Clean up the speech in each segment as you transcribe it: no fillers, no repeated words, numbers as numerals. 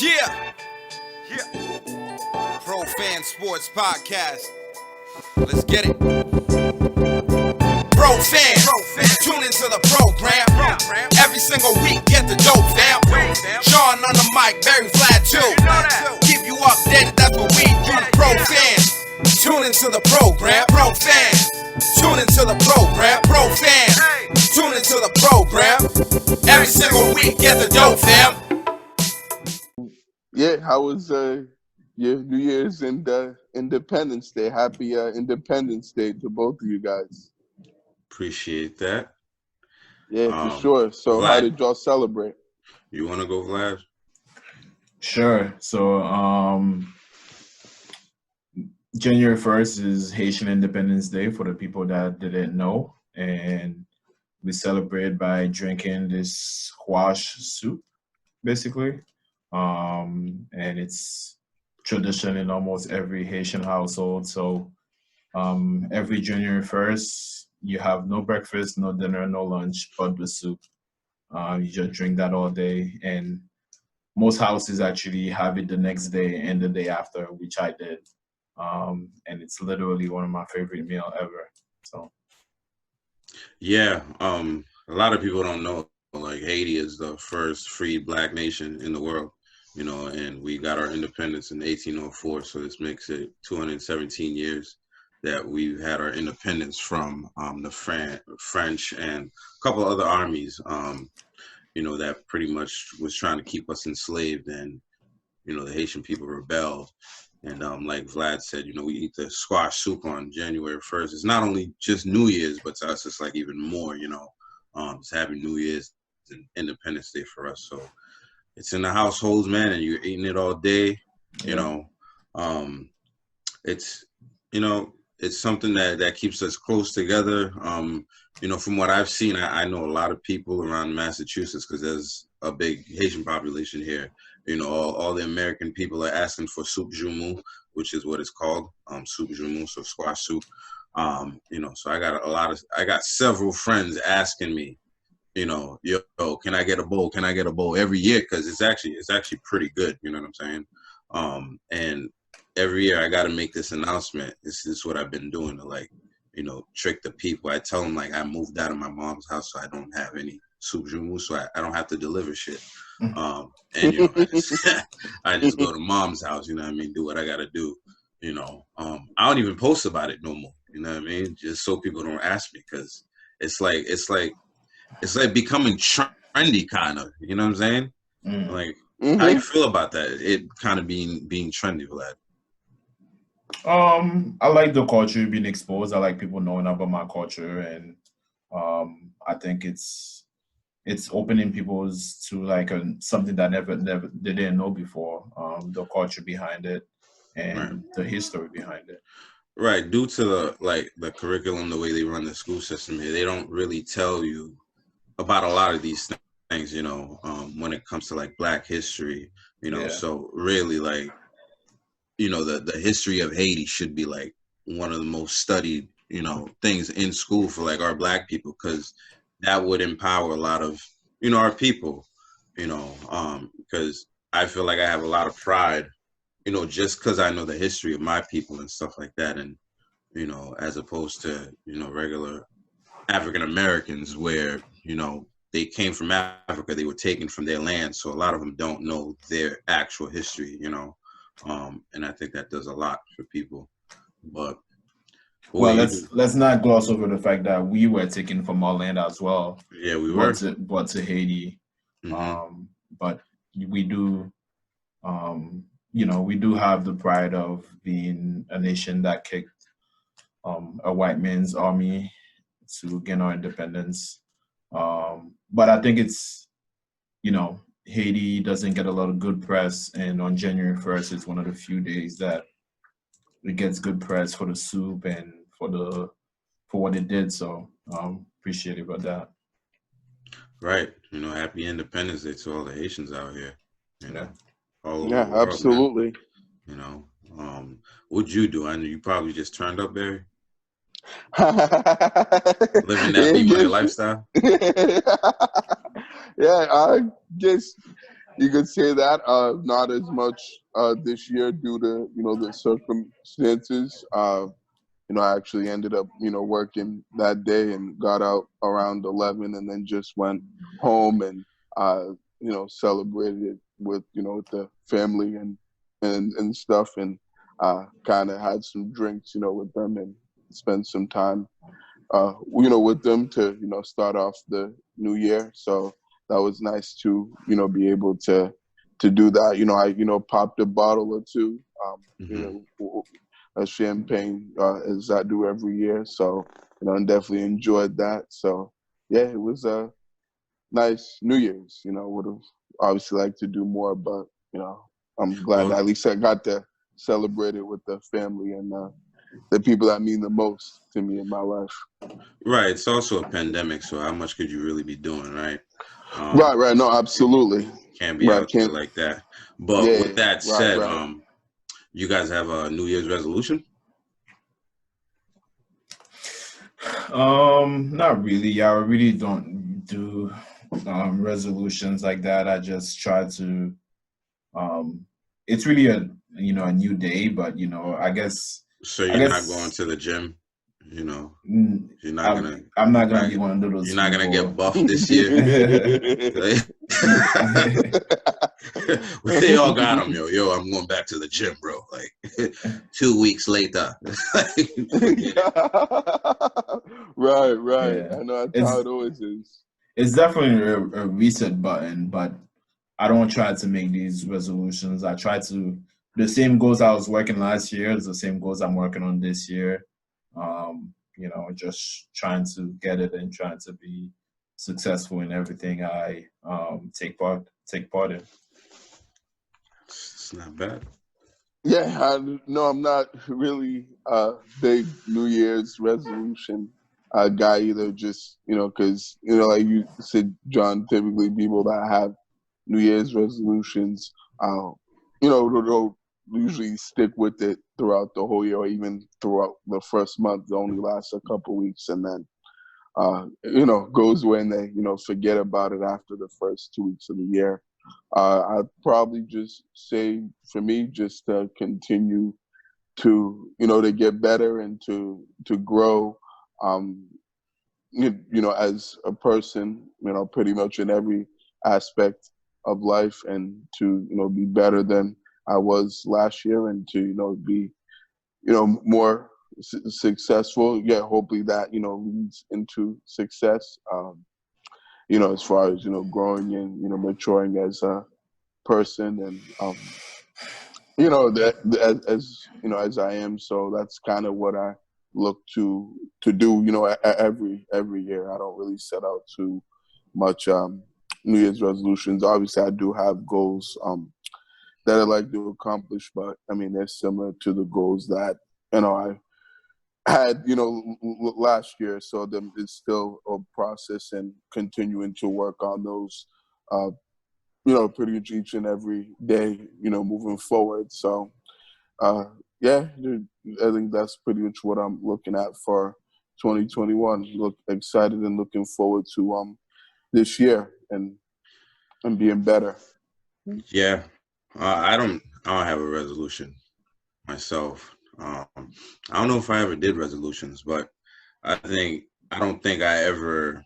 Yeah, Pro Fan Sports Podcast. Let's get it. Pro fans, tune into the program. Every single week, get the dope, fam. Sean on the mic, very flat too. Keep you updated, that's what we do. Pro fans, tune into the program. Pro fans, tune into the program. Pro fans, tune into the program. Every single week, get the dope, fam. Yeah, how was your New Year's and Independence Day? Happy Independence Day to both of you guys. Appreciate that. Yeah, for sure. So Vlad, how did y'all celebrate? You want to go, Vlad? Sure. So January 1st is Haitian Independence Day for the people that didn't know. And we celebrate by drinking this squash soup, basically. And it's tradition in almost every Haitian household. So every January 1st, you have no breakfast, no dinner, no lunch, but the soup. You just drink that all day. And most houses actually have it the next day and the day after, which I did. And it's literally one of my favorite meals ever. So, yeah, a lot of people don't know, like, Haiti is the first free black nation in the world, you know, and we got our independence in 1804. So this makes it 217 years that we've had our independence from the French and a couple other armies, you know, that pretty much was trying to keep us enslaved. And, you know, the Haitian people rebelled. And like Vlad said, you know, we eat the squash soup on January 1st. It's not only just New Year's, but to us, it's like even more, you know, it's Happy New Year's and Independence Day for us. So it's in the households, man, and you're eating it all day, you know. It's, you know, it's something that keeps us close together. You know, from what I've seen, I know a lot of people around Massachusetts because there's a big Haitian population here. You know, all the American people are asking for soup jumu, which is what it's called, soup jumu, so squash soup. You know, so I got several friends asking me, you know, yo, can I get a bowl? Can I get a bowl every year? Because it's actually pretty good. You know what I'm saying? And every year I got to make this announcement. This is what I've been doing to, like, you know, trick the people. I tell them, like, I moved out of my mom's house, so I don't have any soup jumu, so I don't have to deliver shit. And, you know, I just go to mom's house, you know what I mean, do what I got to do, you know. I don't even post about it no more, you know what I mean, just so people don't ask me, because it's like becoming trendy, kind of, you know what I'm saying? Like, how you feel about that? It kind of being trendy, Vlad? I like the culture being exposed. I like people knowing about my culture, and I think it's opening people's to like something that never they didn't know before. The culture behind it and the history behind it. Right, due to the curriculum, the way they run the school system here, they don't really tell you about a lot of these things, you know, when it comes to like Black history, you know. So really, like, you know, the history of Haiti should be like one of the most studied, you know, things in school for like our Black people, because that would empower a lot of, you know, our people, you know, because I feel like I have a lot of pride, you know, just because I know the history of my people and stuff like that. And, you know, as opposed to, you know, regular African Americans where, you know, they came from Africa, they were taken from their land. So a lot of them don't know their actual history, you know, and I think that does a lot for people. But well, let's not gloss over the fact that we were taken from our land as well. Yeah, we were. But to Haiti. But we do, you know, we do have the pride of being a nation that kicked a white man's army to gain our independence. But I think it's, you know, Haiti doesn't get a lot of good press, and on January 1st, it's one of the few days that it gets good press for the soup and for what it did. So appreciate it about that. Right. You know, happy Independence Day to all the Haitians out here. You know, all over yeah, the world, absolutely. Man. You know, what'd you do? I know you probably just turned up, Barry. Living that B-Money lifestyle. Yeah, I just You could say that. Not as much this year due to the circumstances. I actually ended up working that day and got out around 11, and then just went home and celebrated it with with the family and stuff, and kind of had some drinks with them and spent some time with them to start off the new year. So that was nice to be able to do that. I popped a bottle or two, Mm-hmm. a champagne, as I do every year. So and definitely enjoyed that. So yeah, it was a nice New Year's. Would have obviously liked to do more, but I'm glad Well, that at least I got to celebrate it with the family and the people that mean the most to me in my life. right. It's also a pandemic, so how much could you really be doing, right? Right. No, absolutely. Can't be Right. out there Can't. like that. But Yeah. with that Right. said, Right. you guys have a New Year's resolution? Not really. I really don't do resolutions like that. I just try to. It's really a new day, but So I you're not going guess to the gym, you know? mm, You're not gonna, I'm not gonna not, be one of you're those not gonna get people. buffed this year. They all got them, yo. Yo, I'm going back to the gym, bro. Like 2 weeks later, forget it. Right. Yeah, I know that's how it's it always is. it's definitely a reset button, but I don't try to make these resolutions. I try to the same goals I was working last year is the same goals I'm working on this year. Just trying to get it and trying to be successful in everything I take part in. It's not bad. Yeah, no, I'm not really a big New Year's resolution guy either. Just because like you said, John, typically people that have New Year's resolutions, they'll usually stick with it throughout the whole year, or even throughout the first month. It only lasts a couple weeks, and then goes away, and they forget about it after the first 2 weeks of the year. I'd probably just say for me, just to continue to to get better and to grow, um, as a person, pretty much in every aspect of life, and to be better than I was last year, and to be more successful. Yeah, hopefully that leads into success. As far as growing and maturing as a person, and that as I am. So that's kind of what I look to do. Every year. I don't really set out too much New Year's resolutions. Obviously, I do have goals that I like to accomplish, but I mean they're similar to the goals that I had last year. So then it's still a process and continuing to work on those. Pretty much each and every day, moving forward. So, yeah, I think that's pretty much what I'm looking at for 2021. Look excited and looking forward to this year and being better. Yeah, I don't have a resolution myself. I don't know if I ever did resolutions, but I don't think I ever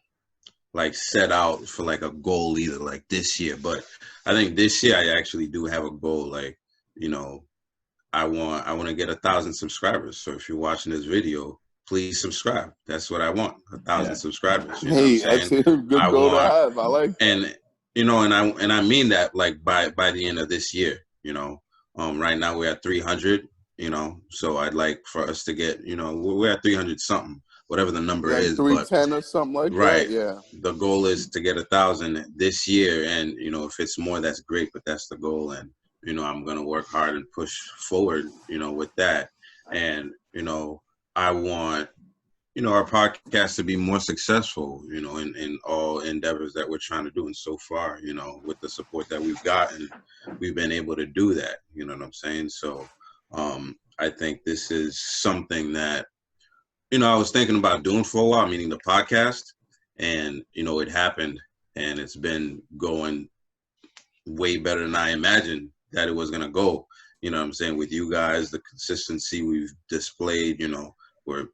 like set out for like a goal either, like this year. But I think this year I actually do have a goal. Like, I want to get 1,000 subscribers. So if you're watching this video, please subscribe. That's what I want. 1,000 Yeah. subscribers. You know what I'm Hey, that's saying? a good I goal to want, have. I like that. and and I mean that like by the end of this year. Right now we're at 300. So I'd like for us to get, we're at 300 something, whatever the number Like is. But 310 or something like that. right, Yeah. the goal is to get 1,000 this year, and if it's more, that's great. But that's the goal, and I'm gonna work hard and push forward, with that. And I want our podcast to be more successful, in all endeavors that we're trying to do. And so far, with the support that we've gotten, we've been able to do that. You know what I'm saying? So I think this is something that, I was thinking about doing for a while, meaning the podcast, and, it happened, and it's been going way better than I imagined that it was going to go. You know what I'm saying? With you guys, the consistency we've displayed, you know, we're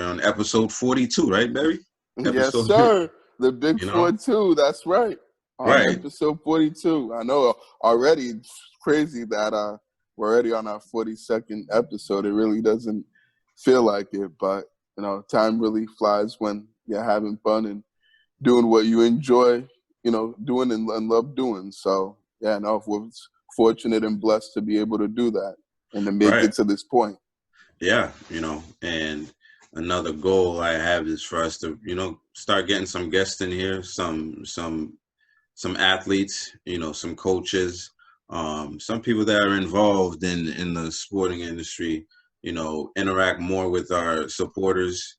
on episode 42, right, Barry? Yes, Episode, sir. The Big you know, 4-2. That's right. On right. episode 42. I know already it's crazy that we're already on our 42nd episode. It really doesn't feel like it, but you know, time really flies when you're having fun and doing what you enjoy, you know, doing and love doing. So yeah, no, we're fortunate and blessed to be able to do that and to make Right. it to this point. Yeah, you know, and another goal I have is for us to, you know, start getting some guests in here, some athletes, you know, some coaches, some people that are involved in the sporting industry, you know, interact more with our supporters,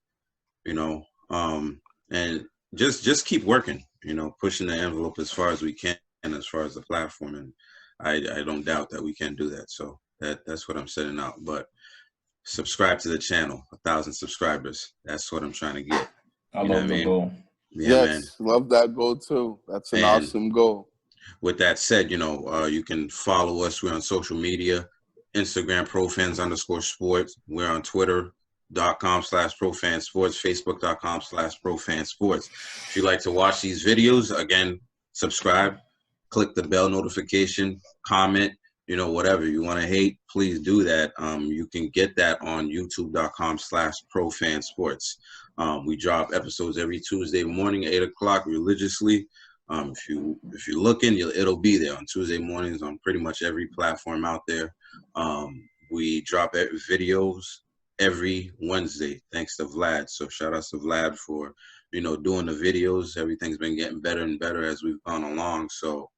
you know, and just keep working, you know, pushing the envelope as far as we can, as far as the platform, and I don't doubt that we can do that. So that's what I'm setting out, but. Subscribe to the channel, 1,000 subscribers. That's what I'm trying to get. I You know love what I the mean? goal. Yeah, man. Yes, love that goal too. That's an And awesome goal. with that said, you know, you can follow us. We're on social media, Instagram, profans_sports. We're on Twitter.com/profansports, Facebook.com/profansports. If you like to watch these videos, again, subscribe, click the bell notification, comment. You know, whatever you want to hate, please do that. You can get that on youtube.com/profansports. We drop episodes every Tuesday morning at 8 o'clock religiously. If you're looking, it'll be there on Tuesday mornings on pretty much every platform out there. We drop videos every Wednesday, thanks to Vlad. So shout out to Vlad for, you know, doing the videos. Everything's been getting better and better as we've gone along. So,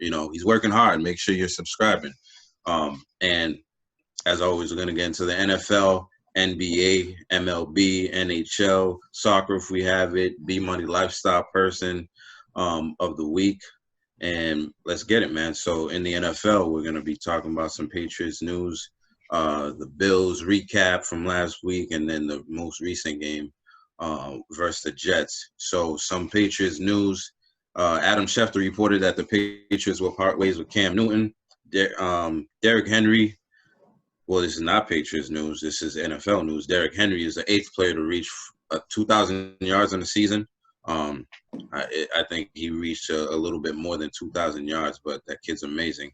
you know, he's working hard. Make sure you're subscribing. And as always, we're going to get into the NFL, NBA, MLB, NHL, soccer if we have it, B-Money Lifestyle Person of the week. And let's get it, man. So in the NFL, we're going to be talking about some Patriots news, the Bills recap from last week, and then the most recent game versus the Jets. So some Patriots news. Adam Schefter reported that the Patriots will part ways with Cam Newton. Derrick Henry, well, this is not Patriots news. This is NFL news. Derrick Henry is the 8th player to reach 2,000 yards in the season. I think he reached a little bit more than 2,000 yards, but that kid's amazing.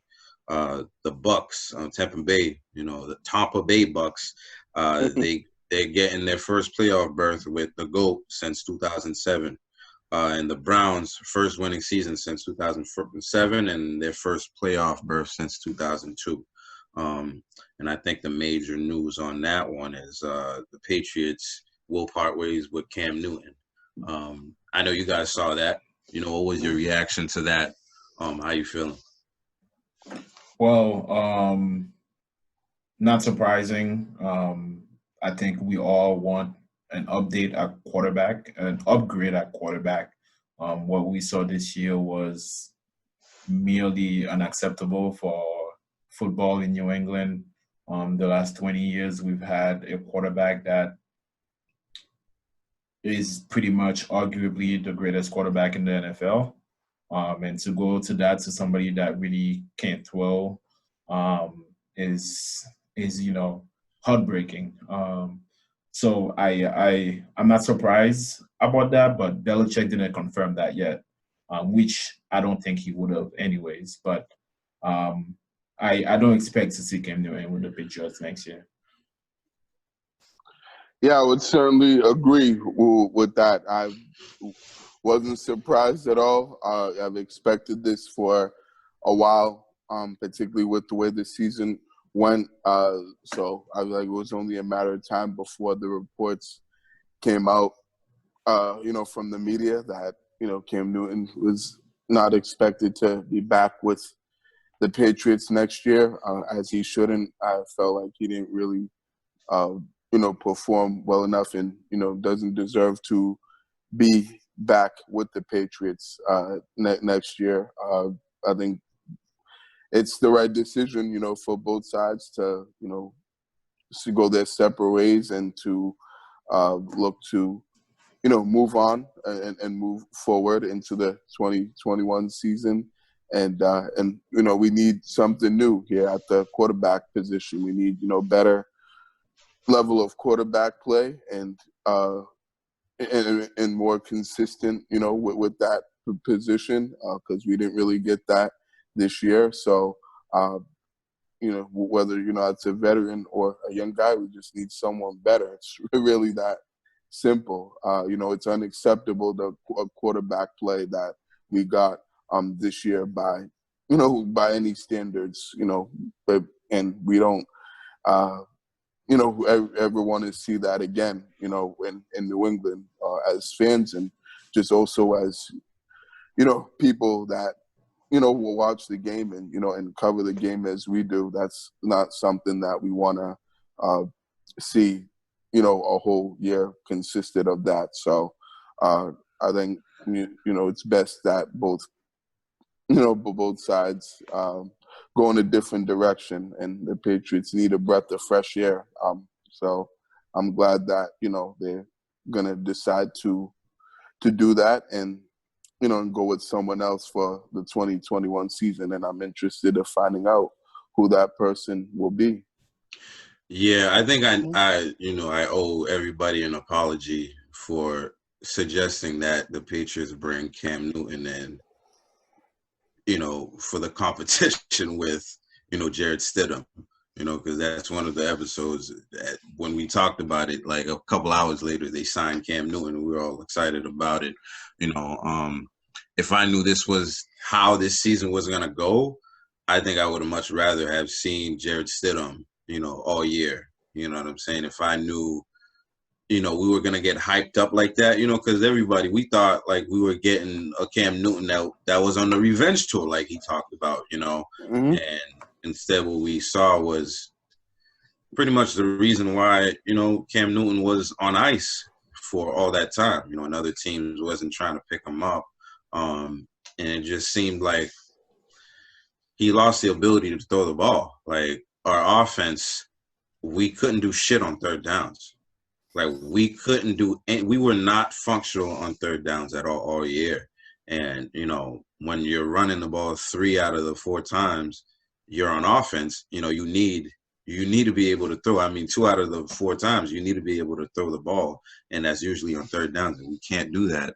The Bucks, Tampa Bay, you know, the Tampa Bay Bucks, they're getting their first playoff berth with the GOAT since 2007. And the Browns' first winning season since 2007 and their first playoff berth since 2002. And I think the major news on that one is the Patriots will part ways with Cam Newton. I know you guys saw that. You know, what was your reaction to that? How you feeling? Well, not surprising. I think we all want an update at quarterback, an upgrade at quarterback. What we saw this year was merely unacceptable for football in New England. The last 20 years, we've had a quarterback that is pretty much arguably the greatest quarterback in the NFL. And to go to somebody that really can't throw is you know, heartbreaking. So I'm not surprised about that, but Belichick didn't confirm that yet, which I don't think he would have anyways. But I don't expect to see Cam Newton with the Patriots next year. Yeah, I would certainly agree with that. I wasn't surprised at all. I've expected this for a while, particularly with the way the season went. So I was like, it was only a matter of time before the reports came out, you know, from the media that, you know, Cam Newton was not expected to be back with the Patriots next year, as he shouldn't. I felt like he didn't really, you know, perform well enough and, you know, doesn't deserve to be back with the Patriots next year. I think it's the right decision, you know, for both sides to, you know, to go their separate ways and to look to, you know, move on and move forward into the 2021 season And we need something new here at the quarterback position. We need better level of quarterback play and more consistent with that position because we didn't really get that this year. So whether it's a veteran or a young guy, we just need someone better. It's really that simple. It's unacceptable the quarterback play that we got this year by any standards, and we don't ever want to see that again, in New England as fans and just also as people that will watch the game and and cover the game as we do. That's not something that we want to see a whole year consisted of that. So I think it's best that both sides go in a different direction, and the Patriots need a breath of fresh air. So I'm glad that they're gonna decide to do that and and go with someone else for the 2021 season. And I'm interested in finding out who that person will be. Yeah, I think I owe everybody an apology for suggesting that the Patriots bring Cam Newton in, for the competition with, Jared Stidham, because that's one of the episodes that when we talked about it, like a couple hours later, they signed Cam Newton and we were all excited about it. If I knew this was how this season was going to go, I think I would have much rather have seen Jared Stidham, all year. You know what I'm saying? If I knew, we were going to get hyped up like that, because we thought like we were getting a Cam Newton that was on the revenge tour, like he talked about, Mm-hmm. and instead what we saw was pretty much the reason why, Cam Newton was on ice for all that time, and other teams wasn't trying to pick him up. And it just seemed like he lost the ability to throw the ball. Like our offense, we couldn't do shit on third downs. Like we were not functional on third downs at all year. And, when you're running the ball 3 out of the 4 times you're on offense, you need to be able to throw. I mean, 2 out of the 4 times you need to be able to throw the ball. And that's usually on third downs. And we can't do that.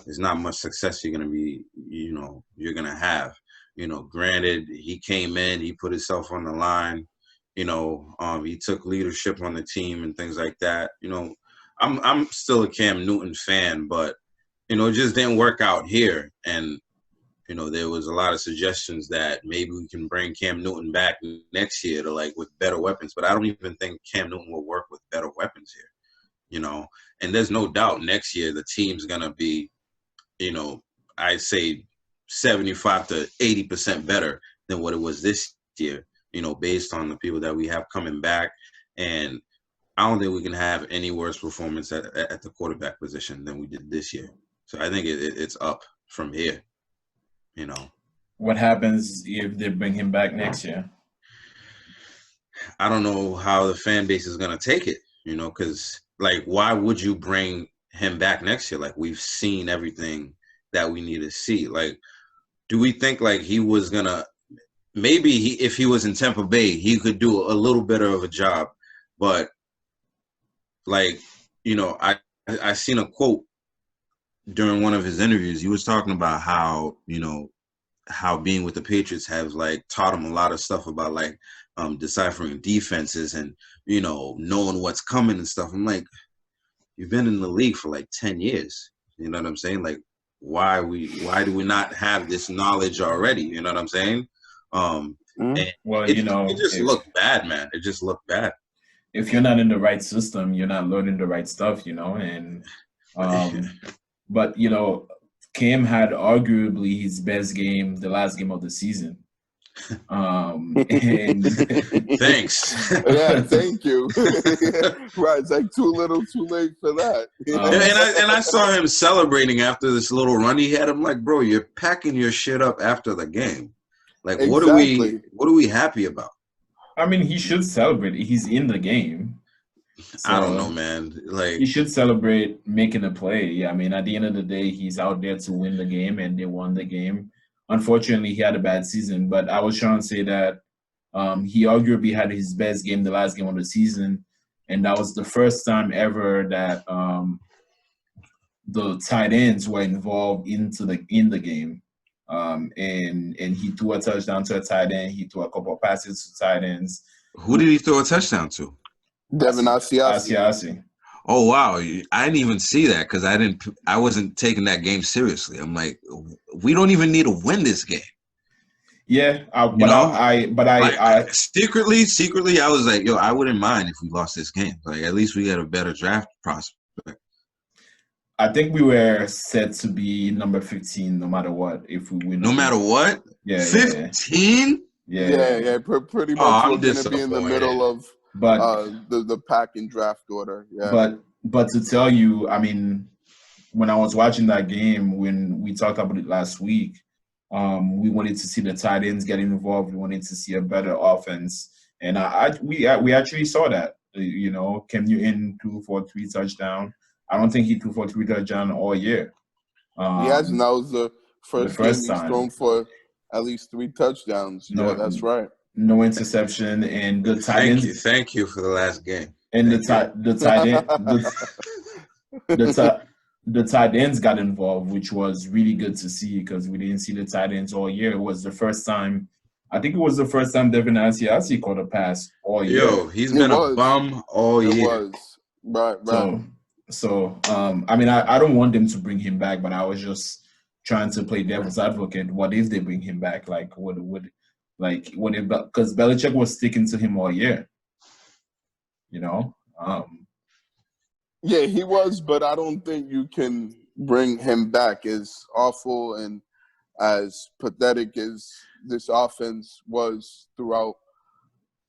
There's not much success you're going to be, you're going to have. Granted, he came in, he put himself on the line, he took leadership on the team and things like that. I'm still a Cam Newton fan, but, it just didn't work out here. And, there was a lot of suggestions that maybe we can bring Cam Newton back next year to with better weapons, but I don't even think Cam Newton will work with better weapons here, and there's no doubt next year the team's going to be, I'd say 75 to 80% better than what it was this year, based on the people that we have coming back. And I don't think we can have any worse performance at the quarterback position than we did this year. So I think it's up from here, What happens if they bring him back next year? I don't know how the fan base is going to take it, because, why would you bring him back next year? Like, we've seen everything that we need to see. Like, do we think, he was going to – maybe if he was in Tampa Bay, he could do a little better of a job. But, I seen a quote during one of his interviews. He was talking about how, how being with the Patriots has, taught him a lot of stuff about, deciphering defenses and, knowing what's coming and stuff. I'm like, you've been in the league for 10 years. You know what I'm saying? Why do we not have this knowledge already? You know what I'm saying? And Well, it just looked bad, man. It just looked bad. If you're not in the right system, you're not learning the right stuff, and but Cam had arguably his best game, the last game of the season. And thanks. Yeah, thank you. Right, it's too little, too late for that. And I saw him celebrating after this little run he had. I'm like, bro, you're packing your shit up after the game. Exactly. What are we happy about? I mean, he should celebrate. He's in the game. So I don't know, man. He should celebrate making a play. Yeah, I mean, at the end of the day, he's out there to win the game, and they won the game. unfortunately, he had a bad season. But I was trying to say that he arguably had his best game, the last game of the season, and that was the first time ever that the tight ends were involved in the game. And he threw a touchdown to a tight end. He threw a couple of passes to tight ends. Who did he throw a touchdown to? Devin Asiasi. Asiasi. Oh wow, I didn't even see that because I wasn't taking that game seriously. I'm like, we don't even need to win this game. Yeah, secretly, I was like, yo, I wouldn't mind if we lost this game. Like, at least we had a better draft prospect. I think we were set to be number 15 no matter what if we win. No matter what? Yeah. 15? Yeah. Pretty much we're going to be in the middle of the pack in draft order. Yeah. But to tell you, I mean, when I was watching that game, when we talked about it last week, we wanted to see the tight ends getting involved. We wanted to see a better offense. And we actually saw that. Cam Newton threw for 3 touchdowns. I don't think he threw for 3 touchdowns all year. He hasn't. That was the first game he's thrown for at least 3 touchdowns. Yeah, that's right. No interception, and the tight ends. Thank you for the last game. And the tight ends got involved, which was really good to see because we didn't see the tight ends all year. It was the first time. I think it was the first time Devin Asiasi caught a pass all year. Yo, he's been a bum all year. It was. Right. So, I mean, I don't want them to bring him back, but I was just trying to play devil's advocate. What if they bring him back? Like, what if, because Belichick was sticking to him all year, Yeah, he was, but I don't think you can bring him back. As awful and as pathetic as this offense was throughout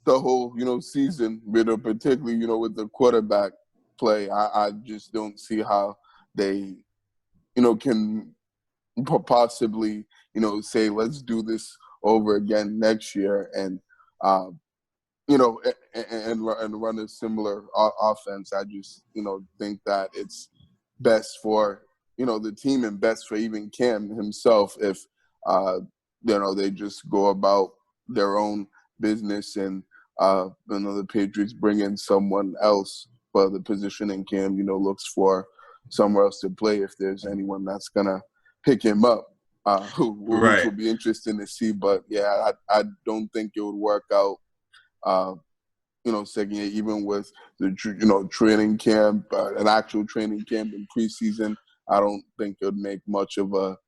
the whole, season, particularly, with the quarterback play. I just don't see how they, can possibly, say, let's do this over again next year and, and run a similar offense. I just, think that it's best for, the team and best for even Cam himself if, they just go about their own business and, the Patriots bring in someone else for the position and Cam, looks for somewhere else to play if there's anyone that's going to pick him up, which will be interesting to see. But, yeah, I don't think it would work out, second year, even with the, training camp, an actual training camp in preseason. I don't think it would make much of a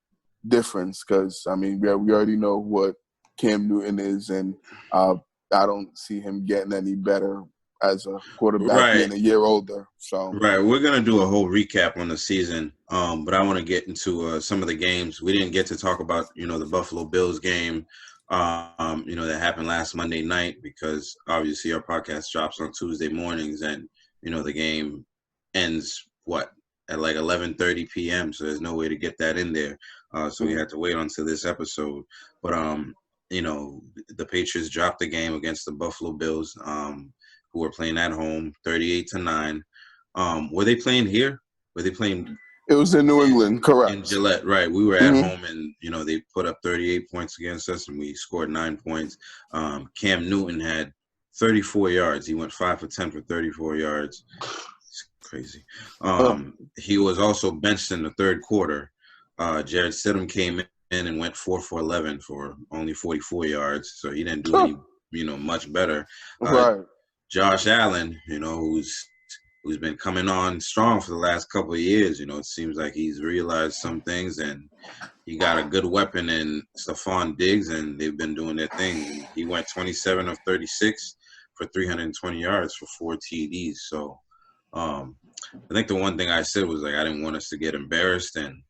difference because, I mean, we already know what Cam Newton is, and I don't see him getting any better as a quarterback being a year older. So we're gonna do a whole recap on the season, but I want to get into some of the games. We didn't get to talk about the Buffalo Bills game, that happened last Monday night because obviously our podcast drops on Tuesday mornings, and the game ends at like 11:30 p.m. So there's no way to get that in there. So we had to wait until this episode. But the Patriots dropped the game against the Buffalo Bills, who were playing at home, 38-9. Were they playing here? Were they playing? It was in New England, correct. In Gillette, right. We were at home, and, they put up 38 points against us, and we scored 9 points. Cam Newton had 34 yards. He went 5 for 10 for 34 yards. It's crazy. He was also benched in the third quarter. Jared Stidham came in and went 4 for 11 for only 44 yards, so he didn't do any, much better. Right. Josh Allen, who's been coming on strong for the last couple of years. It seems like he's realized some things, and he got a good weapon in Stephon Diggs, and they've been doing their thing. He went 27 of 36 for 320 yards for 4 TDs. So I think the one thing I said was, I didn't want us to get embarrassed, and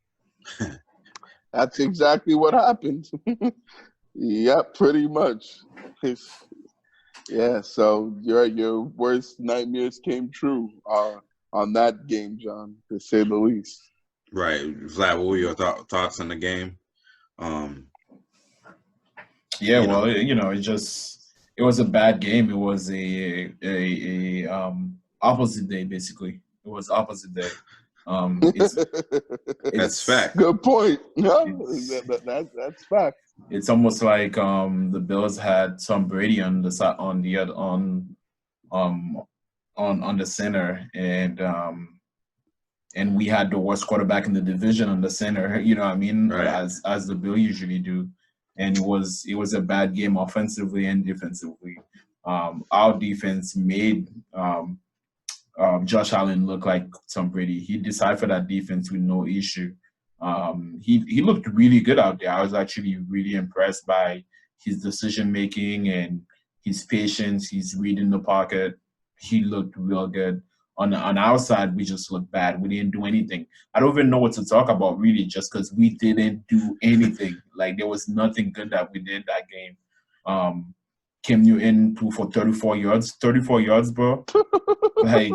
that's exactly what happened. Yeah, pretty much. Yeah, so your worst nightmares came true on that game, John, to say the least. Right. Vlad, what were your thoughts on the game? It was a bad game. It was a opposite day, basically. It was opposite day. It's That's fact. Good point. Yeah, it's that's fact. it's almost like the Bills had Tom Brady on the side um on the center, and we had the worst quarterback in the division on the center. You know what I mean? Right. As the Bills usually do, and it was a bad game offensively and defensively. Our defense made Josh Allen look like Tom Brady. He deciphered that defense with no issue. He looked really good out there. I was actually really impressed by his decision making and his patience. He's reading the pocket. He looked real good. On our side, we just looked bad. We didn't do anything. I don't even know what to talk about really, just because we didn't do anything. Like there was nothing good that we did that game. Cam Newton threw for 34 yards. 34 yards, bro. Like,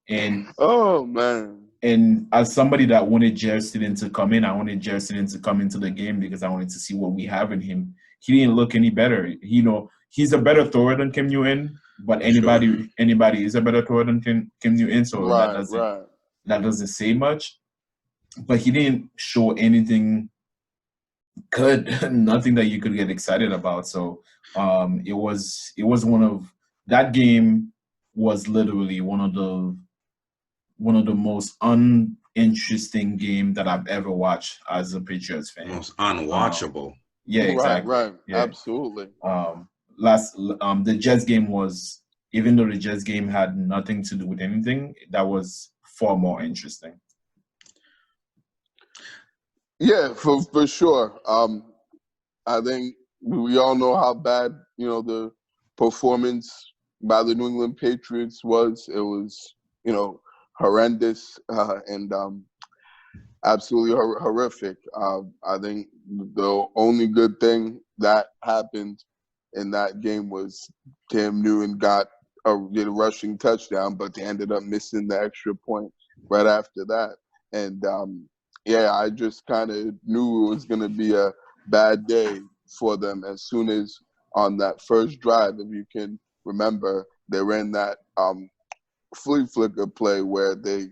and Oh man. and as somebody that wanted Jerry to come in, I wanted Jerry to come into the game because I wanted to see what we have in him. He didn't look any better. He's a better thrower than Cam Newton, but anybody is a better thrower than Cam Newton, so Right. that doesn't say much. But he didn't show anything good, nothing that you could get excited about. So it was one of that game was literally one of the most uninteresting game that I've ever watched as a Patriots fan. Most unwatchable. Yeah, exactly. Right. Yeah. Absolutely. The Jets game was, even though the Jets game had nothing to do with anything, that was far more interesting. Yeah, for sure. I think we all know how bad, the performance by the New England Patriots was. It was, horrendous and absolutely horrific. I think the only good thing that happened in that game was Cam Newton did a rushing touchdown, but they ended up missing the extra point right after that. And I just kind of knew it was going to be a bad day for them as soon as on that first drive, if you can remember, they ran that flea flicker play where they,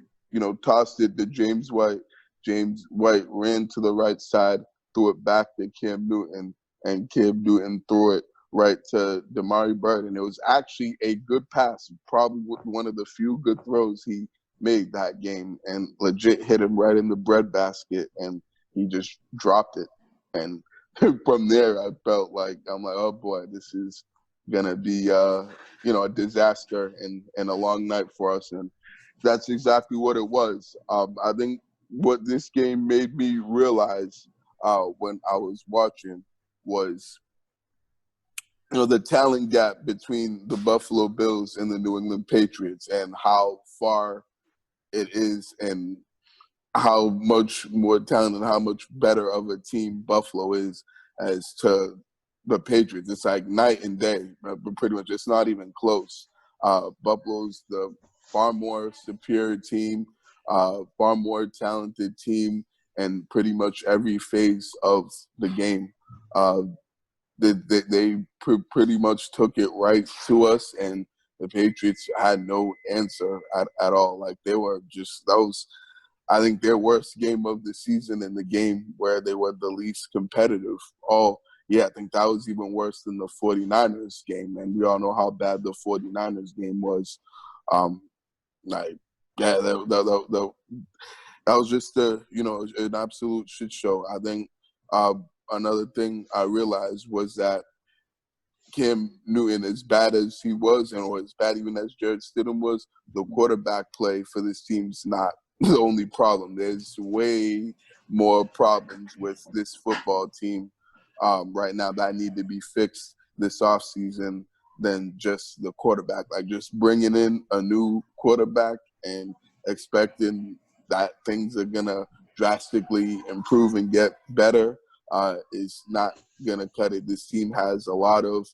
tossed it to James White. James White ran to the right side, threw it back to Cam Newton, and Cam Newton threw it right to Damari Bird. And it was actually a good pass, probably one of the few good throws he made that game, and legit hit him right in the breadbasket, and he just dropped it. And from there, I'm like, oh boy, this is gonna be a disaster and a long night for us. And that's exactly what it was. I think what this game made me realize when I was watching was, the talent gap between the Buffalo Bills and the New England Patriots, and how far it is, and how much more talent and how much better of a team Buffalo is as to the Patriots. It's like night and day, pretty much. It's not even close. Buffalo's the far more superior team, far more talented team, and pretty much every phase of the game. They pretty much took it right to us, and the Patriots had no answer at all. Like, they were just, that was, I think, their worst game of the season, and the game where they were the least competitive. I think that was even worse than the 49ers game, and we all know how bad the 49ers game was. That was just an absolute shit show. I think another thing I realized was that Cam Newton, as bad as he was, or as bad even as Jared Stidham was, the quarterback play for this team's not the only problem. There's way more problems with this football team right now that need to be fixed this offseason than just the quarterback. Like, just bringing in a new quarterback and expecting that things are going to drastically improve and get better is not going to cut it. This team has a lot of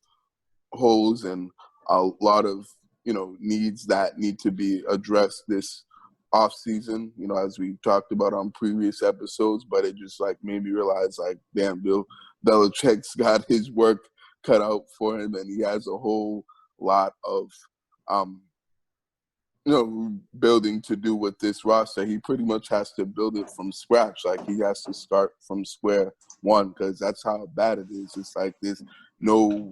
holes and a lot of, needs that need to be addressed this off season, as we talked about on previous episodes. But it just made me realize, damn, Bill Belichick's got his work cut out for him, and he has a whole lot of building to do with this roster. He pretty much has to build it from scratch. Like, he has to start from square one, because that's how bad it is. It's like there's no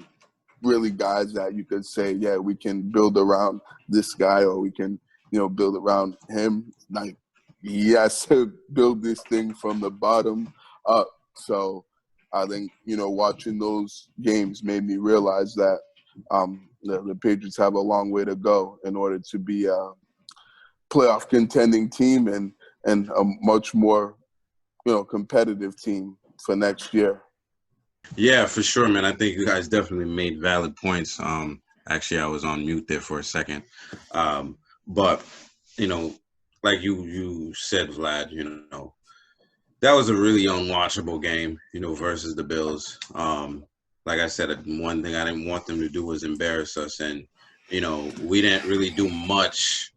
really guys that you could say, yeah, we can build around this guy, or we can, build around him. Like, he has to build this thing from the bottom up. So I think, watching those games made me realize that the Patriots have a long way to go in order to be a playoff contending team and a much more, competitive team for next year. Yeah, for sure, man. I think you guys definitely made valid points. Actually, I was on mute there for a second. But, like you said, Vlad, that was a really unwatchable game, versus the Bills. Like I said, one thing I didn't want them to do was embarrass us. And, we didn't really do much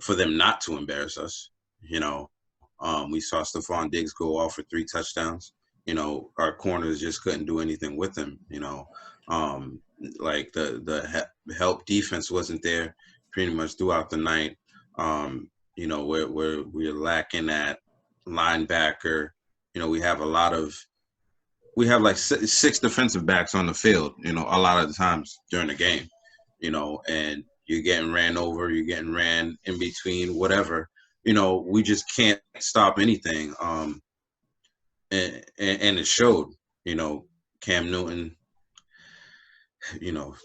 for them not to embarrass us. We saw Stephon Diggs go off for 3 touchdowns. Our corners just couldn't do anything with him. Like the help defense wasn't there pretty much throughout the night. We're lacking at linebacker. We have like 6 defensive backs on the field, a lot of the times during the game, and you're getting ran over, you're getting ran in between, whatever. We just can't stop anything. And it showed, Cam Newton,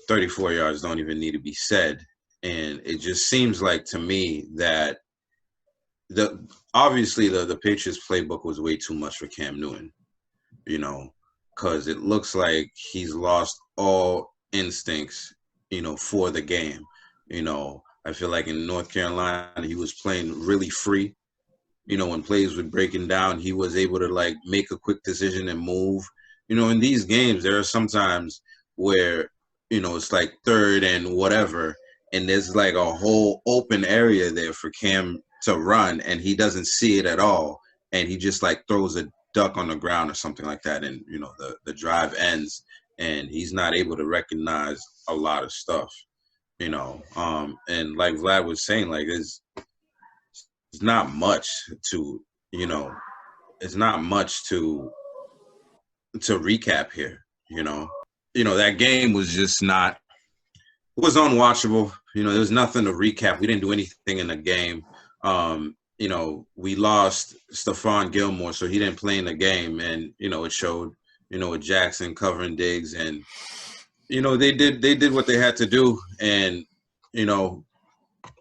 34 yards don't even need to be said. And it just seems like to me that obviously the Patriots playbook was way too much for Cam Newton, because it looks like he's lost all instincts, for the game. I feel like in North Carolina, he was playing really free. When plays were breaking down, he was able to like make a quick decision and move. In these games, there are some times where, it's like 3rd and whatever, and there's like a whole open area there for Cam to run, and he doesn't see it at all. And he just like throws a duck on the ground or something like that. And, the drive ends, and he's not able to recognize a lot of stuff, and like Vlad was saying, like it's not much to, it's not much to recap here, that game was just not, it was unwatchable. There was nothing to recap. We didn't do anything in the game. We lost Stephon Gilmore, so he didn't play in the game, and, it showed, with Jackson covering Diggs, and, they did what they had to do. And,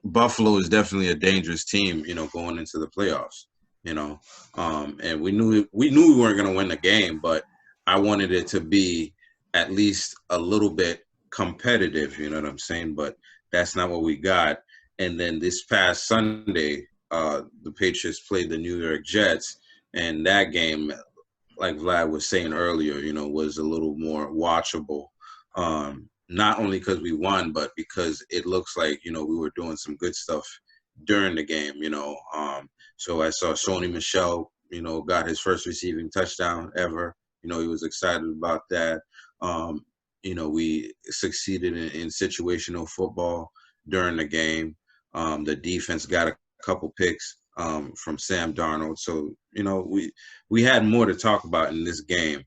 Buffalo is definitely a dangerous team, going into the playoffs, and we knew we weren't going to win the game, but I wanted it to be at least a little bit competitive, you know what I'm saying? But that's not what we got. And then this past Sunday, the Patriots played the New York Jets, and that game, like Vlad was saying earlier, was a little more watchable. Not only because we won, but because it looks like, we were doing some good stuff during the game, So I saw Sony Michel, got his first receiving touchdown ever. He was excited about that. We succeeded in situational football during the game. The defense got a couple picks from Sam Darnold. So, we had more to talk about in this game.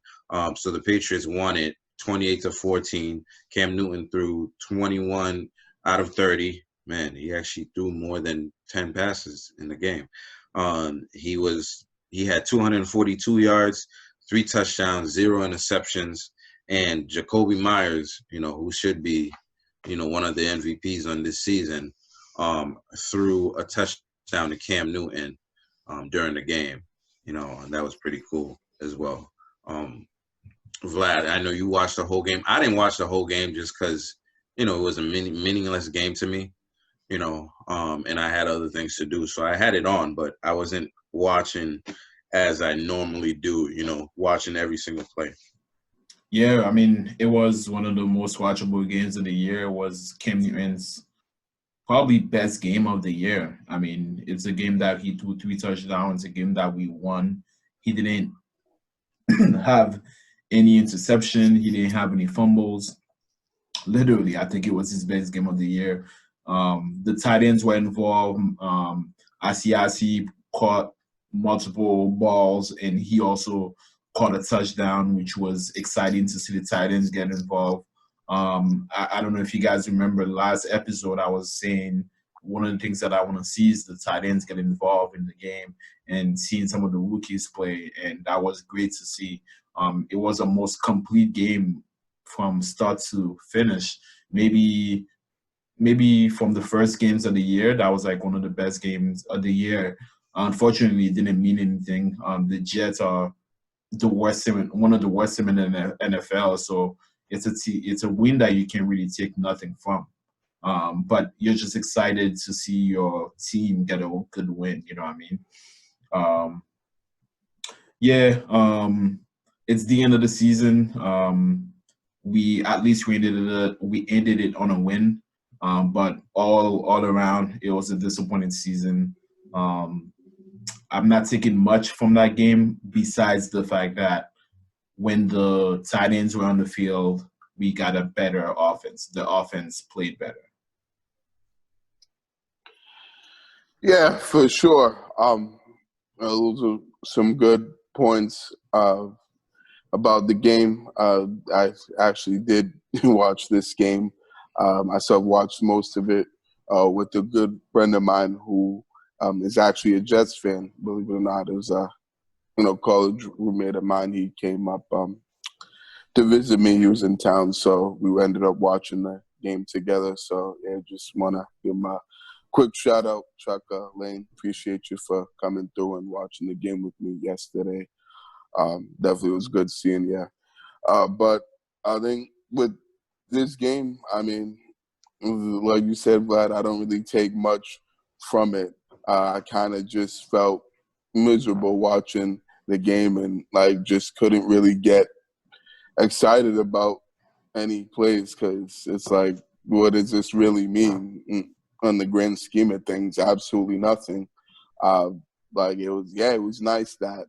So the Patriots won it 28-14. Cam Newton threw 21 out of 30. Man, he actually threw more than 10 passes in the game. He had 242 yards, 3 touchdowns, 0 interceptions, and Jacoby Myers, who should be, one of the MVPs on this season, threw a touchdown to Cam Newton during the game, and that was pretty cool as well. Vlad, I know you watched the whole game. I didn't watch the whole game just because, it was a meaningless game to me, and I had other things to do. So I had it on, but I wasn't watching as I normally do, watching every single play. Yeah, it was one of the most watchable games of the year. It was Cam Newton's probably best game of the year. It's a game that he threw 3 touchdowns, a game that we won. He didn't have any interception. He didn't have any fumbles. Literally, I think it was his best game of the year. The tight ends were involved. Asiasi caught multiple balls, and he also caught a touchdown, which was exciting to see the tight ends get involved. I don't know if you guys remember last episode, I was saying one of the things that I want to see is the tight ends get involved in the game and seeing some of the rookies play, and that was great to see. It was a most complete game from start to finish. Maybe from the first games of the year, that was like one of the best games of the year. Unfortunately, it didn't mean anything. The Jets are one of the worst team in the NFL, so it's a win that you can really take nothing from. But you're just excited to see your team get a good win. You know what I mean? It's the end of the season. We ended it on a win. But all around, it was a disappointing season. I'm not taking much from that game besides the fact that when the tight ends were on the field, we got a better offense. The offense played better. Yeah, for sure. Those are some good points about the game. I actually did watch this game. Myself watched most of it with a good friend of mine who is actually a Jets fan. Believe it or not, it was a college roommate of mine. He came up to visit me. He was in town, so we ended up watching the game together. So yeah, just want to give him a quick shout out, Chuck Lane. Appreciate you for coming through and watching the game with me yesterday. Definitely was good seeing you. But I think with this game, I mean, like you said, Vlad, I don't really take much from it. I kind of just felt miserable watching the game and just couldn't really get excited about any plays because it's like, what does this really mean on the grand scheme of things? Absolutely nothing. It was nice that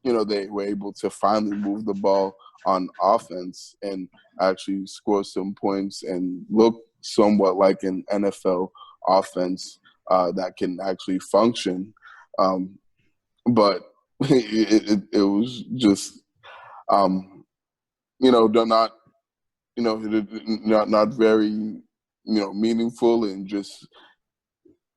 they were able to finally move the ball on offense and actually score some points and look somewhat like an NFL offense that can actually function. But it was just, not very, meaningful and just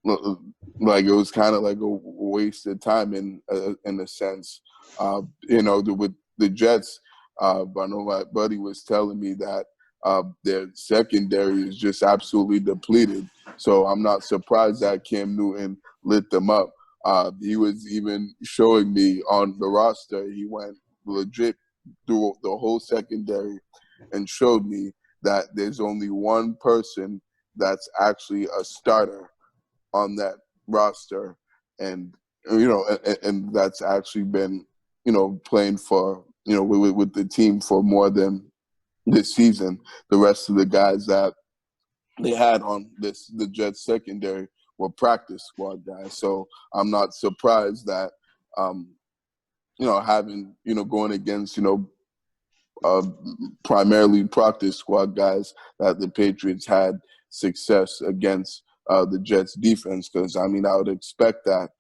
it was kind of like a wasted time in a sense. With the Jets, I know my buddy was telling me that their secondary is just absolutely depleted. So I'm not surprised that Cam Newton lit them up. He was even showing me on the roster, he went legit through the whole secondary and showed me that there's only one person that's actually a starter on that roster. And that's actually been, playing for, with the team for more than this season. The rest of the guys that they had on the Jets secondary were practice squad guys. So I'm not surprised that, having, going against, primarily practice squad guys, that the Patriots had success against the Jets defense. Because, I would expect that.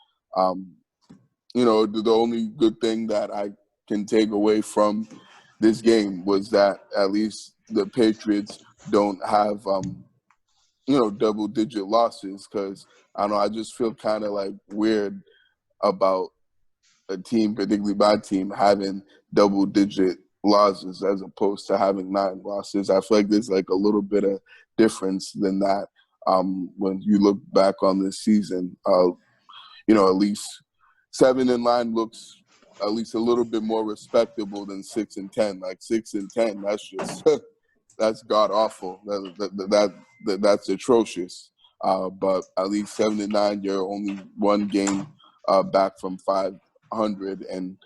The only good thing that I can take away from this game was that at least the Patriots don't have, double-digit losses. Because, I don't know, I just feel kind of weird about a team, particularly my team, having double-digit losses as opposed to having 9 losses. I feel like there's a little bit of difference than that when you look back on this season. At least 7-9 looks at least a little bit more respectable than 6-10. 6-10, that's just that's god awful. That's atrocious. But at least 7-9, you're only one game back from 500, and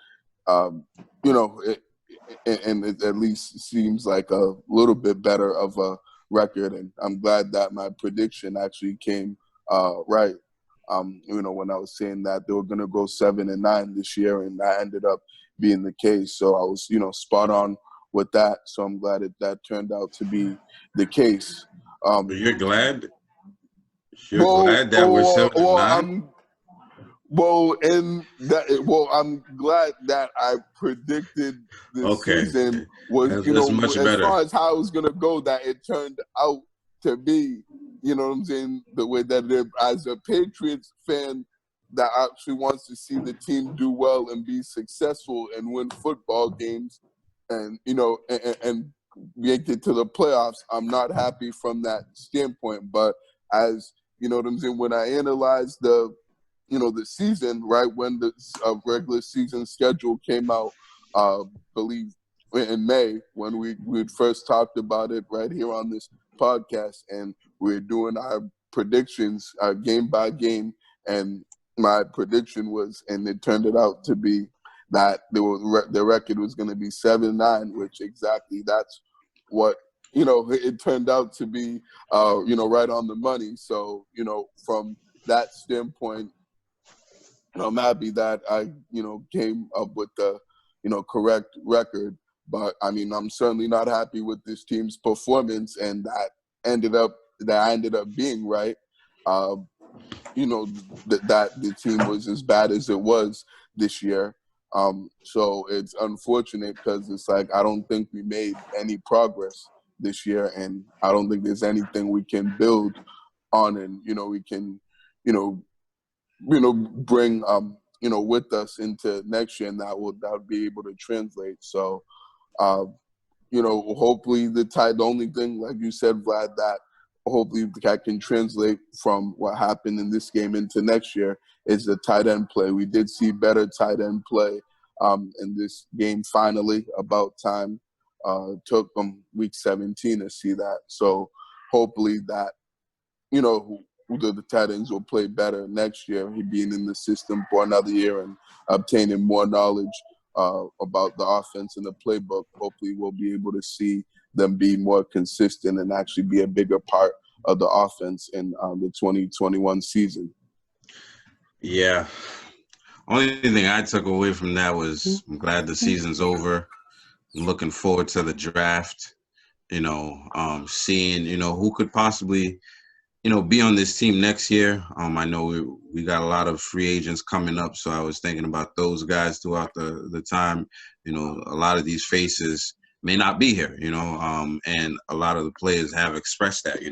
it at least seems like a little bit better of a record. And I'm glad that my prediction actually came right. When I was saying that they were going to go 7-9 this year, and that ended up being the case. So I was, spot on with that. So I'm glad that turned out to be the case. But you're glad. You're glad that we're 7-9. I'm glad that I predicted the Okay. season was, That's much as better. far as how it was going to go, that it turned out to be, you know what I'm saying, the way that it, as a Patriots fan that actually wants to see the team do well and be successful and win football games and, and make it to the playoffs, I'm not happy from that standpoint. But as, you know what I'm saying, when I analyze the season, right, when the regular season schedule came out, believe in May, when we'd first talked about it right here on this podcast, and we're doing our predictions game by game, and my prediction was, and it turned it out to be that the record was going to be 7-9, which exactly that's what it turned out to be, right on the money. So from that standpoint, I'm happy that I, came up with the, correct record. But I mean, I'm certainly not happy with this team's performance, and that I ended up being right. That the team was as bad as it was this year. So it's unfortunate because it's like I don't think we made any progress this year, and I don't think there's anything we can build on, and we can, bring with us into next year, and that would be able to translate. So hopefully the only thing, like you said, Vlad, that hopefully that can translate from what happened in this game into next year is the tight end play. We did see better tight end play in this game finally. About time. Took them week 17 to see that. So hopefully that, the tight ends will play better next year. He being in the system for another year and obtaining more knowledge about the offense and the playbook. Hopefully we'll be able to see them be more consistent and actually be a bigger part of the offense in the 2021 season. Yeah. Only thing I took away from that was I'm glad the season's over. I'm looking forward to the draft, seeing, who could possibly, be on this team next year. I know we got a lot of free agents coming up, so I was thinking about those guys throughout the time. A lot of these faces may not be here, and a lot of the players have expressed that, a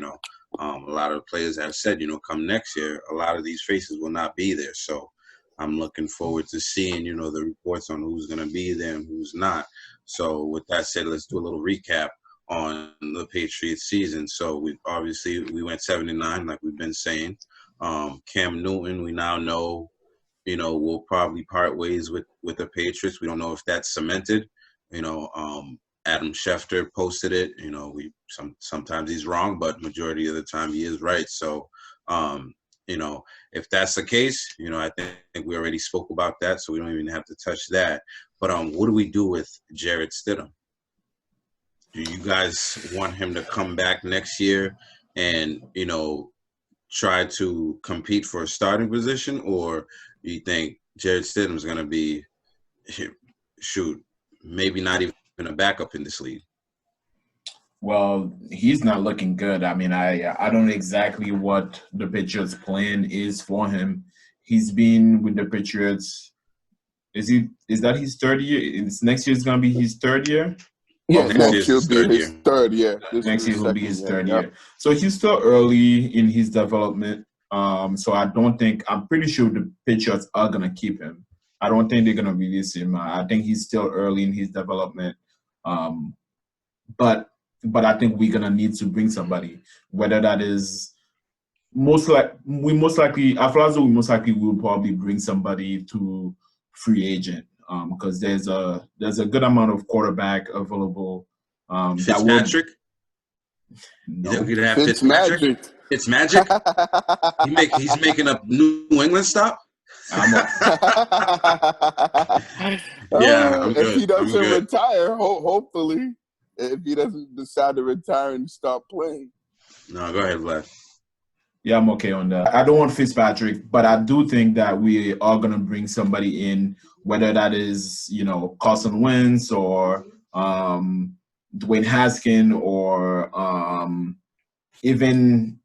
lot of the players have said, come next year, a lot of these faces will not be there. So I'm looking forward to seeing, the reports on who's going to be there and who's not. So with that said, let's do a little recap on the Patriots season. So we went 7-9, like we've been saying. Cam Newton, we now know, will probably part ways with the Patriots. We don't know if that's cemented. Adam Schefter posted it. Sometimes he's wrong, but majority of the time he is right. So, if that's the case, I think we already spoke about that, so we don't even have to touch that. But what do we do with Jarrett Stidham? Do you guys want him to come back next year and, try to compete for a starting position? Or do you think Jarrett Stidham is going to be, maybe not even a backup in this league? Well, he's not looking good. I mean, I don't know exactly what the Patriots' plan is for him. He's been with the Patriots. Is that his third year? Next year is going to be his third year? Yeah, next year will be his third year. Next year will be his third year. So he's still early in his development. So I'm pretty sure the Patriots are going to keep him. I don't think they're going to release him. I think he's still early in his development. But I think we're going to need to bring somebody, whether that is we most likely will probably bring somebody to free agent. Because there's a good amount of quarterback available. Fitzpatrick? No. You think we'd have Fitzpatrick? Fitzmagic? He's making up New England stop? If he doesn't retire, hopefully, if he doesn't decide to retire and stop playing. No, go ahead, Vlad. Yeah, I'm okay on that. I don't want Fitzpatrick, but I do think that we are going to bring somebody in, whether that is, Carson Wentz or Dwayne Haskins or even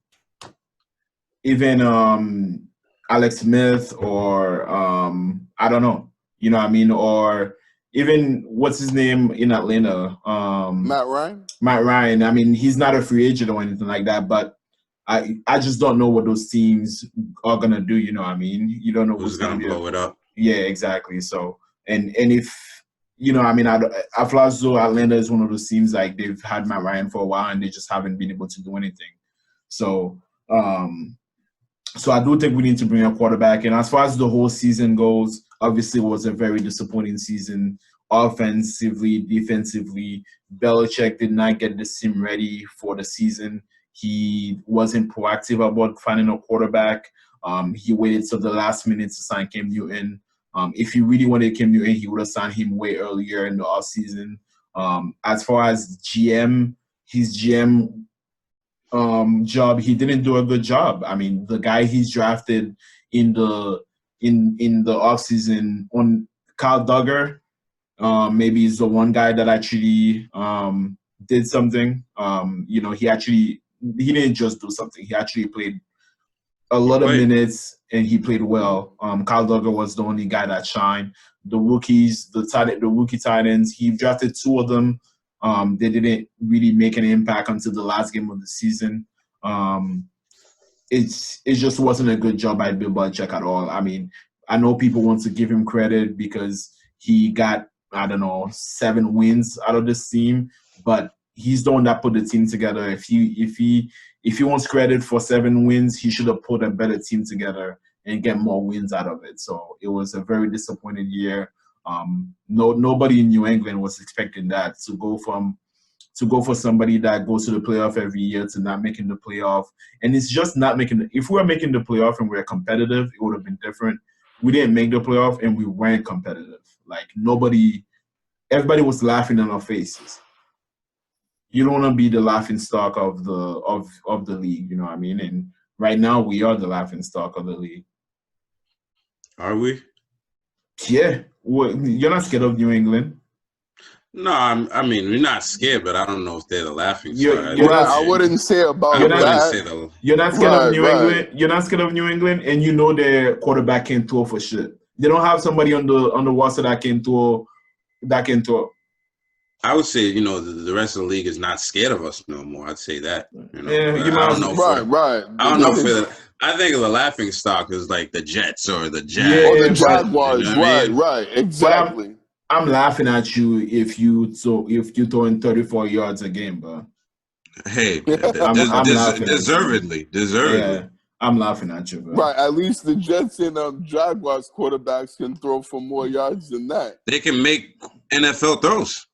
Alex Smith or I don't know, you know what I mean, or even what's his name in Atlanta, Matt Ryan. Matt Ryan. I mean, he's not a free agent or anything like that, but I just don't know what those teams are gonna do. You know what I mean? You don't know Who's who's gonna blow it up? Yeah, exactly. So and if you know, I mean, I feel as though Atlanta is one of those teams like they've had Matt Ryan for a while and they just haven't been able to do anything. So so I do think we need to bring a quarterback. And as far as the whole season goes, obviously it was a very disappointing season, offensively, defensively. Belichick did not get the team ready for the season. He wasn't proactive about finding a quarterback. He waited till the last minute to sign Cam Newton. If he really wanted Cam Newton, he would have signed him way earlier in the offseason. As far as his GM job, he didn't do a good job. I mean, the guy he's drafted in the offseason on Kyle Duggar, maybe is the one guy that actually did something. You know, he didn't just do something. He actually played a lot of minutes and he played well. Kyle Duggar was the only guy that shined. The rookies, the rookie tight ends, he drafted two of them. They didn't really make an impact until the last game of the season. It just wasn't a good job by Bill Belichick at all. I mean, I know people want to give him credit because he got, I don't know, 7 wins out of this team, but he's the one that put the team together. If he wants credit for 7 wins, he should have put a better team together and get more wins out of it. So it was a very disappointed year. Nobody in New England was expecting that, to go for somebody that goes to the playoff every year to not making the playoff. And it's just not making if we were making the playoff and we were competitive, it would have been different. We didn't make the playoff and we weren't competitive. Like everybody was laughing in our faces. You don't want to be the laughing stock of the league, you know what I mean? And right now we are the laughing stock of the league. Are we? Yeah. You're not scared of New England? No, I mean, we're not scared, but I don't know if they're the laughing stock. I wouldn't say about that. You're not scared of New England. You're not scared of New England, and you know their quarterback can throw for shit. They don't have somebody on the roster that can throw. I would say, you know, the rest of the league is not scared of us no more. I'd say that. You know, yeah, I don't know. Right. I don't know for I think of the laughing stock is like the Jets or the Jags. Yeah, or the Jaguars. You know right. Exactly. I'm laughing at you if you throw in 34 yards a game, bro. Hey, deservedly. Yeah, I'm laughing at you, bro. Right, at least the Jets and Jaguars quarterbacks can throw for more yards than that. They can make NFL throws.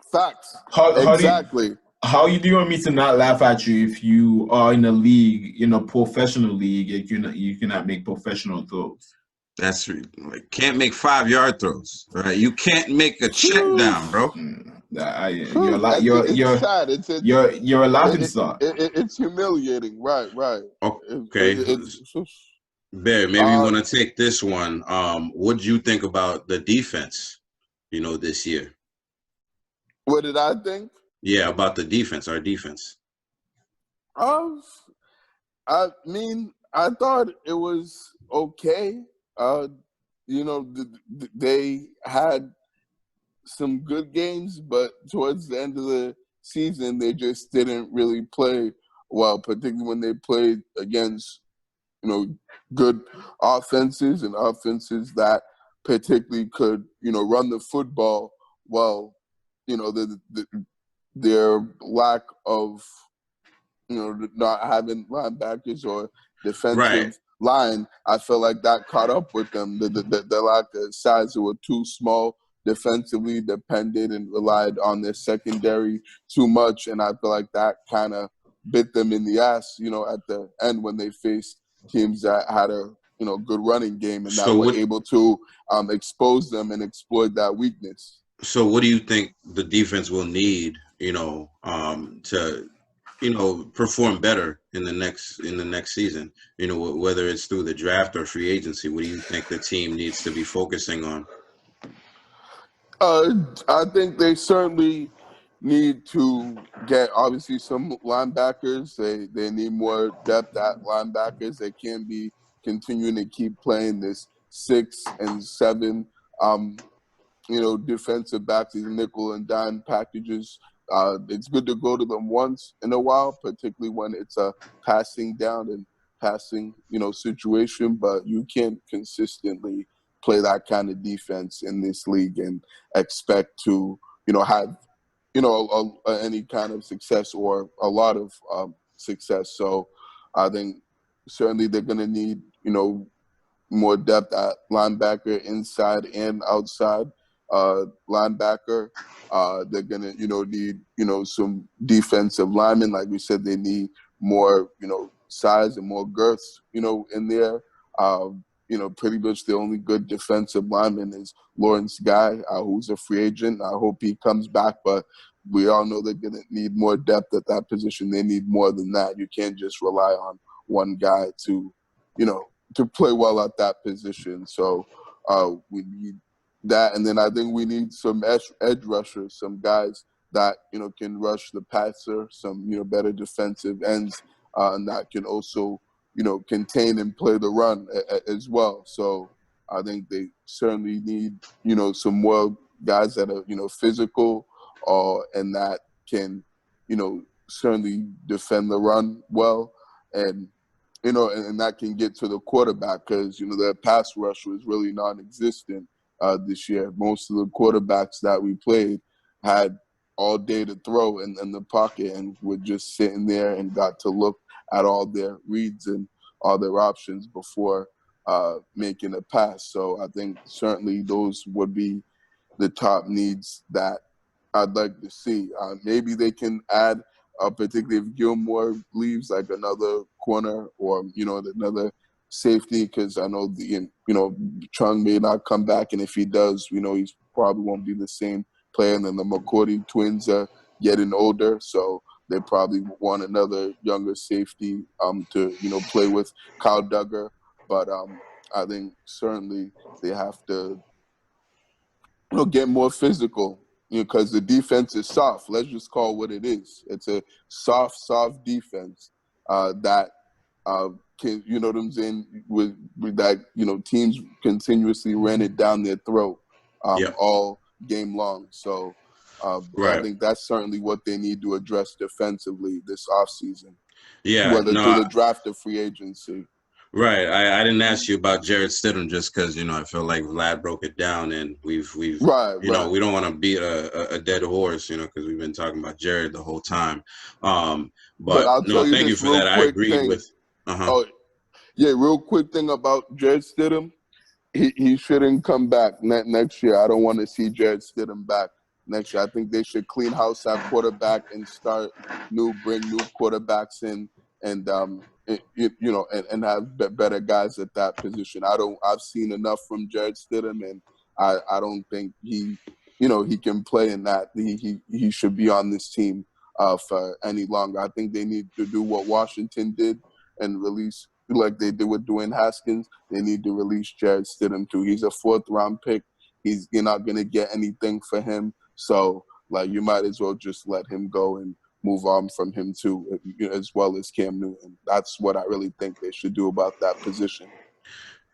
Facts. Exactly. How do you want me to not laugh at you if you are in a league, in a professional league, you cannot make professional throws? That's like, can't make 5-yard throws, right? You can't make a check down, bro. You're a laughing stock. It's humiliating, right? Okay, Barry, maybe you want to take this one. What do you think about the defense? You know, this year. What did I think? Yeah, about the defense, our defense. I mean, I thought it was okay. You know, they had some good games, but towards the end of the season, they just didn't really play well, particularly when they played against, you know, good offenses and offenses that particularly could, you know, run the football well. You know, their lack of, you know, not having linebackers or defensive line, I feel like that caught up with them. The lack of size, they were too small, defensively dependent, and relied on their secondary too much. And I feel like that kind of bit them in the ass, you know, at the end when they faced teams that had a, you know, good running game and that were able to expose them and exploit that weakness. So what do you think the defense will need, you know, to, you know, perform better in the next season? You know, whether it's through the draft or free agency, what do you think the team needs to be focusing on? I think they certainly need to get obviously some linebackers. They need more depth at linebackers. They can't be continuing to keep playing this 6 and 7 defensive backs, these nickel and dime packages. It's good to go to them once in a while, particularly when it's a passing down and passing, situation, but you can't consistently play that kind of defense in this league and expect to, have, any kind of success or a lot of success. So I think certainly they're going to need, more depth at linebacker, inside and outside linebacker. They're gonna, need, some defensive linemen. Like we said, they need more, size and more girth, in there. Pretty much the only good defensive lineman is Lawrence Guy, who's a free agent. I hope he comes back, but we all know they're gonna need more depth at that position. They need more than that. You can't just rely on one guy to, to play well at that position. So we need that. And then I think we need some edge rushers, some guys that, can rush the passer, some, better defensive ends, and that can also, contain and play the run as well. So I think they certainly need, some more guys that are, physical and that can, certainly defend the run well. And and that can get to the quarterback because, their pass rush was really non-existent this year. Most of the quarterbacks that we played had all day to throw in the pocket and were just sitting there and got to look at all their reads and all their options before making a pass. So I think certainly those would be the top needs that I'd like to see. Maybe they can add, particularly if Gilmore leaves, like another corner or, another safety, because I know Chung may not come back, and if he does, he probably won't be the same player. And then the McCourty twins are getting older, so they probably want another younger safety to, play with Kyle Duggar. But I think certainly they have to, get more physical. Because the defense is soft. Let's just call it what it is. It's a soft defense that can, what I'm saying, with that, teams continuously ran it down their throat all game long. So right. I think that's certainly what they need to address defensively this offseason. Yeah, whether through the draft or free agency. Right. I didn't ask you about Jarrett Stidham just because, I feel like Vlad broke it down and we've right. we don't want to beat a dead horse, because we've been talking about Jarrett the whole time. But I'll tell you thank you this for that. I agreed thing. with. Oh, yeah, real quick thing about Jarrett Stidham. He shouldn't come back next year. I don't want to see Jarrett Stidham back next year. I think they should clean house at quarterback and bring new quarterbacks in and and have better guys at that position. I've seen enough from Jarrett Stidham, and I don't think he can play in that. He should be on this team for any longer. I think they need to do what Washington did and release, like they did with Dwayne Haskins. They need to release Jarrett Stidham too. He's a 4th round pick. You're not gonna get anything for him. So you might as well just let him go and move on from him too, as well as Cam Newton. That's what I really think they should do about that position.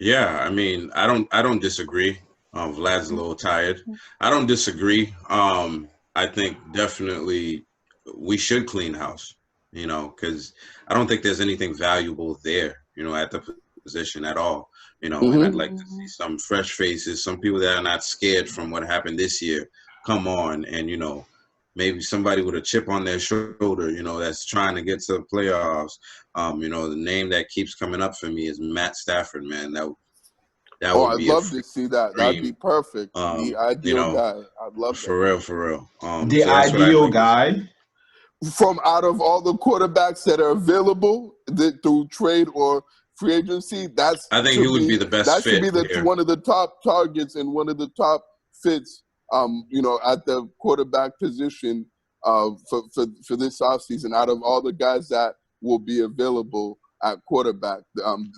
Yeah, I mean, I don't disagree. Vlad's a little tired. I don't disagree. I think definitely we should clean house, because I don't think there's anything valuable there, at the position at all, and I'd like to see some fresh faces, some people that are not scared from what happened this year come on and, maybe somebody with a chip on their shoulder, that's trying to get to the playoffs. The name that keeps coming up for me is Matt Stafford, man. That would be I'd love to see that. dream. That'd be perfect. The ideal guy. I'd love that. For real. The ideal guy? From out of all the quarterbacks that are available through trade or free agency, I think he would be the best that fit. That should be one of the top targets and one of the top fits at the quarterback position for this offseason, out of all the guys that will be available at quarterback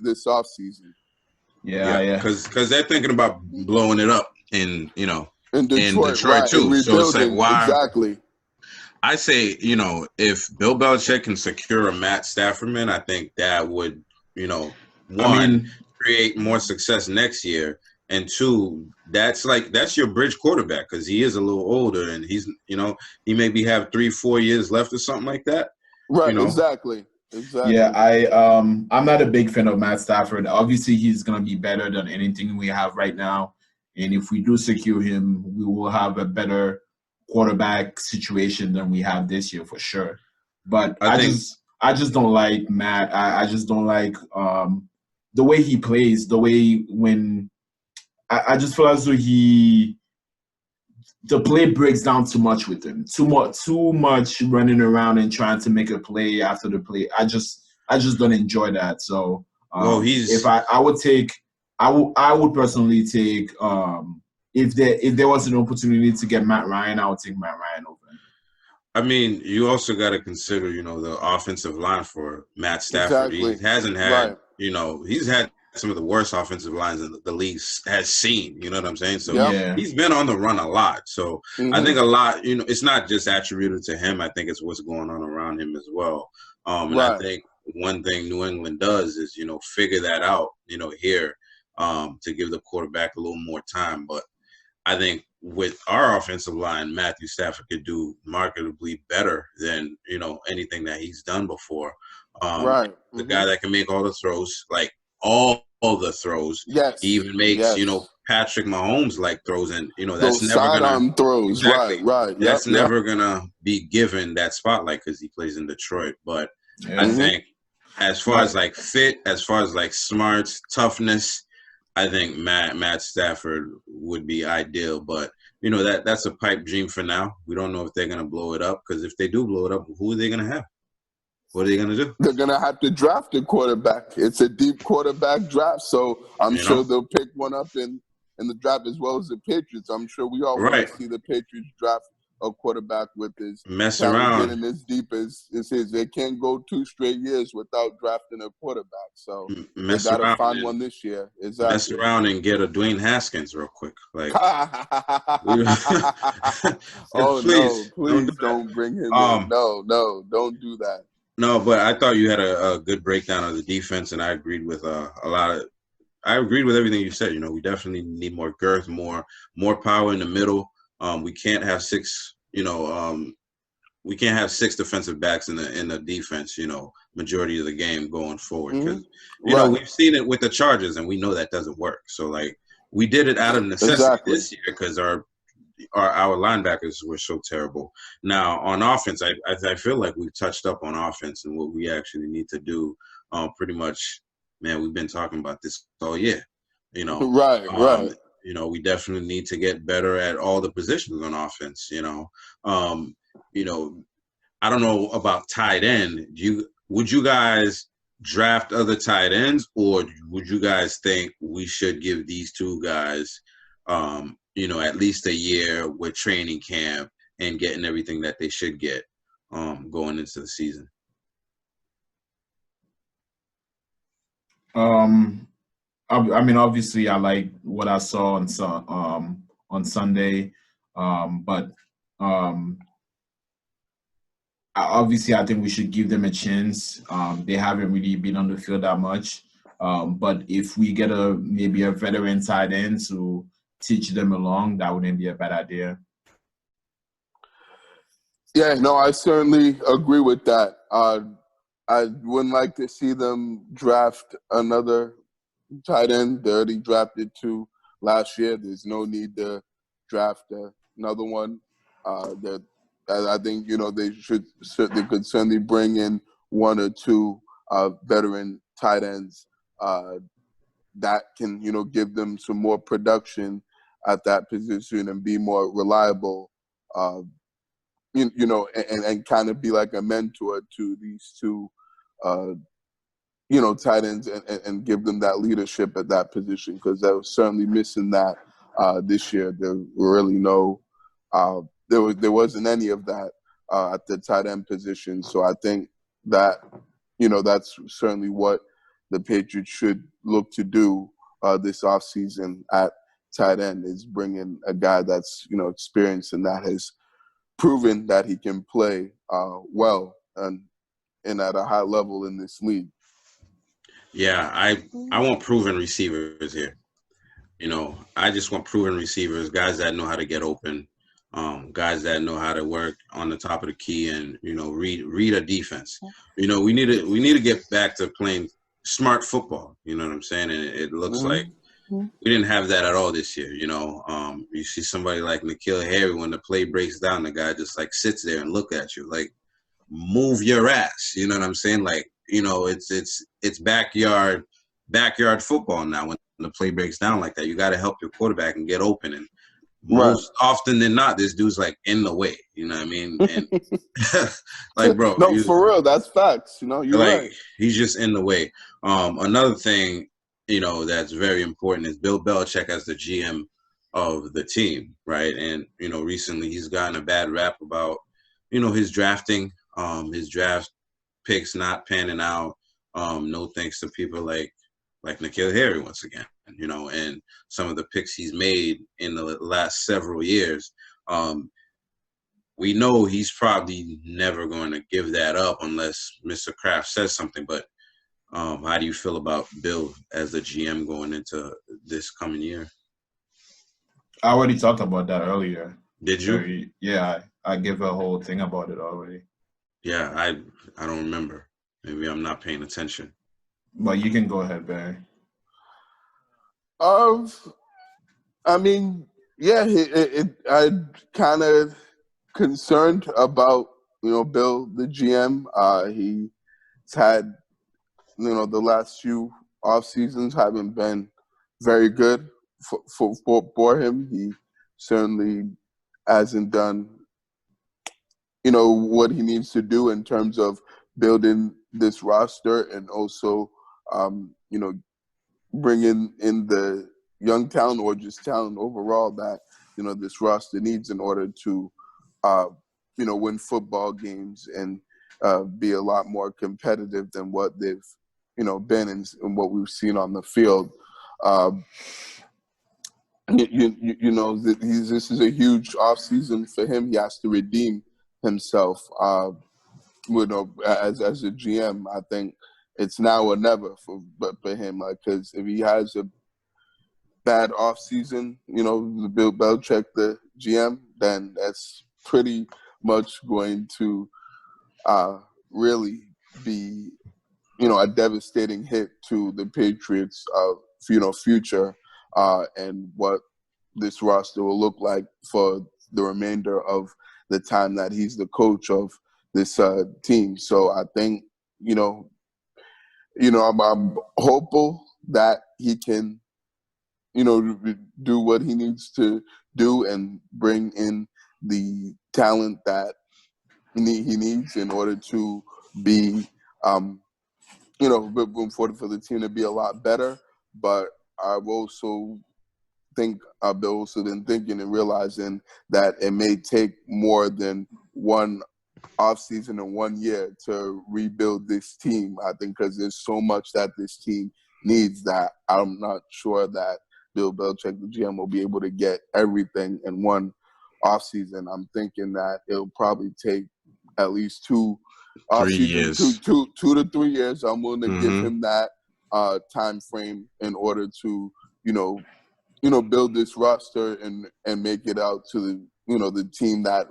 this offseason. Yeah. Because they're thinking about blowing it up in Detroit right, too. So it's like, why? Exactly. I say, if Bill Belichick can secure a Matt Stafford man, I think that would, I one, mean, create more success next year, and two, that's your bridge quarterback because he is a little older and he's, he maybe have 3-4 years left or something like that. Right, exactly. yeah, I'm not a big fan of Matt Stafford. Obviously, he's gonna be better than anything we have right now, and if we do secure him, we will have a better quarterback situation than we have this year for sure. But I think I just don't like Matt. I just don't like the way he plays. The way when I just feel as though the play breaks down too much with him. Too much running around and trying to make a play after the play. I just don't enjoy that. So if I would take, I would personally take if there was an opportunity to get Matt Ryan, I would take Matt Ryan over him. I mean, you also got to consider, the offensive line for Matt Stafford. Exactly. He hasn't had, he's had some of the worst offensive lines that the league has seen. You know what I'm saying? So he's been on the run a lot. So I think a lot, it's not just attributed to him. I think it's what's going on around him as well. And I think one thing New England does is, figure that out, here to give the quarterback a little more time. But I think with our offensive line, Matthew Stafford could do markedly better than, anything that he's done before. The guy that can make all the throws, like all the throws. Yes. He even makes, Patrick Mahomes like throws, and that's those never gonna throws. Exactly. Right. That's never gonna be given that spotlight because he plays in Detroit. But I think as far as like fit, as far as like smarts, toughness, I think Matt Stafford would be ideal, but that's a pipe dream for now. We don't know if they're gonna blow it up, because if they do blow it up, who are they gonna have? What are they gonna do? They're gonna have to draft a quarterback. It's a deep quarterback draft, so I'm sure they'll pick one up in the draft as well as the Patriots. I'm sure we all want to see the Patriots draft a quarterback with his talent getting as deep as his. They can't go 2 straight years without drafting a quarterback. So they got to find one this year. Exactly. Mess around and get a Dwayne Haskins real quick. Like, please don't bring him in. No, don't do that. No, but I thought you had a good breakdown of the defense, and I agreed with I agreed with everything you said. We definitely need more girth, more power in the middle. We can't have 6, we can't have 6 defensive backs in the defense, majority of the game going forward. Because, we've seen it with the Chargers, and we know that doesn't work. So, like, we did it out of necessity this year because our linebackers were so terrible. Now, on offense, I feel like we've touched up on offense and what we actually need to do. Pretty much, man, we've been talking about this all year. Right. We definitely need to get better at all the positions on offense. I don't know about tight end. Would you guys draft other tight ends, or would you guys think we should give these 2 guys, at least a year with training camp and getting everything that they should get going into the season? I mean, obviously, I like what I saw on Sunday, but obviously, I think we should give them a chance. They haven't really been on the field that much, but if we get maybe a veteran tight end to teach them along, that wouldn't be a bad idea. Yeah, no, I certainly agree with that. I wouldn't like to see them draft another tight end. They already drafted 2 last year. There's no need to draft another one. I think they could certainly bring in 1 or 2 veteran tight ends that can give them some more production at that position and be more reliable. And kind of be like a mentor to these 2 tight ends and give them that leadership at that position, because they were certainly missing that this year. There were really there wasn't any of that at the tight end position. So I think that that's certainly what the Patriots should look to do this offseason at tight end, is bring in a guy that's experienced and that has proven that he can play well and at a high level in this league. Yeah, I want proven receivers here. I just want proven receivers, guys that know how to get open, guys that know how to work on the top of the key and read a defense. We need to get back to playing smart football. You know what I'm saying? And it looks like we didn't have that at all this year. You see somebody like N'Keal Harry, when the play breaks down, the guy just like sits there and look at you like, move your ass. You know what I'm saying? Like, it's backyard football now. When the play breaks down like that, you got to help your quarterback and get open. And most often than not, this dude's like in the way. You know what I mean? And like, bro, no, for real, that's facts. You're like, right. He's just in the way. Another thing, that's very important is Bill Belichick as the GM of the team, right? And recently he's gotten a bad rap about his drafting, his draft picks not panning out. No thanks to people like N'Keal Harry once again, and some of the picks he's made in the last several years. We know he's probably never going to give that up unless Mr. Kraft says something. But how do you feel about Bill as the GM going into this coming year? I already talked about that earlier. Did you? Yeah, I gave a whole thing about it already. Yeah, I don't remember. Maybe I'm not paying attention. But you can go ahead, Barry. I mean, yeah, I'm kind of concerned about, Bill, the GM. He's had, the last few off seasons haven't been very good for him. He certainly hasn't done, what he needs to do in terms of building this roster and also, bringing in the young talent or just talent overall that, this roster needs in order to, win football games and be a lot more competitive than what they've, been and what we've seen on the field. This is a huge offseason for him. He has to redeem himself. As a GM, I think it's now or never for him. Because if he has a bad offseason, Bill Belichick, the GM, then that's pretty much going to really be, a devastating hit to the Patriots' future and what this roster will look like for the remainder of the time that he's the coach of this team. So I think, I'm hopeful that he can, do what he needs to do and bring in the talent that he needs in order to be, for the team to be a lot better. But I've also been thinking and realizing that it may take more than one offseason and 1 year to rebuild this team. I think because there's so much that this team needs that I'm not sure that Bill Belichick, the GM, will be able to get everything in one offseason. I'm thinking that it'll probably take at least 2 years. 2 to 3 years. I'm willing to give him that time frame in order to, build this roster and make it out to the team that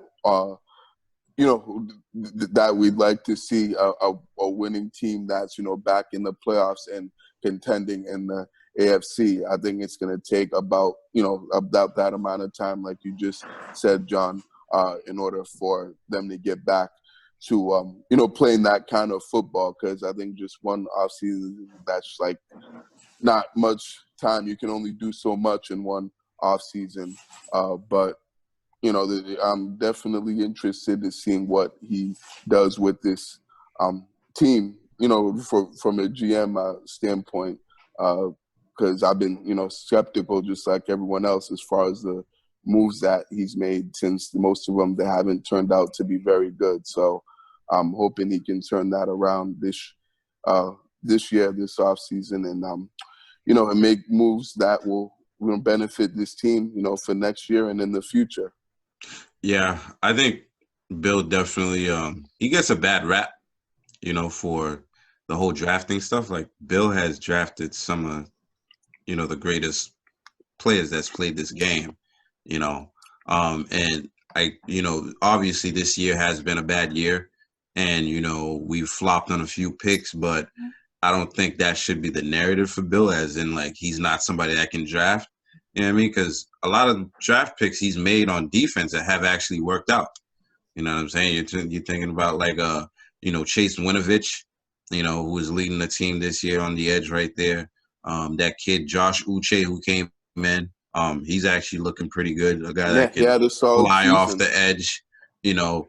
that we'd like to see, a winning team that's back in the playoffs and contending in the AFC. I think it's going to take about that amount of time, like you just said, John, in order for them to get back to playing that kind of football. Because I think just one offseason, that's like not much time. You can only do so much in one offseason. But I'm definitely interested in seeing what he does with this team, from a GM standpoint, because I've been, skeptical just like everyone else as far as the moves that he's made, since most of them, they haven't turned out to be very good. So I'm hoping he can turn that around this year, this offseason, and, and make moves that will benefit this team, for next year and in the future. Yeah, I think Bill definitely he gets a bad rap, for the whole drafting stuff. Like Bill has drafted some of, the greatest players that's played this game, and obviously this year has been a bad year, and we've flopped on a few picks, but I don't think that should be the narrative for Bill, as in like he's not somebody that can draft. You know what I mean? Because a lot of draft picks he's made on defense that have actually worked out. You know what I'm saying? You're thinking about like Chase Winovich, who was leading the team this year on the edge right there. That kid Josh Uche who came in, he's actually looking pretty good. A guy that He had can a solid fly off season. the edge.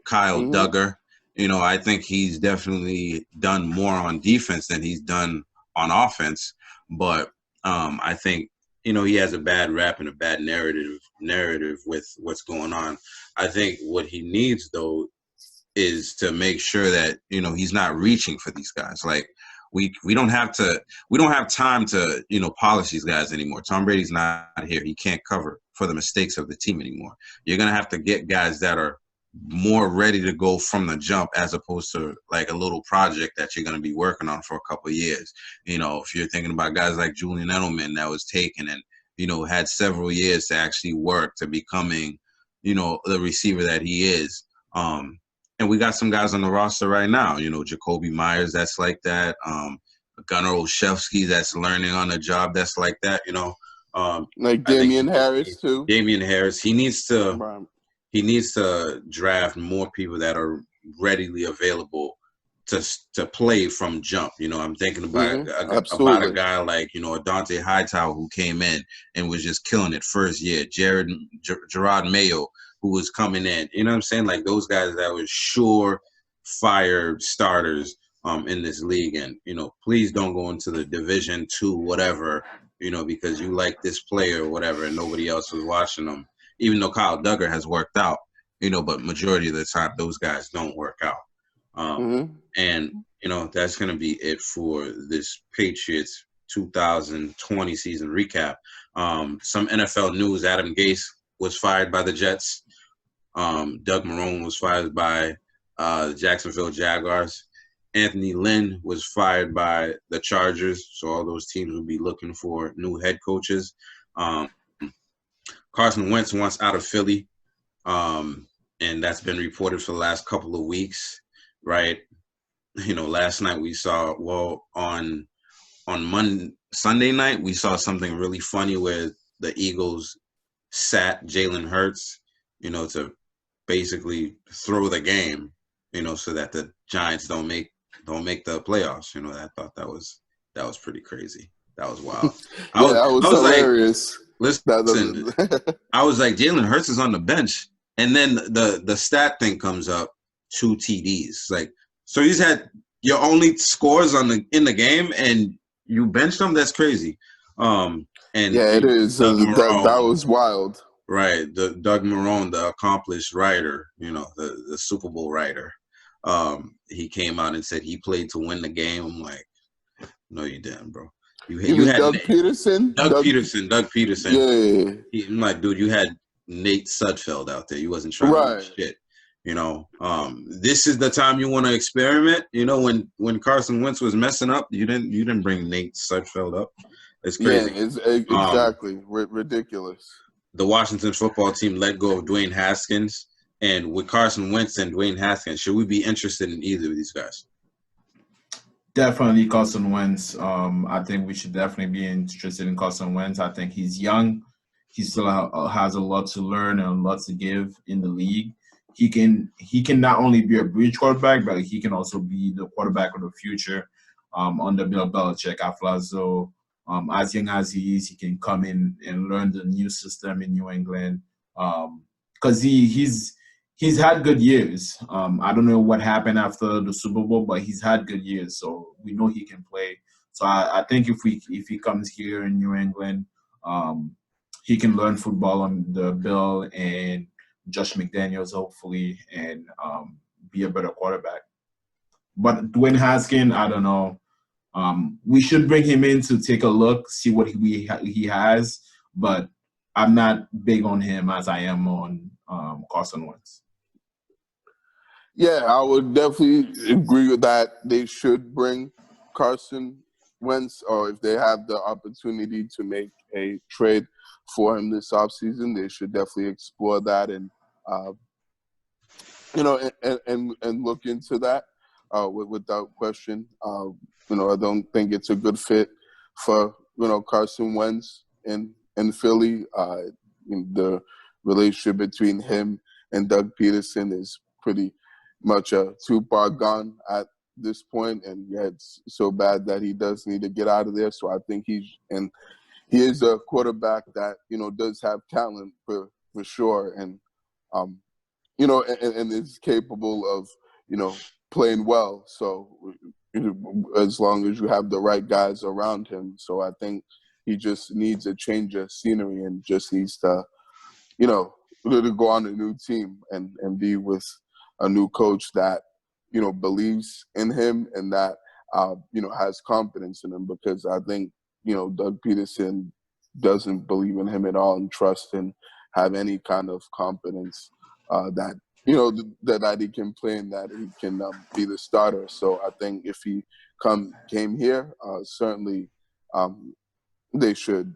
Kyle Duggar. I think he's definitely done more on defense than he's done on offense. But I think he has a bad rap and a bad narrative with what's going on. I think what he needs though is to make sure that he's not reaching for these guys. Like we don't have time to polish these guys anymore. Tom Brady's not here. He can't cover for the mistakes of the team anymore. You're gonna have to get guys that are more ready to go from the jump, as opposed to like a little project that you're going to be working on for a couple of years. If you're thinking about guys like Julian Edelman that was taken and had several years to actually work to becoming the receiver that he is. And we got some guys on the roster right now, Jacoby Myers that's like that, Gunnar Olszewski that's learning on the job that's like that, like Damian Harris too. Damian Harris, he needs to draft more people that are readily available to play from jump. I'm thinking about a guy like Dante Hightower who came in and was just killing it first year. Gerard Mayo who was coming in. You know what I'm saying? Like those guys that were sure fire starters in this league. And please don't go into the Division II whatever because you like this player or whatever and nobody else was watching them. Even though Kyle Duggar has worked out, but majority of the time those guys don't work out. And, that's going to be it for this Patriots 2020 season recap. Some NFL news: Adam Gase was fired by the Jets. Doug Marrone was fired by the Jacksonville Jaguars. Anthony Lynn was fired by the Chargers. So all those teams will be looking for new head coaches. Carson Wentz wants out of Philly, and that's been reported for the last couple of weeks, right? Last night we saw, on Sunday night, we saw something really funny where the Eagles sat Jalen Hurts, to basically throw the game, so that the Giants don't make the playoffs. I thought that was pretty crazy. That was wild. That was hilarious. Listen, I was like, Jalen Hurts is on the bench, and then the stat thing comes up, 2 TDs. Like, so he's had your only scores in the game, and you benched him. That's crazy. And yeah, it is. That was wild. Right, Doug Marrone, the accomplished writer, the Super Bowl writer. He came out and said he played to win the game. I'm like, no, you didn't, bro. You had Doug Peterson. Doug Peterson. Yeah. I'm like, dude, you had Nate Sudfeld out there. You wasn't trying to do shit. This is the time you want to experiment. When Carson Wentz was messing up, you didn't bring Nate Sudfeld up. It's crazy. Yeah, it's exactly ridiculous. The Washington football team let go of Dwayne Haskins, and with Carson Wentz and Dwayne Haskins, should we be interested in either of these guys? Definitely Carson Wentz. I think we should definitely be interested in Carson Wentz. I think he's young. He still has a lot to learn and a lot to give in the league. He can not only be a bridge quarterback, but he can also be the quarterback of the future under Bill Belichick at Flazzo. As young as he is, he can come in and learn the new system in New England. Because he's had good years. I don't know what happened after the Super Bowl, but he's had good years, so we know he can play. So I think if he comes here in New England, he can learn football under Bill and Josh McDaniels, hopefully, and be a better quarterback. But Dwayne Haskins, I don't know. We should bring him in to take a look, see what he has, but I'm not big on him as I am on Carson Wentz. Yeah, I would definitely agree with that. They should bring Carson Wentz, or if they have the opportunity to make a trade for him this offseason, they should definitely explore that and uh, and look into that without question. I don't think it's a good fit for Carson Wentz in Philly. The relationship between him and Doug Peterson is pretty much a too far gone at this point, and yeah, it's so bad that he does need to get out of there. So I think he is a quarterback that does have talent for sure, and and is capable of, playing well. So as long as you have the right guys around him. So I think he just needs a change of scenery and just needs to, to go on a new team and be with a new coach that, believes in him and that, has confidence in him, because I think, Doug Peterson doesn't believe in him at all and trust and have any kind of confidence that that he can play and that he can be the starter. So I think if he came here, certainly they should,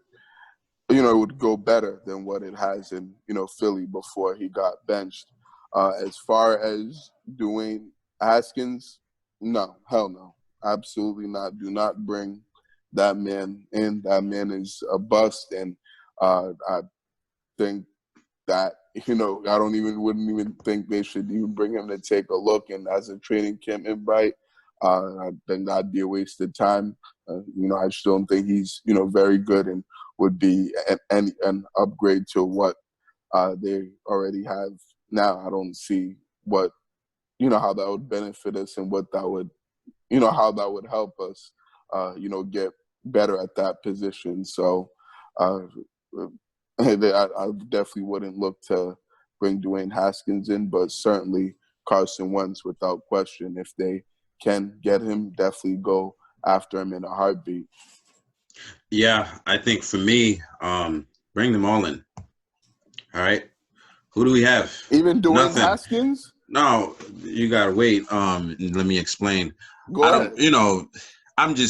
it would go better than what it has in Philly before he got benched. As far as Dwayne Haskins, no, hell no, absolutely not. Do not bring that man in. That man is a bust, and I think that I wouldn't even think they should even bring him to take a look. And as a training camp invite, I think that'd be a waste of time. I just don't think he's very good and would be an upgrade to what they already have now. I don't see what how that would benefit us and what that would how that would help us get better at that position. So I definitely wouldn't look to bring Dwayne Haskins in, but certainly Carson Wentz without question. If they can get him, definitely go after him in a heartbeat. Yeah, I think for me, bring them all in. All right. Who do we have? Even Dwayne Nothing. Haskins? No, you gotta wait. Let me explain. Go ahead.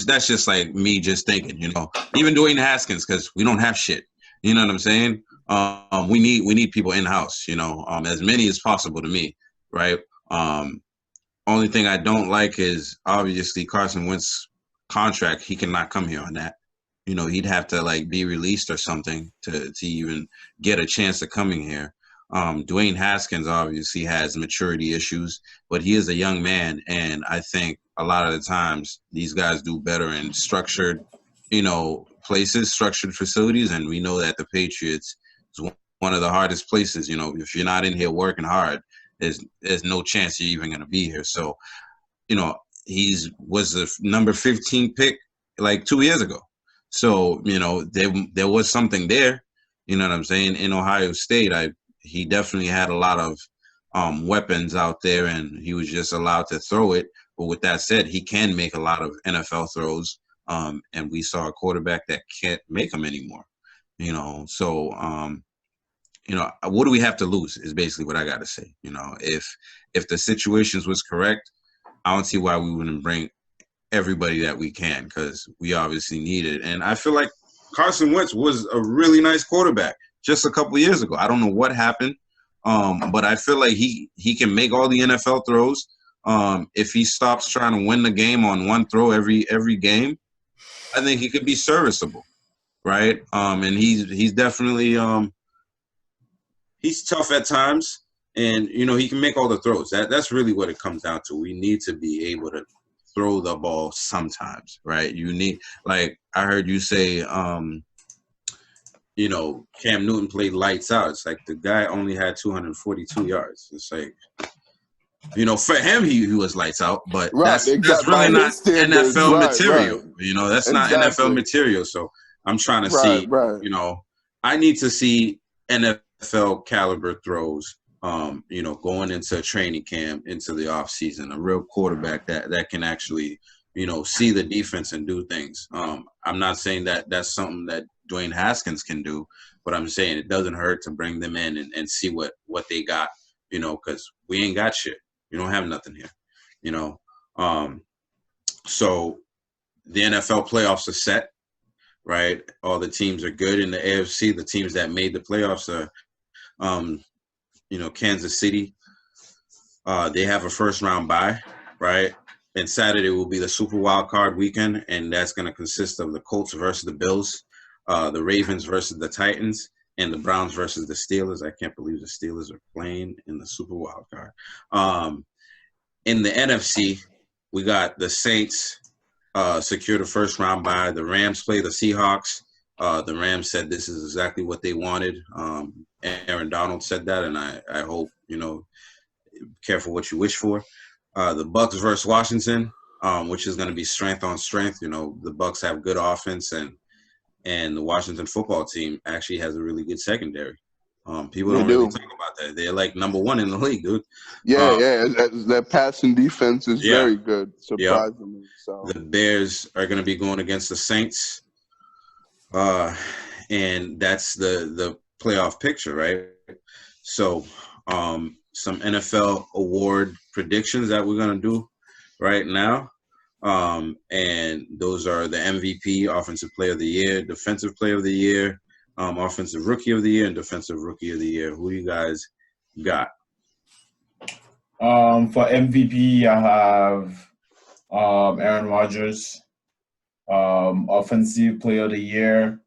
That's just like me just thinking, even Dwayne Haskins, because we don't have shit. You know what I'm saying? We need people in house, as many as possible to me, right? Only thing I don't like is obviously Carson Wentz contract. He cannot come here on that. He'd have to be released or something to even get a chance of coming here. Dwayne Haskins obviously has maturity issues, but he is a young man, and I think a lot of the times these guys do better in structured, places, structured facilities, and we know that the Patriots is one of the hardest places. If you're not in here working hard, there's no chance you're even going to be here. So, was the number 15 pick 2 years ago. So, there was something there. You know what I'm saying? In Ohio State, he definitely had a lot of weapons out there, and he was just allowed to throw it. But with that said, he can make a lot of NFL throws, and we saw a quarterback that can't make them anymore. So what do we have to lose is basically what I got to say. If the situations was correct, I don't see why we wouldn't bring everybody that we can, because we obviously need it. And I feel like Carson Wentz was a really nice quarterback just a couple of years ago. I don't know what happened, but I feel like he can make all the NFL throws. If he stops trying to win the game on one throw every game, I think he could be serviceable, right? And he's definitely he's tough at times, and he can make all the throws. That's really what it comes down to. We need to be able to throw the ball sometimes, right? You need, I heard you say, Cam Newton played lights out. It's like the guy only had 242 yards. It's like, for him, he was lights out, but that's really not NFL material. Right. That's not NFL material. So I'm trying to see, I need to see NFL caliber throws, going into training camp, into the off season, a real quarterback that can actually, see the defense and do things. I'm not saying that that's something that Dwayne Haskins can do, but I'm saying it doesn't hurt to bring them in and see what they got, because we ain't got shit. You don't have nothing here, you know. So the NFL playoffs are set, right? All the teams are good in the AFC. The teams that made the playoffs are, Kansas City. They have a first round bye, right? And Saturday will be the Super Wild Card weekend, and that's going to consist of the Colts versus the Bills, the Ravens versus the Titans, and the Browns versus the Steelers. I can't believe the Steelers are playing in the Super Wild Card. In the NFC, we got the Saints secure the first round bye. The Rams play the Seahawks. The Rams said this is exactly what they wanted. Aaron Donald said that, and I hope, careful what you wish for. The Bucks versus Washington, which is going to be strength on strength. The Bucks have good offense, and the Washington football team actually has a really good secondary. People don't really talk about that. They're like number one in the league, dude. Yeah. That passing defense is very good, surprisingly. Yep. So the Bears are going to be going against the Saints, and that's the playoff picture, right? So, some NFL award predictions that we're going to do right now. And those are the MVP, Offensive Player of the Year, Defensive Player of the Year, Offensive Rookie of the Year, and Defensive Rookie of the Year. Who you guys got? For MVP, I have Aaron Rodgers. Offensive Player of the Year,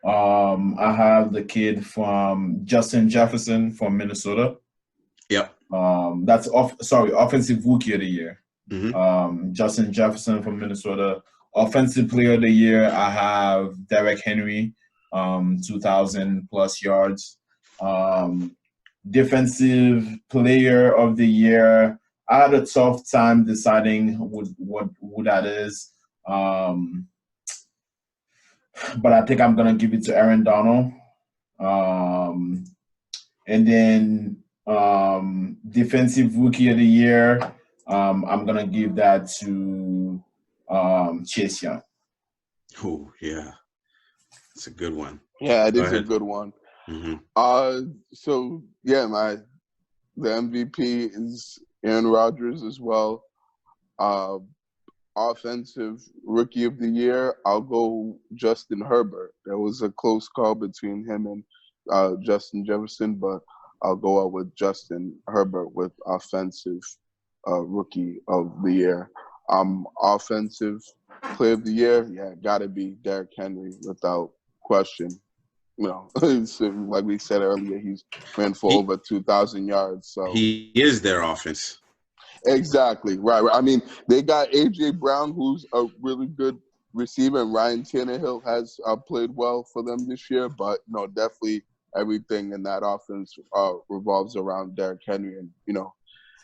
I have the kid from Justin Jefferson from Minnesota. Yep. Offensive Rookie of the Year. Mm-hmm. Justin Jefferson from Minnesota. Offensive Player of the Year, I have Derrick Henry, 2,000 plus yards. Defensive Player of the Year, I had a tough time deciding who that is. But I think I'm going to give it to Aaron Donald. And then Defensive Rookie of the Year, I'm going to give that to Chase Young. Oh, yeah. That's a good one. Yeah, it is a good one. Mm-hmm. So, yeah, the MVP is Aaron Rodgers as well. Offensive Rookie of the Year, I'll go Justin Herbert. There was a close call between him and Justin Jefferson, but I'll go out with Justin Herbert with Offensive Rookie of the Year. Offensive Player of the Year, yeah, gotta be Derrick Henry without question. Like we said earlier, he's ran for over 2,000 yards. So he is their offense. Exactly, right. I mean, they got A.J. Brown, who's a really good receiver, and Ryan Tannehill has played well for them this year. But, definitely everything in that offense revolves around Derrick Henry. And,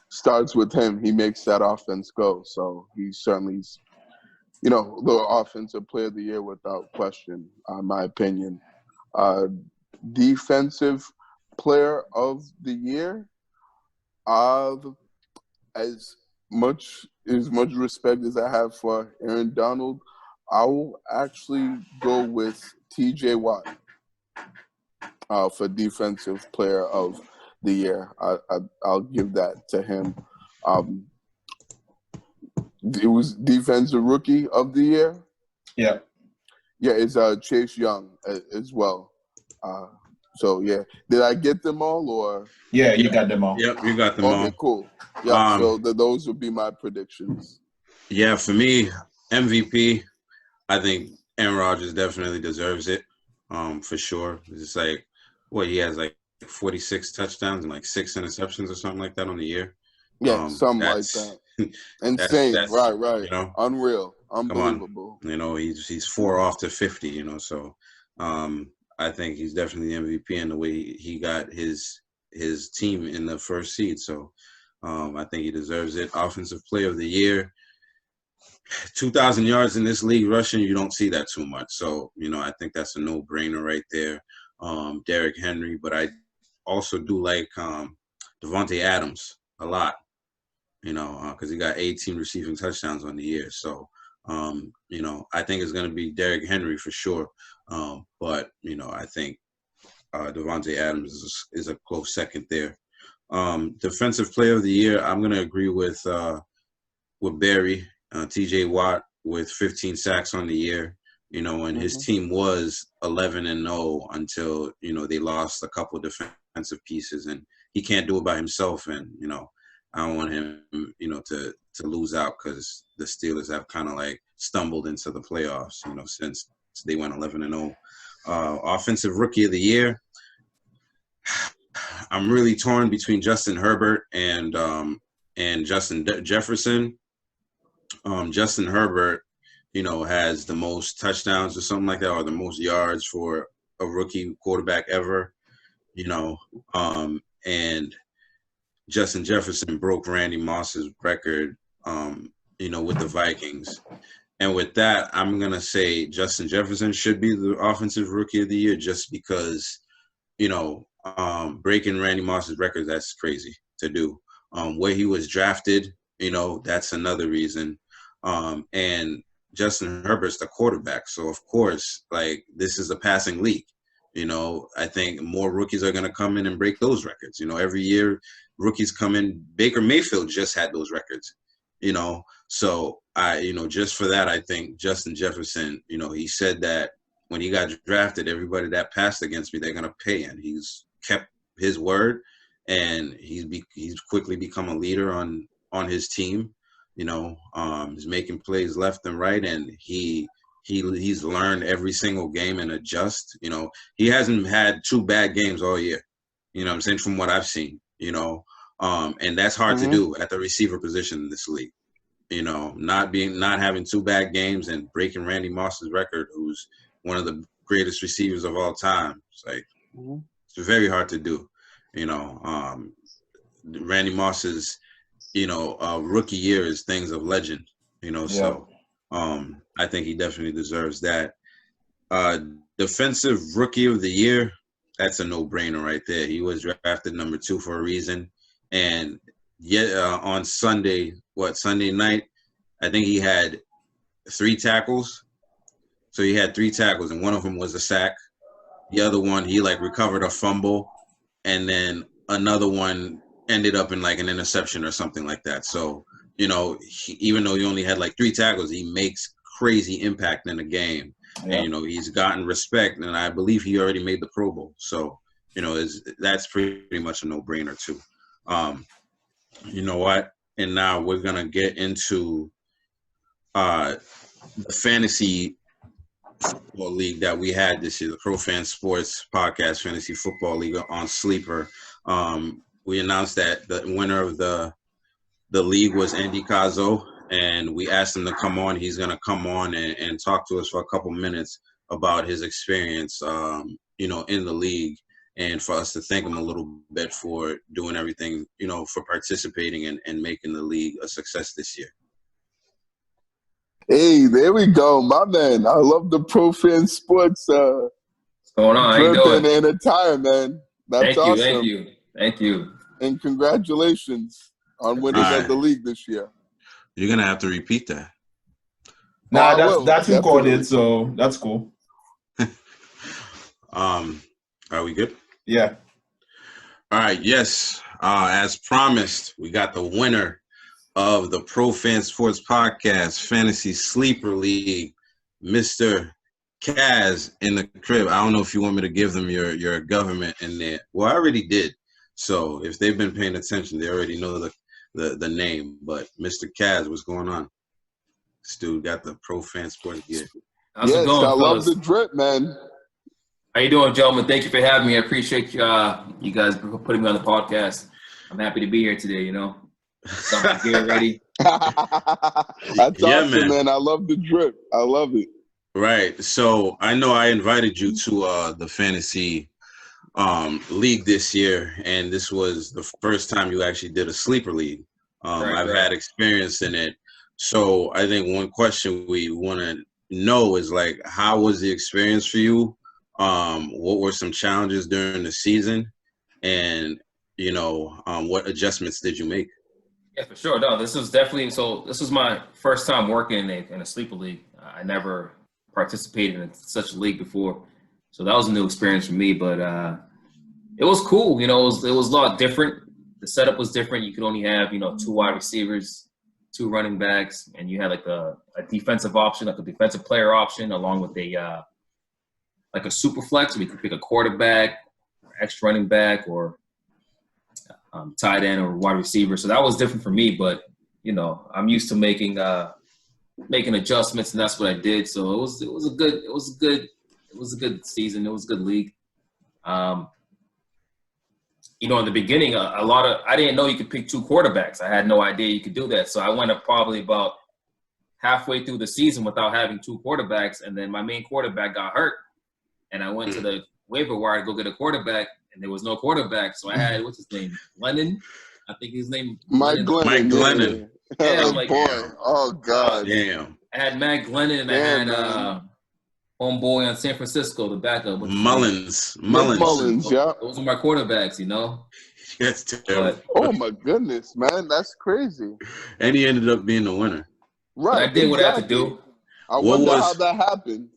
starts with him. He makes that offense go. So he certainly's, the Offensive Player of the Year without question, in my opinion. Defensive Player of the Year, as much respect as I have for Aaron Donald, I will actually go with T.J. Watt for Defensive Player of the Year. I'll give that to him. It was Defensive Rookie of the Year. Yeah. Yeah, it's Chase Young as well. So, yeah. Did I get them all or? Yeah, you got them all. Yep, you got them all. Okay, cool. Yeah, so those would be my predictions. Yeah, for me, MVP, I think Aaron Rodgers definitely deserves it, for sure. It's like, he has like 46 touchdowns and like 6 interceptions or something like that on the year. Yeah, something like that. Insane. That's, right. Unreal. Unbelievable. He's 4 off to 50, so I think he's definitely the MVP in the way he got his team in the first seed. So I think he deserves it. Offensive Player of the Year, 2,000 yards in this league rushing, you don't see that too much. So, I think that's a no-brainer right there. Derrick Henry, but I also do like Devontae Adams a lot, because he got 18 receiving touchdowns on the year. So, I think it's going to be Derrick Henry for sure. But, I think Devontae Adams is a close second there. Defensive Player of the Year, I'm gonna agree with Barry, T.J. Watt with 15 sacks on the year. And his team was 11-0 until they lost a couple defensive pieces, and he can't do it by himself. And I don't want him to lose out, because the Steelers have kind of like stumbled into the playoffs since they went 11-0. Offensive Rookie of the Year, I'm really torn between Justin Herbert and Justin Jefferson. Justin Herbert has the most touchdowns or something like that, or the most yards for a rookie quarterback ever, and Justin Jefferson broke Randy Moss's record, with the Vikings. And with that, I'm going to say Justin Jefferson should be the Offensive Rookie of the Year, just because, breaking Randy Moss's record, that's crazy to do. Where he was drafted, that's another reason. And Justin Herbert's the quarterback. So, of course, this is a passing league. I think more rookies are going to come in and break those records. Every year rookies come in. Baker Mayfield just had those records, So, just for that, I think Justin Jefferson, he said that when he got drafted, everybody that passed against me, they're going to pay. And he's kept his word, and he's quickly become a leader on his team. He's making plays left and right, and he's learned every single game and adjust. He hasn't had 2 bad games all year. What I'm saying, from what I've seen. And that's hard to do at the receiver position in this league. Not having 2 bad games and breaking Randy Moss's record, who's one of the greatest receivers of all time. It's it's very hard to do. Randy Moss's rookie year is things of legend. So I think he definitely deserves that. Defensive Rookie of the Year, that's a no-brainer right there. He was drafted number 2 for a reason. And on Sunday night, I think he had 3 tackles. So he had 3 tackles, and one of them was a sack. The other one, he recovered a fumble, and then another one ended up in an interception or something like that. So, even though he only had 3 tackles, he makes crazy impact in the game. Yeah. And, he's gotten respect, and I believe he already made the Pro Bowl. So, that's pretty much a no-brainer too. You know what? And now we're going to get into the fantasy football league that we had this year, the Pro Fan Sports Podcast Fantasy Football League on Sleeper. We announced that the winner of the league was Andy Cazeau, and we asked him to come on. He's going to come on and talk to us for a couple minutes about his experience, in the league, and for us to thank him a little bit for doing everything, for participating and making the league a success this year. Hey, there we go, my man. I love the Pro Fan Sports. What's going on? How you doing? And attire, man. That's awesome. Thank you. And congratulations on winning the league this year. You're gonna have to repeat that. Nah, that's who called it, so that's cool. Are we good? Yeah. All right. Yes. As promised, we got the winner of the Pro Fan Sports Podcast Fantasy Sleeper League, Mr. Kaz in the crib. I don't know if you want me to give them your government in there. Well, I already did. So if they've been paying attention, they already know the name. But Mr. Kaz, what's going on? This dude got the Pro Fan Sports gear. How's it going, I love fellas? the drip, man. How you doing, gentlemen? Thank you for having me. I appreciate you guys putting me on the podcast. I'm happy to be here today, Something gear ready. That's awesome, man. I love the drip. I love it. Right. So I know I invited you to the fantasy league this year, and this was the first time you actually did a sleeper league. I've had experience in it. So I think one question we want to know is how was the experience for you? What were some challenges during the season, and what adjustments did you make? Yeah, for sure. No, this was my first time working in a sleeper league. I never participated in such a league before, so that was a new experience for me. But it was cool. It was a lot different. the setup was different. You could only have, 2 wide receivers, 2 running backs, and you had like a defensive option, like a defensive player option, along with a like a super flex. We could pick a quarterback, extra running back, or tight end or wide receiver. So that was different for me, but I'm used to making adjustments, and that's what I did. So it was a good season. It was a good league. In the beginning, I didn't know you could pick 2 quarterbacks. I had no idea you could do that. So I went up probably about halfway through the season without having 2 quarterbacks, and then my main quarterback got hurt, and I went to the waiver wire to go get a quarterback, and there was no quarterback. So I had, what's his name? Lennon? I think his name. Mike Glennon. Yeah, I'm like, boy. Oh, God. Damn. I had Matt Glennon, and I had homeboy on San Francisco, the backup. Mullins, yeah. Those are my quarterbacks, Yes, terrible. Oh, my goodness, man. That's crazy. And he ended up being the winner. Right. But I did what I had to do. I wonder how that happened.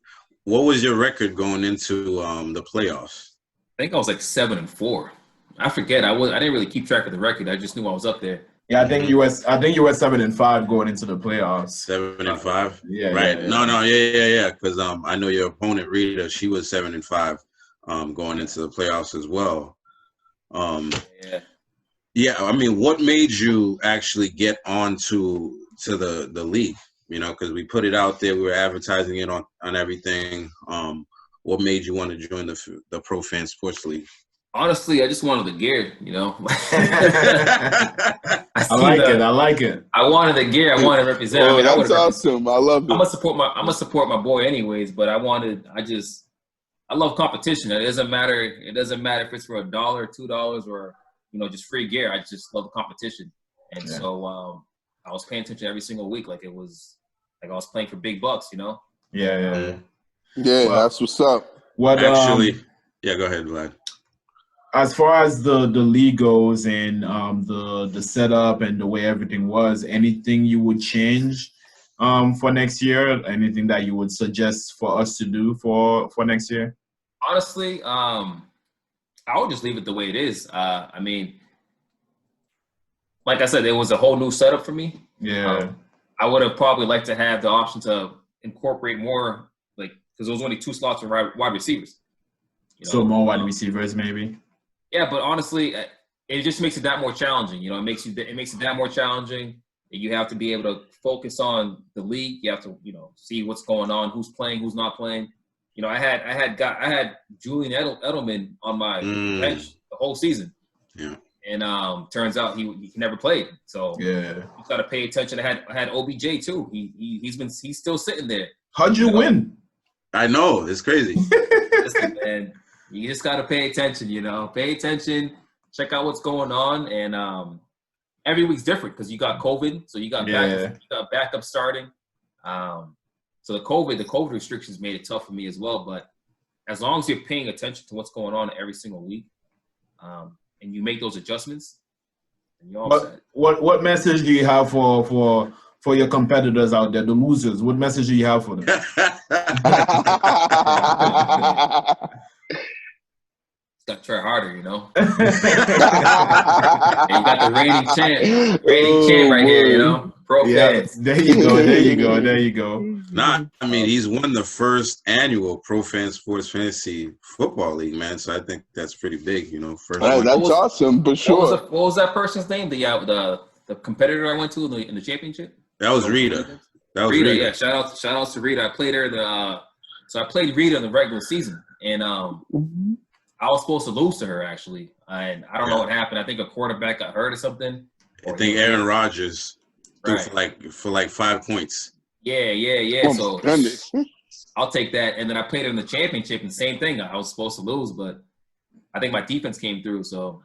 What was your record going into the playoffs? I think I was like 7-4. I forget. I didn't really keep track of the record. I just knew I was up there. Yeah, I think you were 7-5 going into the playoffs. 7-5. Yeah. Right. Yeah. Yeah. Because I know your opponent Rita. She was 7-5, going into the playoffs as well. Yeah. I mean, what made you actually get onto the league? Because we put it out there. We were advertising it on everything. What made you want to join the Pro Fan Sports League? Honestly, I just wanted the gear, I like it. I wanted the gear. I wanted to represent. Oh, that's awesome. I love it. I'm gonna support my boy anyways, but I love competition. It doesn't matter if it's for $1, $2, or just free gear. I just love the competition. And so I was paying attention every single week, like it was like I was playing for big bucks, Yeah, that's what's up. What actually? Yeah, go ahead, Vlad. As far as the league goes and the setup and the way everything was, anything you would change for next year? Anything that you would suggest for us to do for next year? Honestly, I would just leave it the way it is. I mean, like I said, it was a whole new setup for me. Yeah. I would have probably liked to have the option to incorporate more, because there was only 2 slots for wide receivers. So more wide receivers, maybe. Yeah, but honestly, it just makes it that more challenging. It makes it that more challenging. You have to be able to focus on the league. You have to, see what's going on, who's playing, who's not playing. I had Julian Edelman on my bench the whole season. Yeah. And turns out he never played. So you got to pay attention. I had OBJ too. He's still sitting there. How'd you win? I know, it's crazy. Listen, man, you just got to pay attention. Pay attention. Check out what's going on, and every week's different because you got COVID, so you got backup starting. So the COVID restrictions made it tough for me as well. But as long as you're paying attention to what's going on every single week, and you make those adjustments, then you're all set. What message do you have for your competitors out there, the losers? What message do you have for them? Got to try harder, And you got the reigning champ right here, Pro fans. There you go. Nah, I mean, he's won the first annual Pro Fan Sports Fantasy Football League, man. So I think that's pretty big, First that's awesome, for sure. What was that person's name? The competitor I went to in the championship? That was Rita. Rita. Yeah. Shout out to Rita. I played her so I played Rita in the regular season, and I was supposed to lose to her actually, and I don't know what happened. I think a quarterback got hurt or something. I think Aaron Rodgers threw for like 5 points. Yeah. Oh, so goodness. I'll take that. And then I played her in the championship, and same thing. I was supposed to lose, but I think my defense came through. So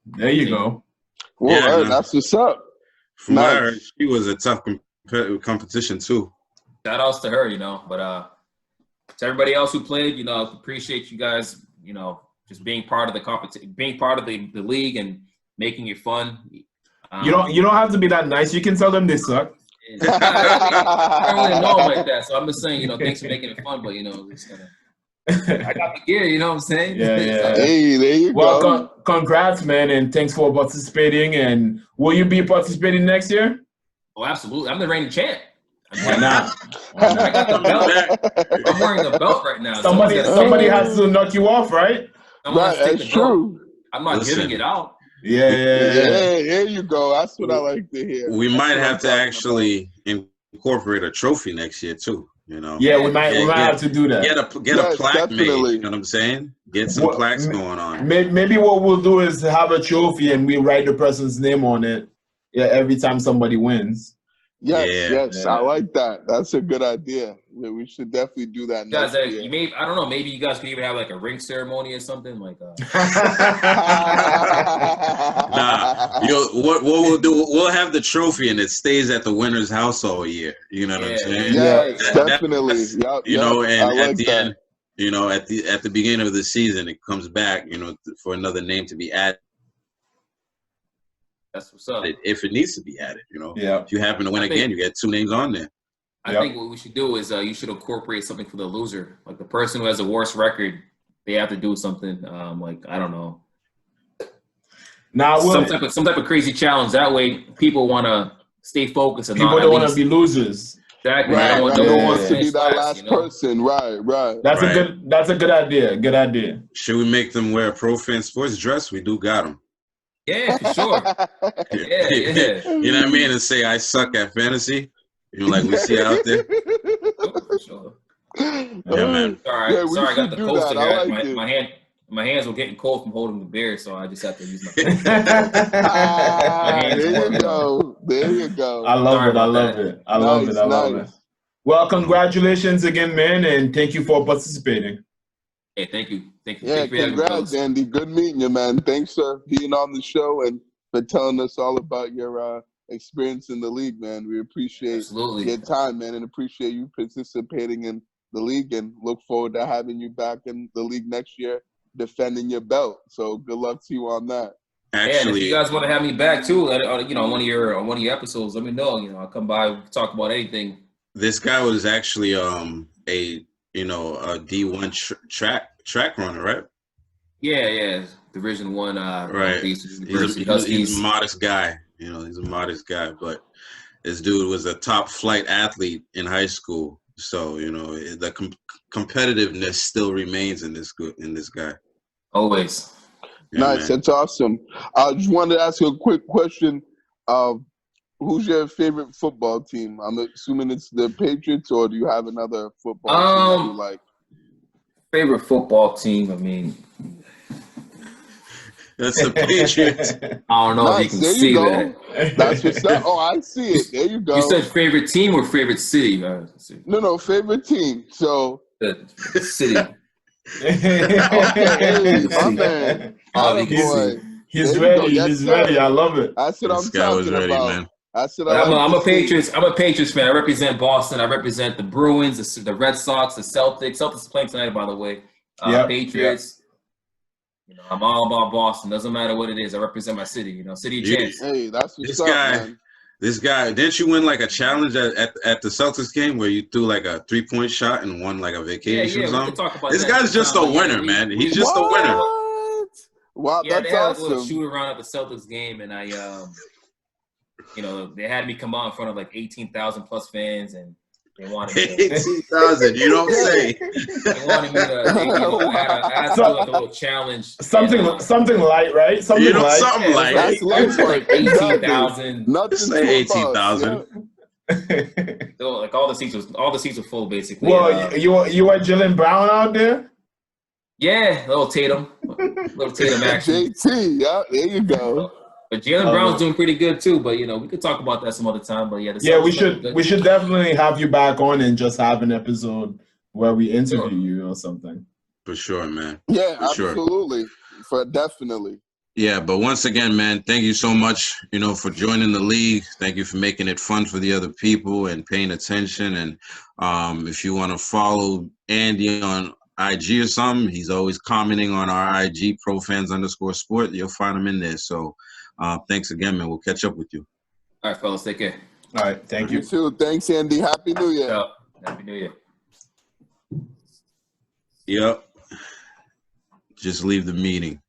there you go. Well, that's what's up. From what I heard, she was a tough competition too. Shout outs to her, But to everybody else who played, I appreciate you guys, just being part of the competition, being part of the league, and making it fun. You don't have to be that nice. You can tell them they suck. I don't really know them like that, so I'm just saying, thanks for making it fun, but just gonna. I got the gear. You know what I'm saying? Yeah. Hey, there you Well, go. congrats, man, and thanks for participating. And will you be participating next year? Oh, absolutely. I'm the reigning champ. Why not? I got the belt. I'm wearing the belt right now. Somebody has to knock you off, right? Someone has to take That's the belt. true. I'm not giving it out. Yeah. There you go. That's what I like to hear. We might have to actually incorporate a trophy next year too. You know. Yeah, we might have to do that. Get a plaque made. Definitely. You know what I'm saying? Get some plaques going on. Maybe what we'll do is have a trophy and we write the person's name on it. Yeah, every time somebody wins. Yes, I like that. That's a good idea. We should definitely do that next year. I don't know, maybe you guys could even have like a ring ceremony or something like what we'll do, we'll have the trophy and it stays at the winner's house all year. You know what I'm saying? Yes, definitely. You know, and like at the that. end, you know, at the beginning of the season, it comes back, you know, for another name to be added. That's what's up. If it needs to be added, you know. Yeah. If you happen to win again, you get 2 names on there. I think what we should do is you should incorporate something for the loser. Like the person who has the worst record, they have to do something. Like I don't know. Now some type of crazy challenge. That way, people want to stay focused. And people don't want to be losers. Exactly. Right, No one one wants to be that last person. Right. That's a good idea. Good idea. Should we make them wear a Pro Fan Sports dress? We do got them. Yeah, for sure. Yeah. You know what I mean? And say I suck at fantasy. You know, like we see out there. For sure. Yeah, man. Sorry, I got the coaster here. Like my hands were getting cold from holding the beer, so I just have to use my There you go. I love it. Well, congratulations again, man, and thank you for participating. Hey, thank you. Yeah, congrats, Andy. Good meeting you, man. Thanks for being on the show and for telling us all about your experience in the league, man. We appreciate your time, man, and appreciate you participating in the league and look forward to having you back in the league next year defending your belt. So good luck to you on that. Actually, and if you guys want to have me back too, you know, on one of your episodes, let me know. You know, I'll come by, talk about anything. This guy was actually a D1 track runner, right? Yeah, Division 1. Right. He's a modest guy. You know, he's a modest guy, but this dude was a top flight athlete in high school. So, you know, the competitiveness still remains in this guy. Always. Yeah, nice. Man. That's awesome. I just wanted to ask you a quick question. Who's your favorite football team? I'm assuming it's the Patriots, or do you have another football team that you like? Favorite football team? I mean, that's the Patriots. I don't know if you can see that. That's what's up. Oh, I see it. There you go. You said favorite team or favorite city? No, favorite team. So the city. Okay, my man. Boy. He's ready. He's ready. I love it. That's what I'm talking about. Man. I'm a Patriots. I'm a Patriots fan. I represent Boston. I represent the Bruins, the Red Sox, the Celtics. Celtics playing tonight, by the way. Patriots. You know, I'm all about Boston. Doesn't matter what it is. I represent my city. You know, city of champs. Hey, that's what's up, man. This guy, didn't you win like a challenge at the Celtics game where you threw like a 3-point shot and won like a vacation or something? This guy's just a winner, man. He's just a winner. Wow, yeah, that's they had awesome. a little shoot around at the Celtics game, and I, you know, they had me come out in front of like 18,000 plus fans, and they wanted me to 18,000. You don't say. They wanted me to. I had to do like a little challenge. Something light, right? Something light. Something light. That's like 18,000. Nothing. Say 18,000. So like all the seats were full basically. Well, you were Jalen Brown out there. Yeah, little Tatum action. JT, yeah, there you go. But Jalen Brown's doing pretty good too. But you know, we could talk about that some other time. But yeah, we should definitely have you back on and just have an episode where we interview you or something. For sure, man. Yeah, absolutely. Definitely. Yeah, but once again, man, thank you so much, you know, for joining the league. Thank you for making it fun for the other people and paying attention. And if you want to follow Andy on IG or something, he's always commenting on our IG, profans_sport. You'll find him in there. So thanks again, man. We'll catch up with you. All right, fellas. Take care. All right. Thank you. You too. Thanks, Andy. Happy New Year. Happy New Year. Yep. Just leave the meeting.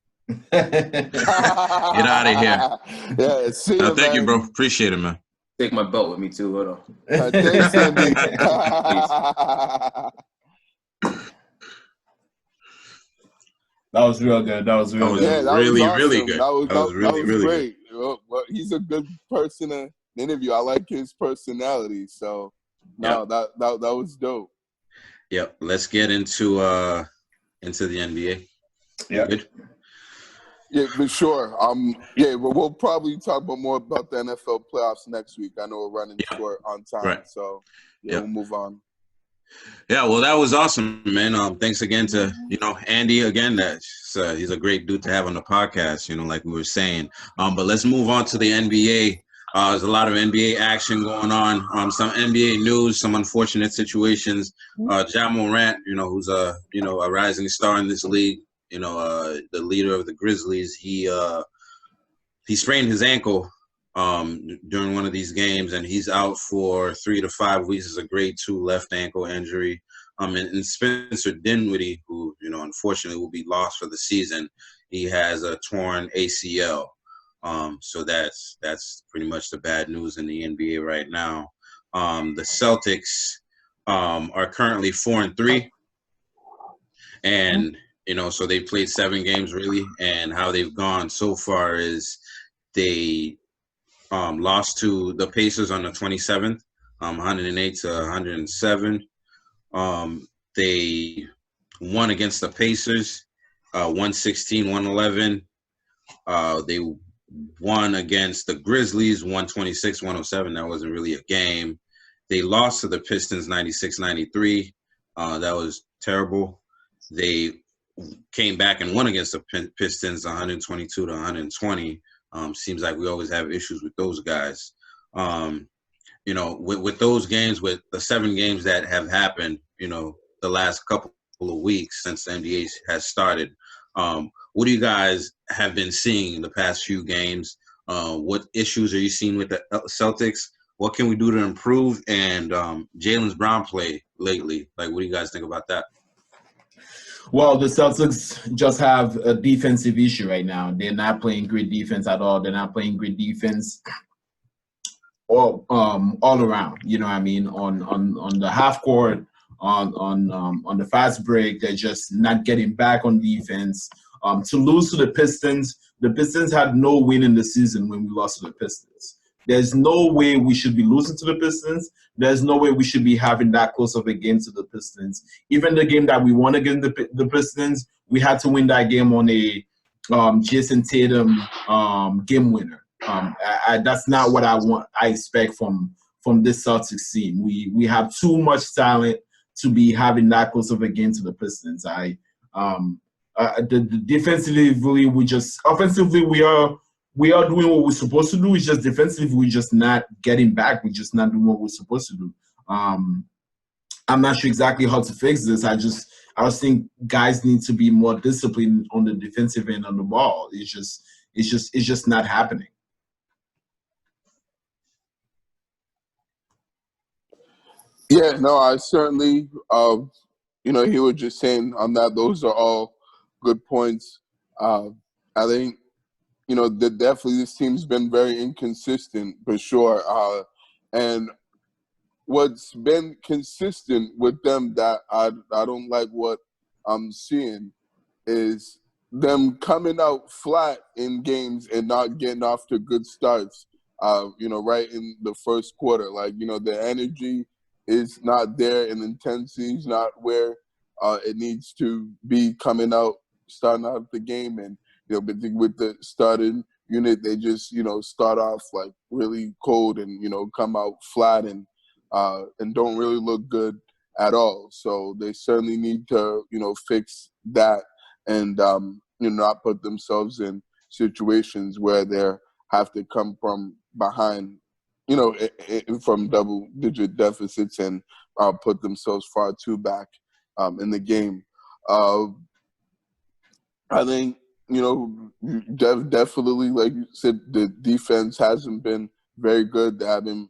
Get out of here. Yeah, see you, Thank you, man. bro. Appreciate it, man. Take my belt with me too. Hold on. Thanks, Cindy. That was real good. That was real was good. Yeah, that really, was awesome. really good. That was really, really great. Well, he's a good person to interview. I like his personality. So no, that was dope. Yep. Let's get into the NBA. Yeah. Good? Yeah, for sure. Yeah, but we'll probably talk more about the NFL playoffs next week. I know we're running short on time, right. So we'll move on. Yeah, well, that was awesome, man. Thanks again to Andy again. He's a great dude to have on the podcast. Like we were saying. But let's move on to the NBA. There's a lot of NBA action going on. Some NBA news, some unfortunate situations. Ja Morant, who's a rising star in this league. The leader of the Grizzlies. He sprained his ankle during one of these games, and he's out for 3 to 5 weeks. It's a grade 2 left ankle injury. And Spencer Dinwiddie, who unfortunately will be lost for the season, he has a torn ACL. So that's pretty much the bad news in the NBA right now. The Celtics are currently 4-3, and so they played 7 games really, and how they've gone so far is they lost to the Pacers on the 27th, 108 to 107. They won against the Pacers, 116-111. They won against the Grizzlies, 126-107. That wasn't really a game. They lost to the Pistons, 96-93. That was terrible. They came back and won against the Pistons, 122-120. Seems like we always have issues with those guys. With those games, with the 7 games that have happened, the last couple of weeks since the NBA has started, what do you guys have been seeing in the past few games? What issues are you seeing with the Celtics? What can we do to improve? And Jaylen Brown play lately. Like, what do you guys think about that? Well, the Celtics just have a defensive issue right now. They're not playing great defense at all. They're not playing great defense all around. You know what I mean? On the half court, on the fast break, they're just not getting back on defense. To lose to the Pistons had no win in the season when we lost to the Pistons. There's no way we should be losing to the Pistons. There's no way we should be having that close of a game to the Pistons. Even the game that we won against the Pistons, we had to win that game on a Jason Tatum game winner. That's not what I expect from this Celtics team. We have too much talent to be having that close of a game to the Pistons. The defensively, offensively we are doing what we're supposed to do. It's just defensively, we're just not getting back. We're just not doing what we're supposed to do. I'm not sure exactly how to fix this. I just think guys need to be more disciplined on the defensive end of the ball. It's just not happening. Yeah, no, I certainly, he was just saying on that, those are all good points. I think, definitely this team's been very inconsistent for sure. And what's been consistent with them that I don't like what I'm seeing is them coming out flat in games and not getting off to good starts, right in the first quarter. Like, the energy is not there and intensity is not where it needs to be starting out the game. And, but with the starting unit, they just, start off like really cold and, come out flat and don't really look good at all. So they certainly need to, fix that and, not put themselves in situations where they have to come from behind, from double-digit deficits and put themselves far too back in the game. I think, definitely, like you said, the defense hasn't been very good. They haven't,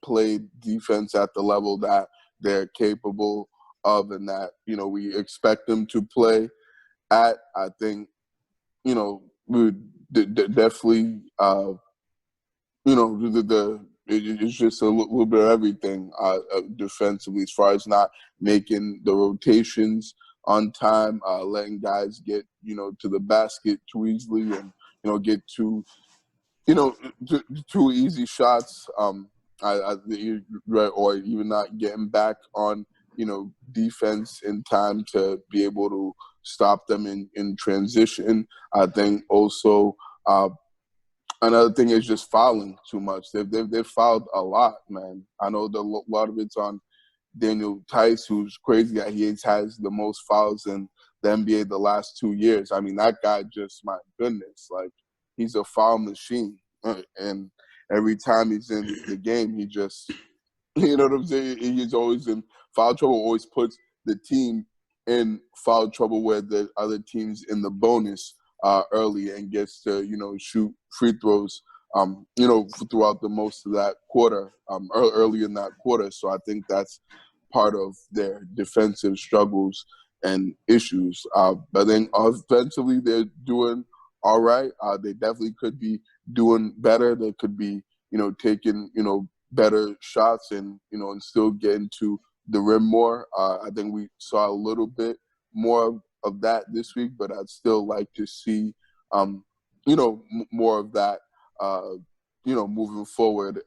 played defense at the level that they're capable of and that, we expect them to play at. I think, we would definitely, it's just a little bit of everything defensively, as far as not making the rotations on time, letting guys get, to the basket too easily and, get too easy shots, right, or even not getting back on, defense in time to be able to stop them in transition. I think also another thing is just fouling too much. They've fouled a lot, man. I know a lot of it's on Daniel Tice, who's crazy that he has the most fouls in the NBA the last 2 years. I mean, that guy just, my goodness, like, he's a foul machine. And every time he's in the game, he just, you know what I'm saying? He's always in foul trouble, always puts the team in foul trouble where the other team's in the bonus early and gets to, shoot free throws, throughout the most of that quarter, early in that quarter. So I think that's part of their defensive struggles and issues. But then offensively, they're doing all right. They definitely could be doing better. They could be, taking, better shots and, and still getting to the rim more. I think we saw a little bit more of that this week, but I'd still like to see, more of that, moving forward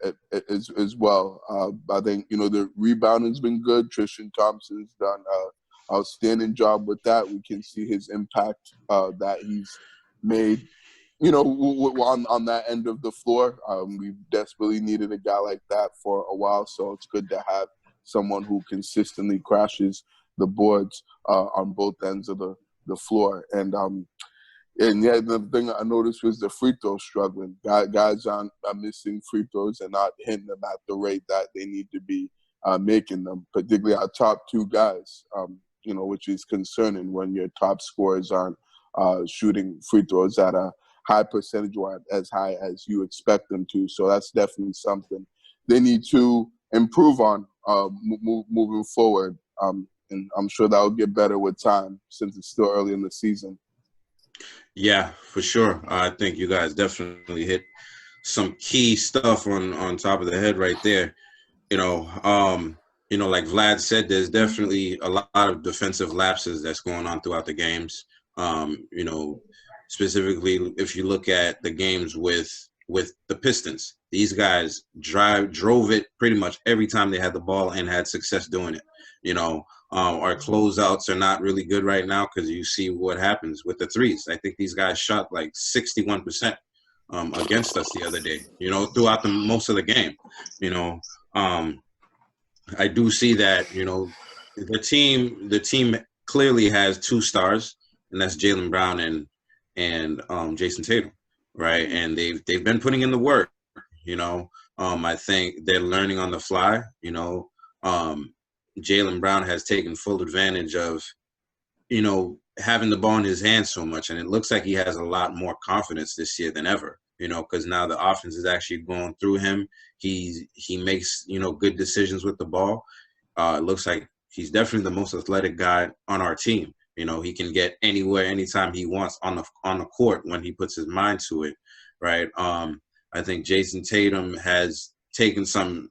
as well. I think, the rebounding's been good. Tristan Thompson's done an outstanding job with that. We can see his impact that he's made, on that end of the floor. We desperately needed a guy like that for a while, so it's good to have someone who consistently crashes the boards on both ends of the floor. And yeah, the thing I noticed was the free throws struggling. Guys are missing free throws and not hitting them at the rate that they need to be making them, particularly our top two guys, which is concerning when your top scorers aren't shooting free throws at a high percentage or as high as you expect them to. So that's definitely something they need to improve on moving forward. And I'm sure that will get better with time since it's still early in the season. Yeah, for sure. I think you guys definitely hit some key stuff on top of the head right there. Like Vlad said, there's definitely a lot of defensive lapses that's going on throughout the games. Specifically, if you look at the games with the Pistons, these guys drove it pretty much every time they had the ball and had success doing it. Our closeouts are not really good right now because you see what happens with the threes. I think these guys shot like 61% against us the other day, throughout most of the game. I do see that, the team clearly has two stars, and that's Jaylen Brown and Jason Tatum, right? And they've been putting in the work, I think they're learning on the fly, Jaylen Brown has taken full advantage of, having the ball in his hands so much. And it looks like he has a lot more confidence this year than ever, because now the offense is actually going through him. He makes, good decisions with the ball. It looks like he's definitely the most athletic guy on our team. He can get anywhere, anytime he wants on the court when he puts his mind to it, right? I think Jason Tatum has taken some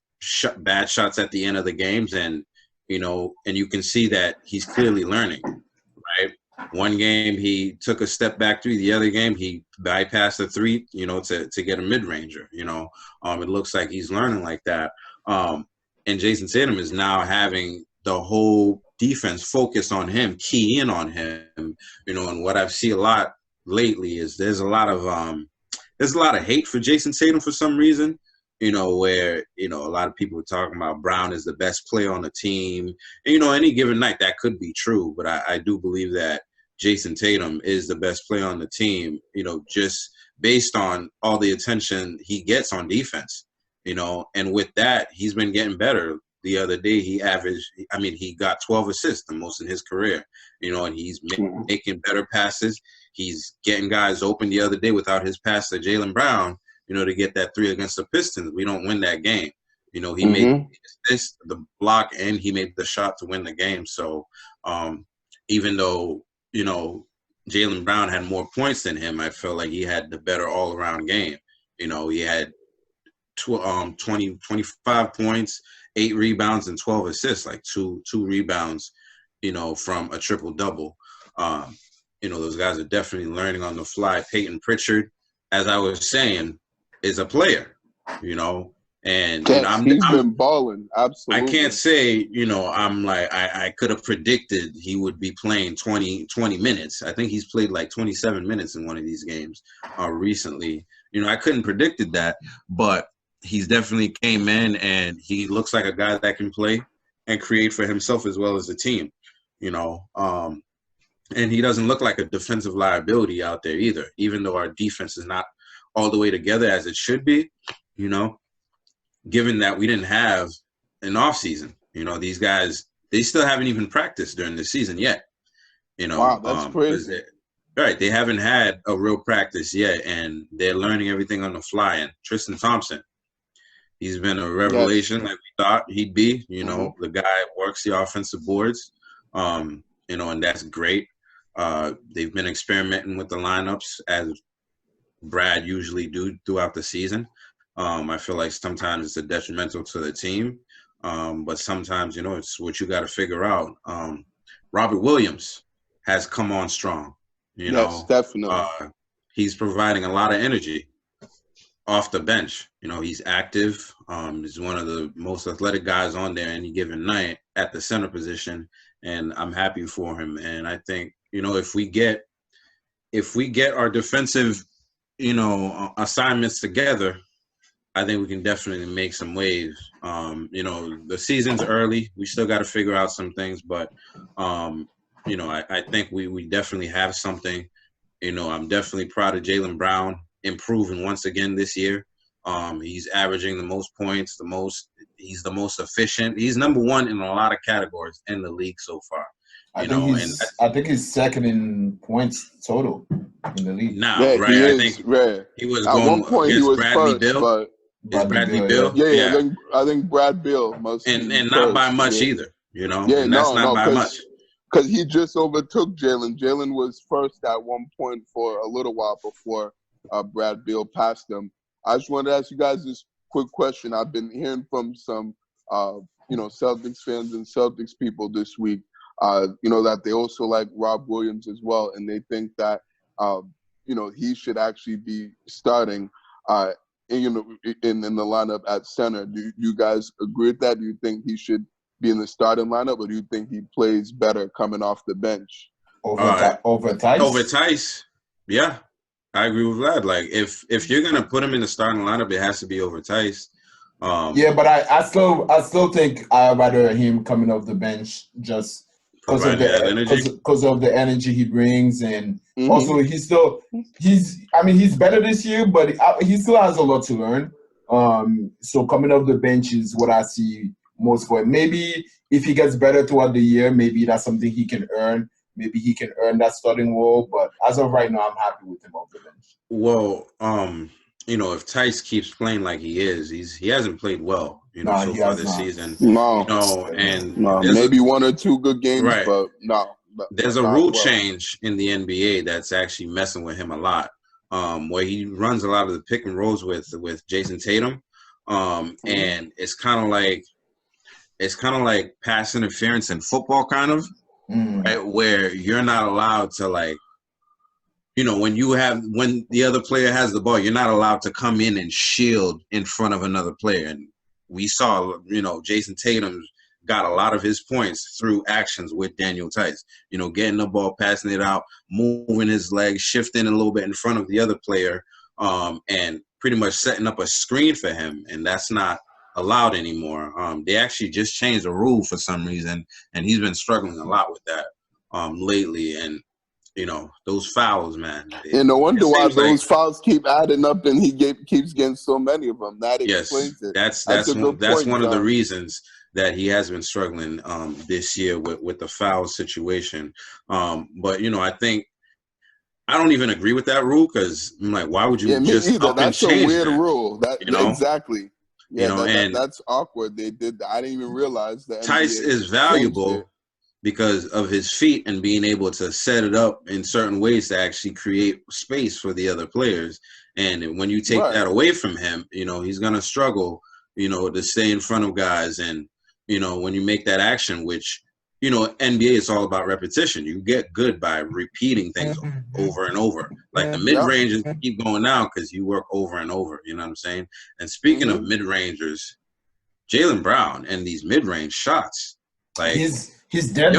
bad shots at the end of the games, and you can see that he's clearly learning, right? One game he took a step back three. The other game he bypassed the three, to get a mid-ranger. It looks like he's learning like that. And Jason Tatum is now having the whole defense focus on him, key in on him. And what I've seen a lot lately is there's a lot of hate for Jason Tatum for some reason. Where, a lot of people are talking about Brown is the best player on the team. And, any given night that could be true, but I do believe that Jason Tatum is the best player on the team, just based on all the attention he gets on defense, and with that, he's been getting better. The other day he got 12 assists, the most in his career, and he's making better passes. He's getting guys open. The other day without his pass to Jaylen Brown, to get that three against the Pistons, we don't win that game. He made the assist, the block, and he made the shot to win the game. So even though, Jaylen Brown had more points than him, I felt like he had the better all-around game. He had 25 points, 8 rebounds, and 12 assists, like two rebounds, from a triple-double. Those guys are definitely learning on the fly. Peyton Pritchard, as I was saying, is a player, and he's been balling. Absolutely. I can't say, I could have predicted he would be playing 20 minutes. I think he's played like 27 minutes in one of these games recently. I couldn't predicted that, but he's definitely came in and he looks like a guy that can play and create for himself as well as the team, and he doesn't look like a defensive liability out there either, even though our defense is not all the way together as it should be, given that we didn't have an off season. These guys, they still haven't even practiced during the season yet. Wow, that's crazy. Right, they haven't had a real practice yet, and they're learning everything on the fly. And Tristan Thompson, he's been a revelation, like we thought he'd be. The guy works the offensive boards, and that's great. They've been experimenting with the lineups as Brad usually do throughout the season. I feel like sometimes it's detrimental to the team, but sometimes, it's what you got to figure out. Robert Williams has come on strong. Yes, definitely. He's providing a lot of energy off the bench. He's active. He's one of the most athletic guys on there any given night at the center position, and I'm happy for him. And I think, if we get our defensive, assignments together, I think we can definitely make some waves. The season's early. We still got to figure out some things, but, I think we definitely have something. I'm definitely proud of Jaylen Brown improving once again this year. He's averaging the most points, he's the most efficient. He's number one in a lot of categories in the league so far. I think he's second in points total in the league. Now, right? I think he was at going one point. He was Bradley first, Beal. but Is Bradley Beal? Yeah. I think Brad Beal must, and not by much either. Yeah, and that's not by much. Because he just overtook Jaylen. Jaylen was first at one point for a little while before Brad Beal passed him. I just wanted to ask you guys this quick question. I've been hearing from some, Celtics fans and Celtics people this week, that they also like Rob Williams as well, and they think that, he should actually be starting, in the lineup at center. Do you guys agree with that? Do you think he should be in the starting lineup, or do you think he plays better coming off the bench? Over Tice? Over Tice, yeah. I agree with that. Like, if you're gonna put him in the starting lineup, it has to be over Tice. Yeah, but I still think I'd rather him coming off the bench just because of the energy he brings, and also he's better this year, but he still has a lot to learn. So coming off the bench is what I see most for him. Maybe if he gets better throughout the year, maybe that's something he can earn. Maybe he can earn that starting role, but as of right now, I'm happy with him off the bench. Well, if Tice keeps playing like he is, he hasn't played well, so far this season. Maybe one or two good games, right. But no. There's a rule change in the NBA that's actually messing with him a lot, where he runs a lot of the pick and rolls with Jason Tatum, and it's kind of like pass interference in football, kind of, right, where you're not allowed to, like, when the other player has the ball, you're not allowed to come in and shield in front of another player. And we saw, Jason Tatum got a lot of his points through actions with Daniel Tice, getting the ball, passing it out, moving his legs, shifting a little bit in front of the other player, and pretty much setting up a screen for him. And that's not allowed anymore. They actually just changed the rule for some reason, and he's been struggling a lot with that lately. And those fouls, man. And no wonder why those fouls keep adding up, and he keeps getting so many of them. That explains it. That's one of the reasons that he has been struggling this year with the foul situation. But I think I don't even agree with that rule, because I'm like, why would you just up That's and change a weird that? rule. Exactly. Yeah, and that's awkward. They did that. I didn't even realize that. Tice NBA is changed valuable it. because of his feet and being able to set it up in certain ways to actually create space for the other players. And when you take that away from him, he's going to struggle, to stay in front of guys. And, when you make that action, which, NBA is all about repetition. You get good by repeating things over and over. Like the mid-rangers keep going down because you work over and over. You know what I'm saying? And speaking of mid-rangers, Jaylen Brown and these mid-range shots, like he's dead.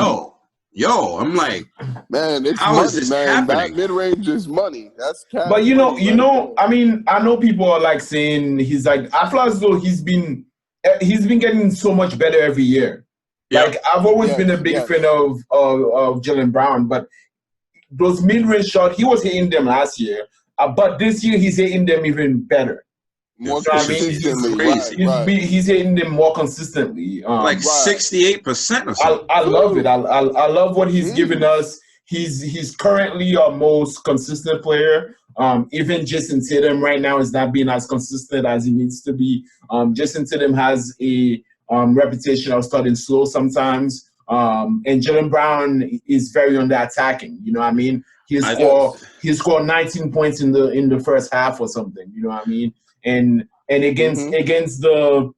Yo, I'm like, man, it's how money, is this man. happening? That mid-range is money. That's cash. But money. I mean, I know people are like saying he's like, I feel as though he's been getting so much better every year. Yep. Like I've always been a big fan of Jaylen Brown, but those mid-range shots, he was hitting them last year, but this year he's hitting them even better. More consistently, crazy. He's hitting them more consistently. Like 68% or something. I love it. I love what he's giving us. He's currently our most consistent player. Even Jason Tatum right now is not being as consistent as he needs to be. Jason Tatum has a reputation of starting slow sometimes. And Jaylen Brown is very under-attacking. You know what I mean? He scored 19 points in the first half or something. You know what I mean? And against the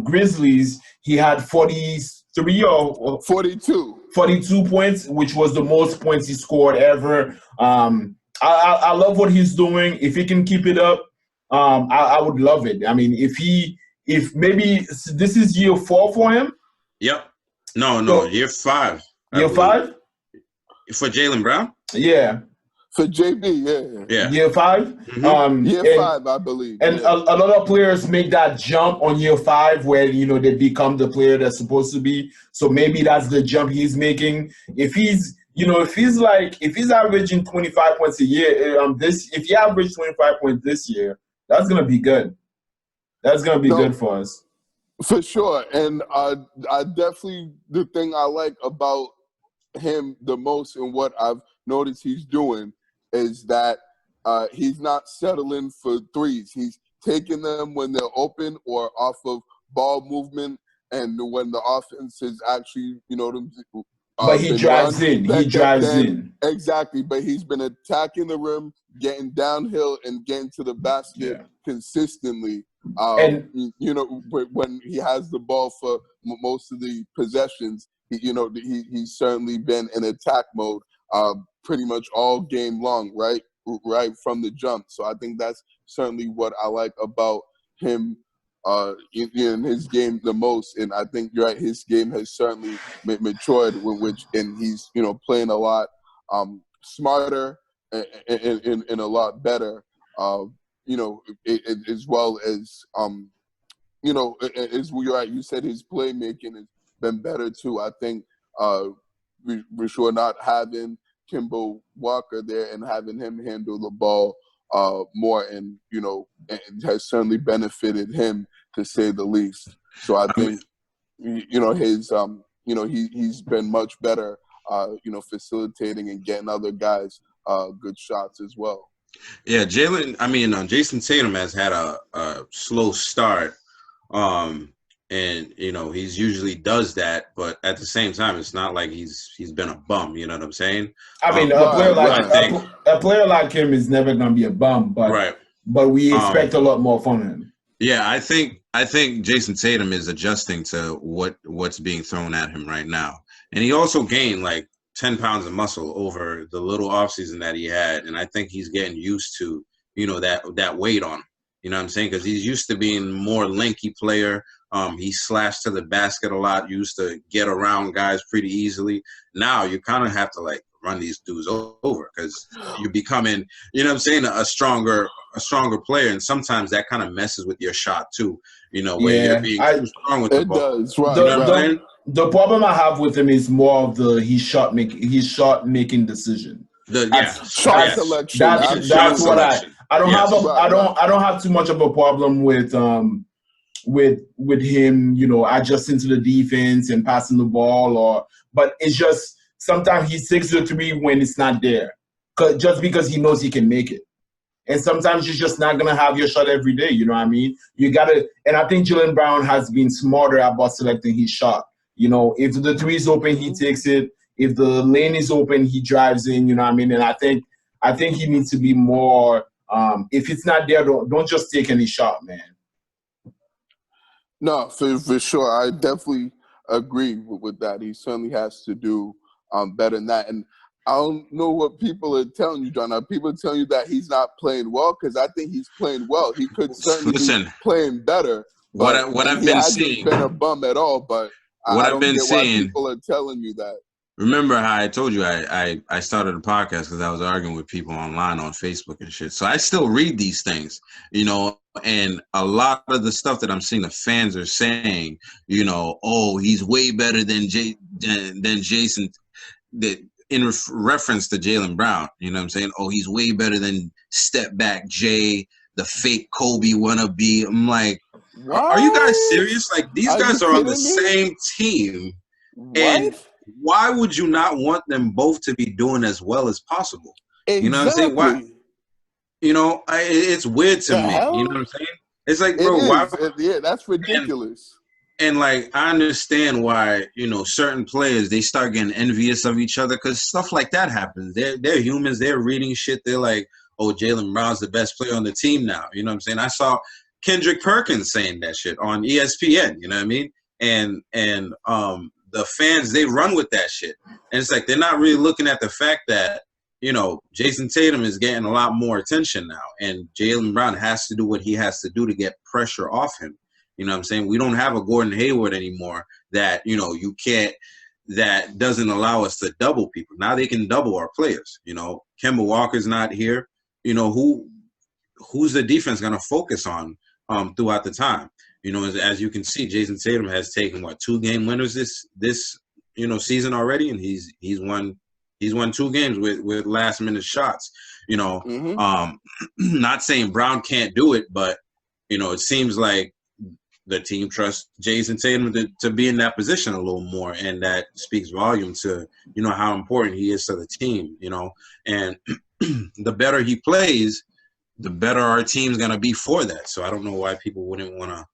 Grizzlies, he had 43 or 42 points, which was the most points he scored ever. I love what he's doing. If he can keep it up, I would love it. I mean, if maybe this is year 4 for him. Yep. No, year 5. Year 5 for Jaylen Brown. Yeah. For JB, yeah. Year 5? Mm-hmm. Year 5, I believe. And a lot of players make that jump on year 5 where, they become the player they're supposed to be. So maybe that's the jump he's making. If he's averaging 25 points a year, if he averaged 25 points this year, that's going to be good. That's going to be good for us. For sure. And I definitely, the thing I like about him the most and what I've noticed he's doing is that he's not settling for threes. He's taking them when they're open or off of ball movement, and when the offense is actually, but he drives in. He drives in. Exactly. But he's been attacking the rim, getting downhill, and getting to the basket consistently. When he has the ball for most of the possessions, he's certainly been in attack mode pretty much all game long, right from the jump. So I think that's certainly what I like about him in his game the most. And I think you're right, his game has certainly matured, and he's playing a lot smarter and a lot better. As well as as you're right, you said his playmaking has been better too. I think we're sure not having Kemba Walker there and having him handle the ball more, and it has certainly benefited him, to say the least. So I think he's been much better facilitating and getting other guys good shots as well. Yeah, Jason Tatum has had a slow start. And he's usually does that, but at the same time, it's not like he's been a bum. You know what I'm saying? I mean, a player like him is never going to be a bum, but we expect a lot more from him. Yeah, I think Jason Tatum is adjusting to what's being thrown at him right now, and he also gained like 10 pounds of muscle over the little offseason that he had, and I think he's getting used to that weight on him. You know what I'm saying? Because he's used to being more lanky player. He slashed to the basket a lot, used to get around guys pretty easily. Now you kind of have to like run these dudes over because you're becoming, a stronger player. And sometimes that kind of messes with your shot too, where you're being too strong with the ball. It does, right. The problem I have with him is more of his shot making decision. Shot selection. That's what I don't have. I don't have too much of a problem with him, adjusting to the defense and passing the ball, but it's just sometimes he takes the three when it's not there, just because he knows he can make it. And sometimes you're just not going to have your shot every day. You know what I mean? You got to, and I think Jaylen Brown has been smarter about selecting his shot. You know, if the three is open, he takes it. If the lane is open, he drives in, you know what I mean? And I think he needs to be more, if it's not there, don't just take any shot, man. No, for sure. I definitely agree with that. He certainly has to do better than that. And I don't know what people are telling you, John. Are people telling you that he's not playing well? Because I think he's playing well. He could certainly be playing better. What I've been seeing, he hasn't been a bum at all. But I don't get why people are telling you that. Remember how I told you I started a podcast because I was arguing with people online on Facebook and shit. So I still read these things, you know, and a lot of the stuff that I'm seeing the fans are saying, you know, oh, he's way better than Jason, that in reference to Jaylen Brown, you know what I'm saying? Oh, he's way better than Step Back Jay, the fake Kobe wannabe. I'm like, are you guys serious? Like, these guys are on the same team. What? And why would you not want them both to be doing as well as possible? Exactly. You know what I'm saying? Why? You know, it's weird to me. Hell? You know what I'm saying? It's like, bro, why? Yeah, that's ridiculous. And like, I understand why, you know, certain players, they start getting envious of each other because stuff like that happens. They're humans. They're reading shit. They're like, oh, Jaylen Brown's the best player on the team now. You know what I'm saying? I saw Kendrick Perkins saying that shit on ESPN. You know what I mean? And the fans, they run with that shit. And it's like, they're not really looking at the fact that, you know, Jason Tatum is getting a lot more attention now. And Jaylen Brown has to do what he has to do to get pressure off him. You know what I'm saying? We don't have a Gordon Hayward anymore that, you know, that doesn't allow us to double people. Now they can double our players. You know, Kemba Walker's not here. You know, who's the defense going to focus on throughout the time? You know, as you can see, Jason Tatum has taken 2 game winners this you know, season already, and he's won 2 games with last minute shots. You know, not saying Brown can't do it, but you know, it seems like the team trusts Jason Tatum to be in that position a little more, and that speaks volume to, you know, how important he is to the team. You know, and the better he plays, the better our team's gonna be for that. So I don't know why people wouldn't want to,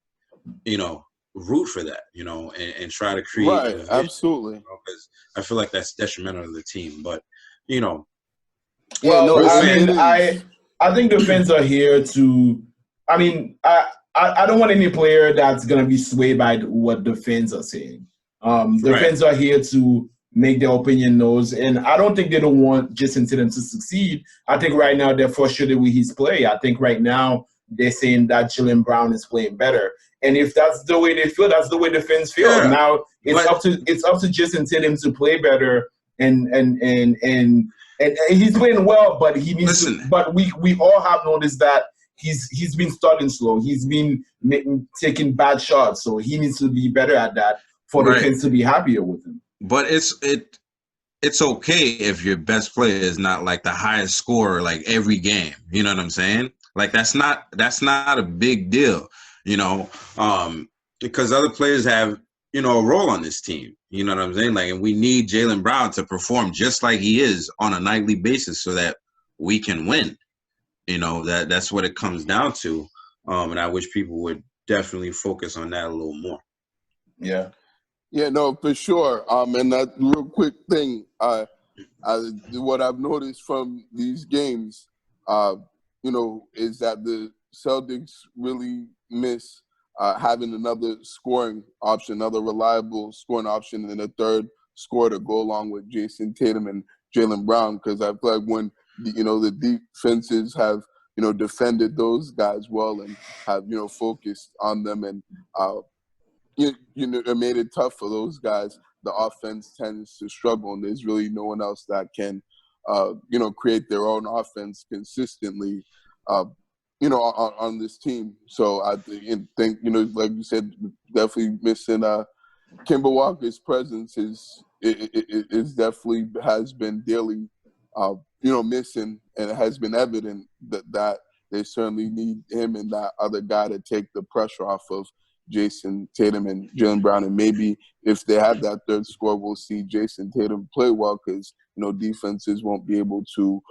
you know, root for that, you know, and try to create. Right, absolutely. Because I feel like that's detrimental to the team. But, you know. Well, no, I think the fans are here to – I mean, I don't want any player that's going to be swayed by what the fans are saying. The fans are here to make their opinion known, and I don't think they don't want Jason Tatum to succeed. I think right now they're frustrated with his play. I think right now they're saying that Jaylen Brown is playing better. And if that's the way they feel, that's the way the fans feel. Yeah. Now it's up to Jason Tatum to play better, and he's playing well, but he needs to. But we all have noticed that he's been starting slow. He's been taking bad shots, so he needs to be better at that for the fans to be happier with him. But it's okay if your best player is not like the highest scorer like every game. You know what I'm saying? Like that's not a big deal. You know, because other players have, you know, a role on this team. You know what I'm saying? Like, and we need Jaylen Brown to perform just like he is on a nightly basis so that we can win. You know, that's what it comes down to. And I wish people would definitely focus on that a little more. Yeah. Yeah, no, for sure. And that real quick thing, what I've noticed from these games, you know, is that the Celtics really miss having another scoring option, another reliable scoring option, and a third scorer to go along with Jason Tatum and Jaylen Brown. Because I feel like when, you know, the defenses have, you know, defended those guys well and have, you know, focused on them and, you know, it made it tough for those guys, the offense tends to struggle, and there's really no one else that can, you know, create their own offense consistently. You know, on this team. So I think, you know, like you said, definitely missing Kemba Walker's presence is definitely has been daily, you know, missing, and it has been evident that they certainly need him and that other guy to take the pressure off of Jason Tatum and Jaylen Brown. And maybe if they have that third score, we'll see Jason Tatum play well because defenses won't be able to,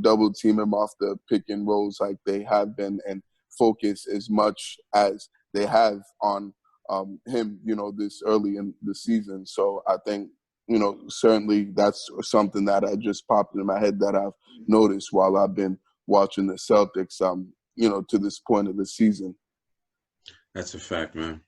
double team him off the pick and rolls like they have been and focus as much as they have on him, this early in the season. So I think, certainly that's something that I just popped in my head that I've noticed while I've been watching the Celtics, to this point of the season. That's a fact, man.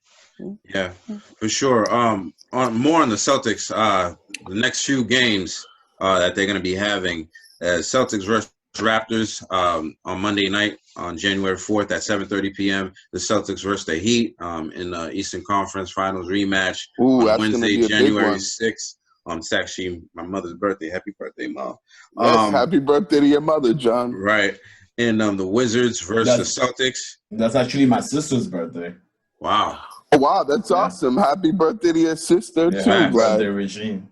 Yeah, for sure. More on the Celtics, the next few games that they're going to be having, Celtics versus Raptors on Monday night on January 4th at 7:30 p.m. The Celtics versus the Heat in the Eastern Conference Finals rematch on Wednesday, January 6th. It's actually my mother's birthday. Happy birthday, Mom. Yes, happy birthday to your mother, John. Right. And the Wizards versus the Celtics. That's actually my sister's birthday. Wow. Oh, wow, that's awesome. Happy birthday to your sister, too. Happy birthday, Regine.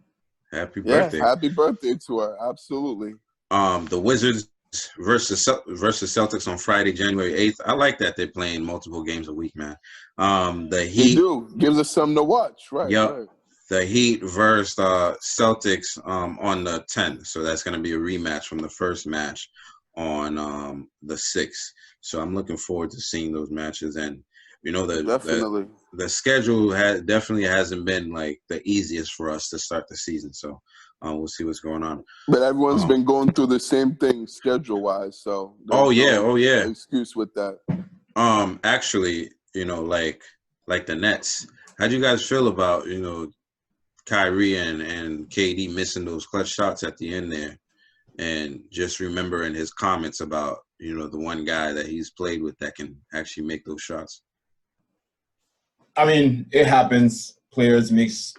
Happy birthday. Yeah, happy birthday to her. Absolutely. The Wizards versus Celtics on Friday, January 8th. I like that they're playing multiple games a week, man. The Heat. They do. Gives us something to watch. Right. Yep. Right. The Heat versus Celtics on the 10th. So that's going to be a rematch from the first match on the 6th. So I'm looking forward to seeing those matches. And, definitely. The schedule definitely hasn't been like the easiest for us to start the season. So we'll see what's going on. But everyone's been going through the same thing schedule-wise. So no excuse with that. Actually, like the Nets. How do you guys feel about, Kyrie and KD missing those clutch shots at the end there? And just remembering his comments about, the one guy that he's played with that can actually make those shots. I mean, it happens. Players miss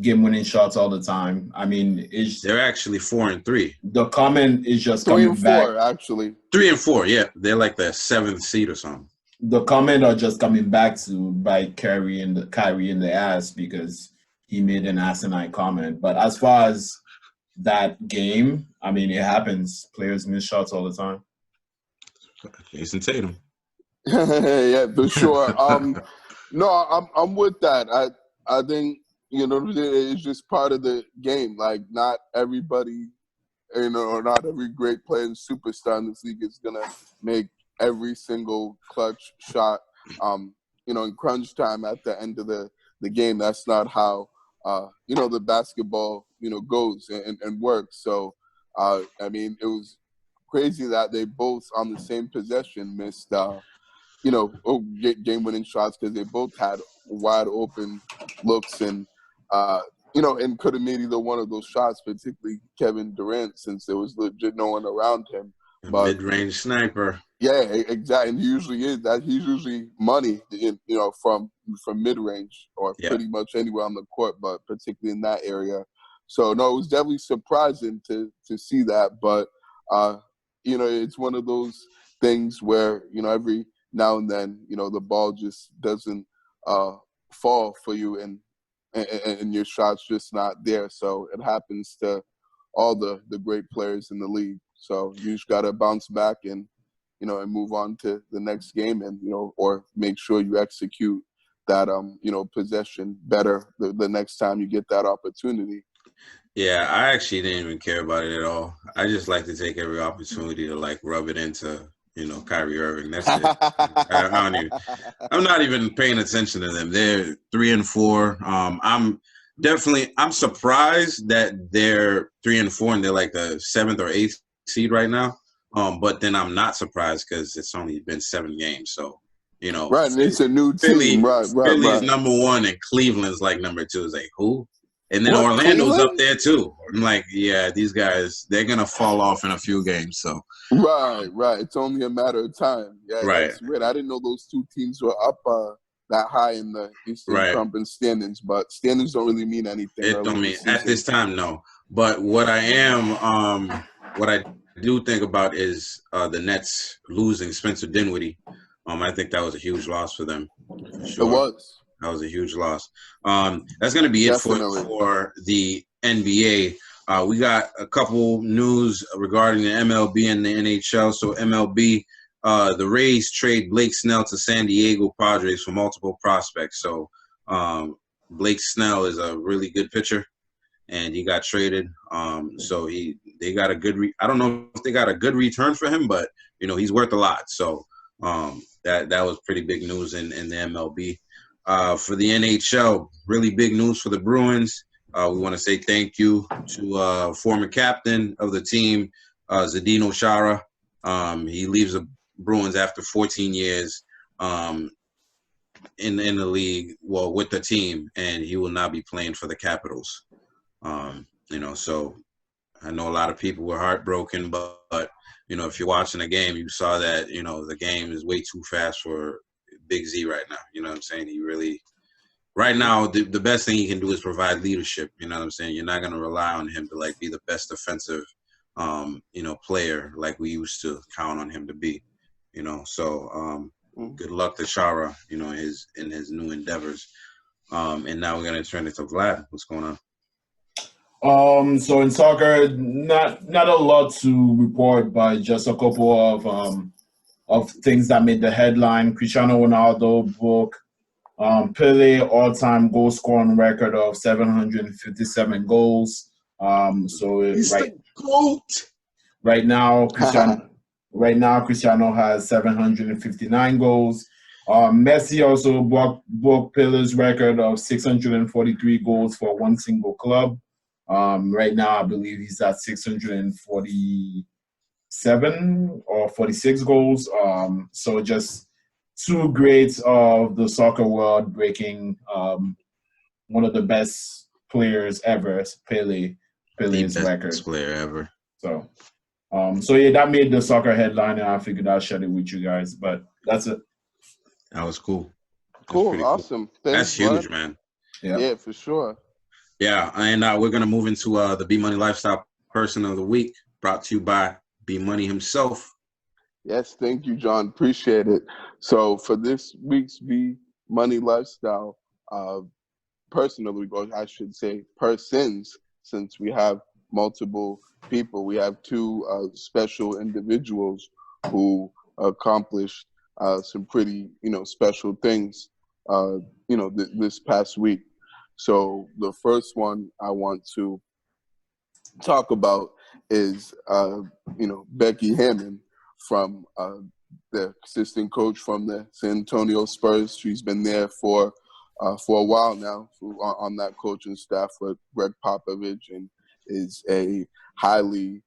game-winning shots all the time. I mean, they're actually 4-3. The comment is just coming back. 3 and 4, actually. 3 and 4, yeah. They're like the 7th seed or something. The comment are just coming back to by Kyrie in the ass because he made an asinine comment. But as far as that game, I mean, it happens. Players miss shots all the time. Jason Tatum. Yeah, for sure. No, I'm with that. I think it's just part of the game. Like, not everybody, or not every great player and superstar in this league is gonna make every single clutch shot. In crunch time at the end of the game. That's not how the basketball goes and works. So I mean, it was crazy that they both on the same possession missed game-winning shots because they both had wide open looks and and could have made either one of those shots, particularly Kevin Durant, since there was legit no one around him. But mid-range sniper. Yeah, exactly. And he usually is that. He's usually money, from mid-range or pretty much anywhere on the court, but particularly in that area. So no, it was definitely surprising to see that, but it's one of those things where every now and then the ball just doesn't fall for you and your shot's just not there. So it happens to all the great players in the league. So you just got to bounce back and and move on to the next game and or make sure you execute that possession better the next time you get that opportunity. Yeah, I actually didn't even care about it at all. I just like to take every opportunity to like rub it into Kyrie Irving. That's it. I'm not even paying attention to them. They're 3 and 4. I'm surprised that they're 3 and 4 and they're like the 7th or 8th seed right now. But then I'm not surprised because it's only been 7 games. So, right, and it's a new team. Philly's number 1 and Cleveland's like number 2. It's like, who? And then Orlando's up there too. I'm like, yeah, these guys, they're gonna fall off in a few games. So right. It's only a matter of time. Yeah, right. That's weird. I didn't know those two teams were up that high in the Eastern Conference standings, but standings don't really mean anything. It don't mean at this time, no. But what I do think about is the Nets losing Spencer Dinwiddie. I think that was a huge loss for them. For sure. It was. That was a huge loss. That's going to be it for the NBA. We got a couple news regarding the MLB and the NHL. So MLB, the Rays trade Blake Snell to San Diego Padres for multiple prospects. So Blake Snell is a really good pitcher. and he got traded. So they got a good. I don't know if they got a good return for him, but he's worth a lot. So that was pretty big news in the MLB. For the NHL, really big news for the Bruins. We want to say thank you to former captain of the team, Zdeno Chara. He leaves the Bruins after 14 years in the league, well, with the team, and he will not be playing for the Capitals. So I know a lot of people were heartbroken, but if you're watching the game, you saw that, the game is way too fast for Big Z right now. You know what I'm saying? He really, right now, the best thing he can do is provide leadership. You know what I'm saying? You're not going to rely on him to be the best defensive, player like we used to count on him to be. So good luck to Chara, in his new endeavors. And now we're going to turn it to Vlad. What's going on? So in soccer, not a lot to report, but just a couple of things that made the headline. Cristiano Ronaldo broke Pele all-time goal scoring record of 757 goals. He's the GOAT. Right now, Cristiano has 759 goals. Messi also broke Pele's record of 643 goals for one single club. Right now, I believe he's at 647 or 46 goals. So just two greats of the soccer world breaking one of the best players ever, Pele's record. Best player ever. So yeah, that made the soccer headline, and I figured I'd share it with you guys. But that's it. That was cool. Cool, awesome. Cool. Thanks, that's huge, bud. man. Yeah, for sure. Yeah, and we're going to move into the B Money Lifestyle Person of the Week, brought to you by B Money himself. Yes, thank you, John. Appreciate it. So for this week's B Money Lifestyle Person of the Week, or I should say persons, since we have multiple people, we have two special individuals who accomplished some pretty, special things, this past week. So the first one I want to talk about is, Becky Hammon from the assistant coach from the San Antonio Spurs. She's been there for a while now on that coaching staff with Greg Popovich, and is a highly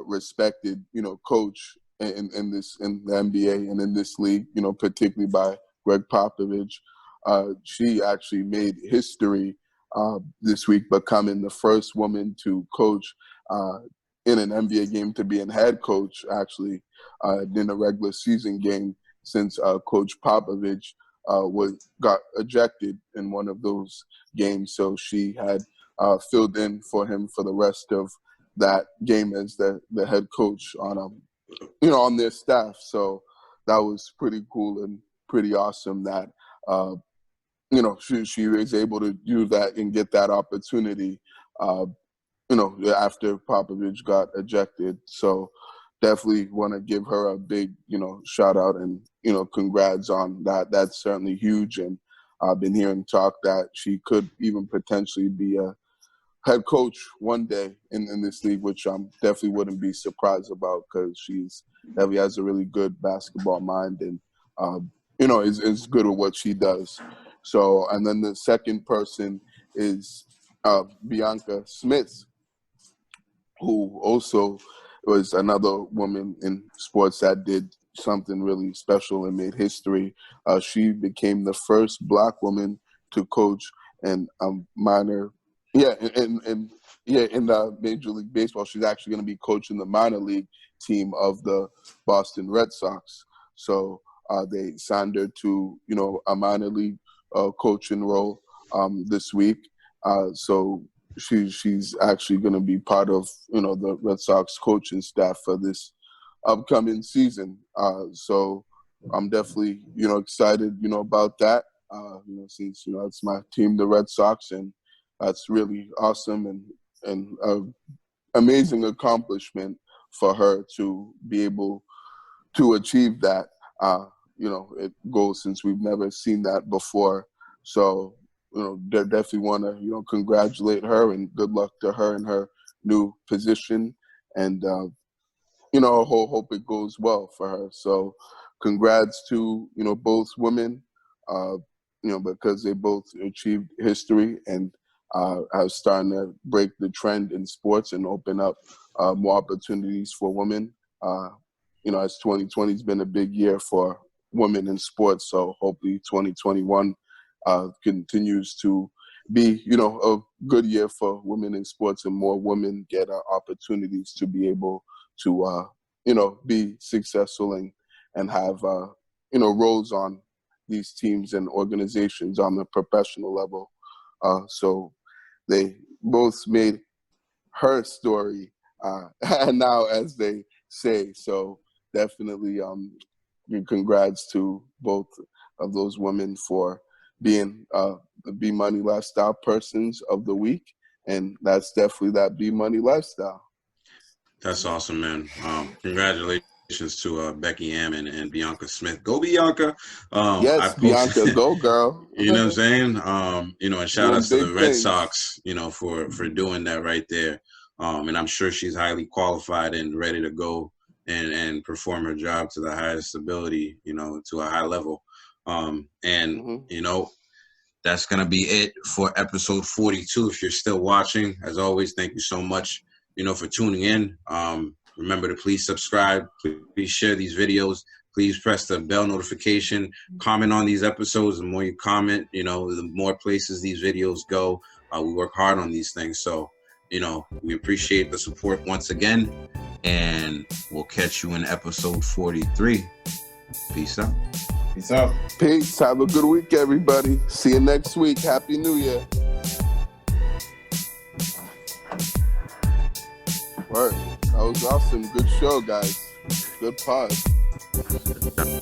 respected, coach in the NBA and in this league, particularly by Greg Popovich. She actually made history this week, becoming the first woman to coach in an NBA game, to be a head coach, actually, in a regular season game, since Coach Popovich got ejected in one of those games. So she had filled in for him for the rest of that game as the head coach on on their staff. So that was pretty cool and pretty awesome that she was able to do that and get that opportunity after Popovich got ejected. So definitely want to give her a big shout out and congrats on that. That's certainly huge, and I've been hearing talk that she could even potentially be a head coach one day in this league, which I definitely wouldn't be surprised about, because she's definitely has a really good basketball mind, and is good at what she does. So, and then the second person is Bianca Smith, who also was another woman in sports that did something really special and made history. She became the first Black woman to coach in minor. Yeah, in Major League Baseball. She's actually going to be coaching the minor league team of the Boston Red Sox. So they signed her to, a minor league coaching role this week. So she's actually going to be part of, the Red Sox coaching staff for this upcoming season. So I'm definitely, excited, about that. Since, it's my team, the Red Sox, and that's really awesome and amazing accomplishment for her to be able to achieve that, goal, since we've never seen that before. So, definitely want to, congratulate her and good luck to her in her new position. And, hope it goes well for her. So congrats to, both women, because they both achieved history and are starting to break the trend in sports and open up more opportunities for women. As 2020 has been a big year for women in sports, so hopefully 2021 continues to be, a good year for women in sports and more women get opportunities to be able to, be successful and have, roles on these teams and organizations on the professional level. So they both made her story and now, as they say. So definitely congrats to both of those women for being the B Money Lifestyle Persons of the Week. And that's definitely that B Money lifestyle. That's awesome, man. Congratulations to Becky Hammon and Bianca Smith. Go Bianca. Yes, Bianca, go girl. You know what I'm saying? And shout outs to the Red things. Sox, for doing that right there. And I'm sure she's highly qualified and ready to go and perform her job to the highest ability, to a high level. That's going to be it for episode 42. If you're still watching, as always, thank you so much, for tuning in. Remember to please subscribe, please share these videos, please press the bell notification, comment on these episodes. The more you comment, the more places these videos go. We work hard on these things. So, we appreciate the support once again, and we'll catch you in episode 43. Peace out. Peace out. Peace. Have a good week, everybody. See you next week. Happy New Year. Word. That was awesome. Good show, guys. Good pod.